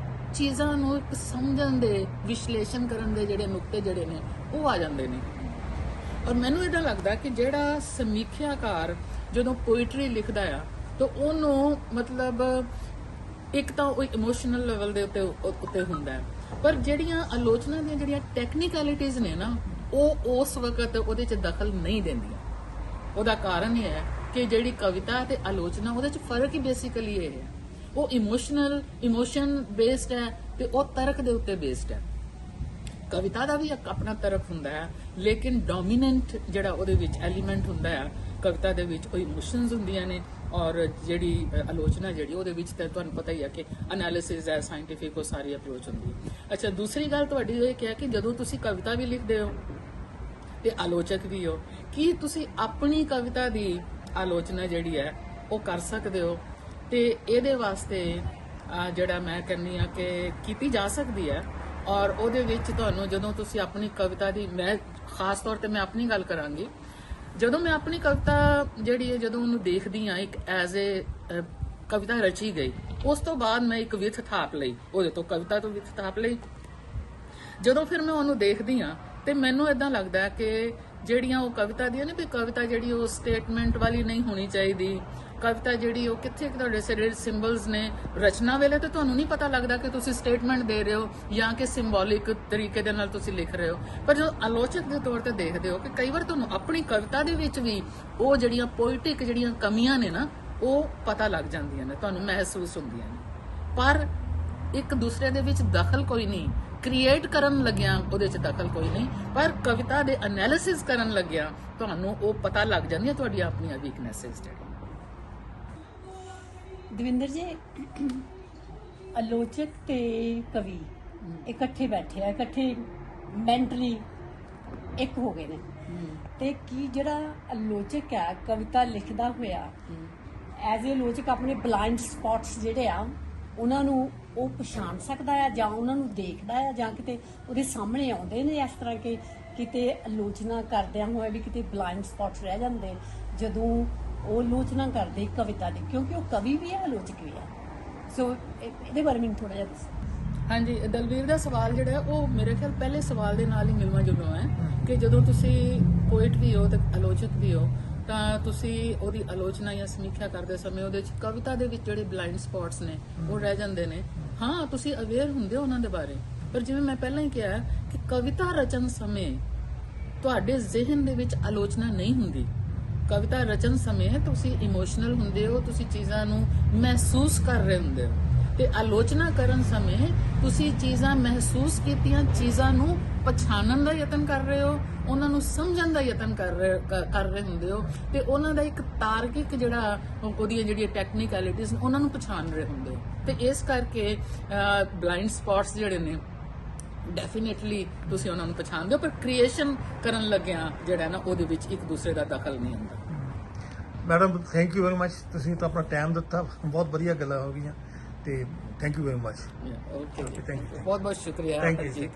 ਚੀਜ਼ਾਂ ਨੂੰ ਇੱਕ ਸਮਝਣ ਦੇ, ਵਿਸ਼ਲੇਸ਼ਣ ਕਰਨ ਦੇ ਜਿਹੜੇ ਨੁਕਤੇ ਜਿਹੜੇ ਨੇ ਉਹ ਆ ਜਾਂਦੇ ਨੇ। ਔਰ ਮੈਨੂੰ ਇਦਾਂ ਲੱਗਦਾ ਕਿ ਜਿਹੜਾ ਸਮੀਖਿਆਕਾਰ ਜਦੋਂ ਪੋਇਟਰੀ ਲਿਖਦਾ ਆ ਤਾਂ ਉਹਨੂੰ ਮਤਲਬ ਇੱਕ ਤਾਂ ਉਹ ਇਮੋਸ਼ਨਲ ਲੈਵਲ ਦੇ ਉੱਤੇ ਹੁੰਦਾ ਹੈ, ਪਰ ਜਿਹੜੀਆਂ ਆਲੋਚਨਾ ਦੀਆਂ ਜਿਹੜੀਆਂ ਟੈਕਨੀਕੈਲਿਟੀਜ਼ ਨੇ ਨਾ, ਉਹ ਉਸ ਵਕਤ ਉਹਦੇ 'ਚ ਦਖਲ ਨਹੀਂ ਦਿੰਦੀਆਂ। ਉਹਦਾ ਕਾਰਨ ਇਹ ਹੈ ਕਿ ਜਿਹੜੀ ਕਵਿਤਾ ਤੇ ਆਲੋਚਨਾ ਉਹਦੇ 'ਚ ਫਰਕ ਹੀ ਬੇਸਿਕਲੀ ਇਹ ਹੈ, ਉਹ ਇਮੋਸ਼ਨ ਬੇਸਡ ਹੈ ਤੇ ਉਹ ਤਰਕ ਦੇ ਉੱਤੇ ਬੇਸਡ ਹੈ। ਕਵਿਤਾ ਦਾ ਵੀ ਇੱਕ ਆਪਣਾ ਤਰਕ ਹੁੰਦਾ ਹੈ, ਲੇਕਿਨ ਡੋਮੀਨੈਂਟ ਜਿਹੜਾ ਉਹਦੇ ਵਿੱਚ ਐਲੀਮੈਂਟ ਹੁੰਦਾ ਹੈ ਕਵਿਤਾ ਦੇ ਵਿੱਚ, ਉਹ ਇਮੋਸ਼ਨਸ ਹੁੰਦੀਆਂ ਨੇ। ਔਰ ਜਿਹੜੀ ਆਲੋਚਨਾ ਜਿਹੜੀ ਉਹਦੇ ਵਿੱਚ ਤਾਂ ਤੁਹਾਨੂੰ ਪਤਾ ਹੀ ਹੈ ਕਿ ਐਨਾਲਿਸਿਸ ਹੈ, ਸਾਇੰਟੀਫਿਕ ਉਹ ਸਾਰੀ ਅਪਰੋਚ ਹੁੰਦੀ ਹੈ। ਅੱਛਾ, ਦੂਸਰੀ ਗੱਲ ਤੁਹਾਡੀ ਇਹ ਕਿਹਾ ਕਿ ਜਦੋਂ ਤੁਸੀਂ ਕਵਿਤਾ ਵੀ ਲਿਖਦੇ ਹੋ ਤੇ ਆਲੋਚਕ ਵੀ ਹੋ, ਕੀ ਤੁਸੀਂ ਆਪਣੀ ਕਵਿਤਾ ਦੀ ਆਲੋਚਨਾ ਜਿਹੜੀ ਹੈ ਉਹ ਕਰ ਸਕਦੇ ਹੋ? ਤੇ ਇਹਦੇ ਵਾਸਤੇ ਜਿਹੜਾ ਮੈਂ ਕਹਿੰਦੀ ਆ ਕਿ ਕੀਤੀ ਜਾ ਸਕਦੀ ਹੈ। ਔਰ ਉਹਦੇ ਵਿੱਚ ਤੁਹਾਨੂੰ ਜਦੋਂ ਤੁਸੀਂ ਆਪਣੀ ਕਵਿਤਾ ਦੀ, ਮੈਂ ਖਾਸ ਤੌਰ ਤੇ ਮੈਂ ਆਪਣੀ ਗੱਲ ਕਰਾਂਗੀ, ਜਦੋਂ ਮੈਂ ਆਪਣੀ ਕਵਿਤਾ ਜਿਹੜੀ ਹੈ ਜਦੋਂ ਉਹਨੂੰ ਦੇਖਦੀ ਆ ਇੱਕ ਐਜ਼ ਏ ਕਵਿਤਾ ਰਚੀ ਗਈ, ਉਸ ਤੋਂ ਬਾਅਦ ਮੈਂ ਇੱਕ ਵਿਥ ਥਾਪ ਲਈ ਉਹਦੇ ਤੋਂ, ਕਵਿਤਾ ਤੋਂ ਵਿਥ ਥਾਪ ਲਈ, ਜਦੋਂ ਫਿਰ ਮੈਂ ਉਹਨੂੰ ਦੇਖਦੀ ਆ ਤੇ ਮੈਨੂੰ ਇਦਾਂ ਲੱਗਦਾ ਹੈ ਕਿ ਜਿਹੜੀਆਂ ਉਹ ਕਵਿਤਾ ਦੀਆਂ ਨੇ ਵੀ ਕਵਿਤਾ ਜਿਹੜੀ ਉਹ ਸਟੇਟਮੈਂਟ ਵਾਲੀ ਨਹੀਂ ਹੋਣੀ ਚਾਹੀਦੀ। ਕਵਿਤਾ ਜਿਹੜੀ ਉਹ ਕਿੱਥੇ ਤੁਹਾਡੇ ਜਿਹੜੇ ਸਿੰਬਲਸ ਨੇ, ਰਚਨਾ ਵੇਲੇ ਤੇ ਤੁਹਾਨੂੰ ਨਹੀਂ ਪਤਾ ਲੱਗਦਾ ਕਿ ਤੁਸੀਂ ਸਟੇਟਮੈਂਟ ਦੇ ਰਹੇ ਹੋ ਜਾਂ ਕਿ ਸਿੰਬੋਲਿਕ ਤਰੀਕੇ ਦੇ ਨਾਲ ਤੁਸੀਂ ਲਿਖ ਰਹੇ ਹੋ, ਪਰ ਜਦੋਂ ਆਲੋਚਕ ਦੇ ਤੌਰ ਤੇ ਦੇਖਦੇ ਹੋ ਕਿ ਕਈ ਵਾਰ ਤੁਹਾਨੂੰ ਆਪਣੀ ਕਵਿਤਾ ਦੇ ਵਿੱਚ ਵੀ ਉਹ ਜਿਹੜੀਆਂ ਪੋਇਟਿਕ ਜਿਹੜੀਆਂ ਕਮੀਆਂ ਨੇ ਨਾ ਉਹ ਪਤਾ ਲੱਗ ਜਾਂਦੀਆਂ ਨੇ, ਤੁਹਾਨੂੰ ਮਹਿਸੂਸ ਹੁੰਦੀਆਂ ਨੇ, ਪਰ ਇੱਕ ਦੂਸਰੇ ਦੇ ਵਿੱਚ ਦਖਲ ਕੋਈ ਨਹੀਂ, ਕ੍ਰੀਏਟ ਕਰਨ ਲੱਗਿਆ ਉਹਦੇ 'ਚ ਦਖਲ ਕੋਈ ਨਹੀਂ, ਪਰ ਕਵਿਤਾ ਦੇ ਐਨਾਲਿਸਿਸ ਕਰਨ ਲੱਗਿਆ ਤੁਹਾਨੂੰ ਉਹ ਪਤਾ ਲੱਗ ਜਾਂਦੀਆਂ ਤੁਹਾਡੀਆਂ ਆਪਣੀਆਂ ਵੀਕਨੈਸਸ ਜਿਹੜੀਆਂ। ਦਵਿੰਦਰ ਜੀ, ਆਲੋਚਕ ਤੇ ਕਵੀ ਇਕੱਠੇ ਬੈਠੇ ਆ, ਇਕੱਠੇ ਮੈਂਟਲੀ ਇੱਕ ਹੋ ਗਏ ਨੇ, ਤੇ ਕੀ ਜਿਹੜਾ ਆਲੋਚਕ ਆ ਕਵਿਤਾ ਲਿਖਦਾ ਹੋਇਆ ਐਜ਼ ਏ ਆਲੋਚਕ ਆਪਣੇ ਬਲਾਈਂਡ ਸਪੌਟਸ ਜਿਹੜੇ ਆ ਉਹਨਾਂ ਨੂੰ ਉਹ ਪਛਾਣ ਸਕਦਾ ਆ, ਜਾਂ ਉਹਨਾਂ ਨੂੰ ਦੇਖਦਾ ਆ, ਜਾਂ ਕਿਤੇ ਉਹਦੇ ਸਾਹਮਣੇ ਆਉਂਦੇ ਨੇ ਇਸ ਤਰ੍ਹਾਂ ਕਿ ਕਿਤੇ ਆਲੋਚਨਾ ਕਰਦਿਆਂ ਹੋਇਆ ਵੀ ਕਿਤੇ ਬਲਾਈਂਡ ਸਪੌਟਸ ਰਹਿ ਜਾਂਦੇ ਜਦੋਂ ਉਹ ਆਲੋਚਨਾ ਕਰਦੇ ਕਵਿਤਾ ਦੀ, ਕਿਉਂਕਿ ਉਹ ਕਵੀ ਵੀ ਹੈ ਆਲੋਚਕ ਵੀ ਹੈ। ਸੋ ਇਹਦੇ ਬਾਰੇ ਮੈਨੂੰ ਥੋੜਾ ਜਿਹਾ ਦੱਸੋ। ਹਾਂਜੀ, ਦਲਵੀਰ ਦਾ ਸਵਾਲ ਜਿਹੜਾ ਹੈ ਉਹ ਮੇਰੇ ਖਿਆਲ ਪਹਿਲੇ ਸਵਾਲ ਦੇ ਨਾਲ ਹੀ ਮਿਲਵਾ ਜੁਲਵਾ ਹੈ ਕਿ ਜਦੋਂ ਤੁਸੀਂ ਪੋਇਟ ਵੀ ਹੋ ਤੇ ਆਲੋਚਕ ਵੀ ਹੋ ਤਾਂ ਤੁਸੀਂ ਉਹਦੀ ਆਲੋਚਨਾ ਜਾਂ ਸਮੀਖਿਆ ਕਰਦੇ ਸਮੇਂ ਉਹਦੇ ਵਿੱਚ ਕਵਿਤਾ ਦੇ ਵਿੱਚ ਜਿਹੜੇ ਬਲਾਈਂਡ ਸਪੌਟਸ ਨੇ ਉਹ ਰਹਿ ਜਾਂਦੇ ਨੇ। ਹਾਂ, ਤੁਸੀਂ ਅਵੇਅਰ ਹੁੰਦੇ ਹੋ ਉਹਨਾਂ ਦੇ ਬਾਰੇ, ਪਰ ਜਿਵੇਂ ਮੈਂ ਪਹਿਲਾਂ ਹੀ ਕਿਹਾ ਕਿ ਕਵਿਤਾ ਰਚਨ ਸਮੇਂ ਤੁਹਾਡੇ ਜ਼ਿਹਨ ਦੇ ਵਿੱਚ ਆਲੋਚਨਾ ਨਹੀਂ ਹੁੰਦੀ। ਕਵਿਤਾ ਰਚਨ ਸਮੇਂ ਤੁਸੀਂ ਇਮੋਸ਼ਨਲ ਹੁੰਦੇ ਹੋ, ਤੁਸੀਂ ਚੀਜ਼ਾਂ ਨੂੰ ਮਹਿਸੂਸ ਕਰ ਰਹੇ ਹੁੰਦੇ ਹੋ, ਤੇ ਆਲੋਚਨਾ ਕਰਨ ਸਮੇਂ ਤੁਸੀਂ ਚੀਜ਼ਾਂ ਮਹਿਸੂਸ ਕੀਤੀਆਂ ਚੀਜ਼ਾਂ ਨੂੰ ਪਛਾਣਨ ਦਾ ਯਤਨ ਕਰ ਰਹੇ ਹੋ, ਉਹਨਾਂ ਨੂੰ ਸਮਝਣ ਦਾ ਯਤਨ ਕਰ ਰਹੇ ਹੁੰਦੇ ਹੋ, ਤੇ ਉਹਨਾਂ ਦਾ ਇੱਕ ਤਾਰਕਿਕ ਜਿਹੜਾ ਉਹਦੀਆਂ ਜਿਹੜੀਆਂ ਟੈਕਨੀਕੈਲਿਟੀਜ਼ ਨੇ ਉਹਨਾਂ ਨੂੰ ਪਛਾਣ ਰਹੇ ਹੁੰਦੇ ਹੋ। ਤੇ ਇਸ ਕਰਕੇ ਬਲਾਈਂਡ ਸਪੌਟਸ ਜਿਹੜੇ ਨੇ ਡੈਫੀਨੇਟਲੀ ਤੁਸੀਂ ਉਹਨਾਂ ਨੂੰ ਪਛਾਣਦੇ ਹੋ, ਪਰ ਕ੍ਰੀਏਸ਼ਨ ਕਰਨ ਲੱਗਿਆ ਜਿਹੜਾ ਨਾ ਉਹਦੇ ਵਿੱਚ ਇੱਕ ਦੂਸਰੇ ਦਾ ਦਖਲ ਨਹੀਂ ਹੁੰਦਾ। Madam, thank you very much, ਤੁਸੀਂ ਤਾਂ ਆਪਣਾ ਟਾਈਮ ਦਿੱਤਾ, ਬਹੁਤ ਵਧੀਆ ਗੱਲਾਂ ਹੋ ਗਈਆਂ ਤੇ thank you very much. Okay, thank you. ਬਹੁਤ ਬਹੁਤ ਸ਼ੁਕਰੀਆ Thank you, ਹਰਜੀਤ।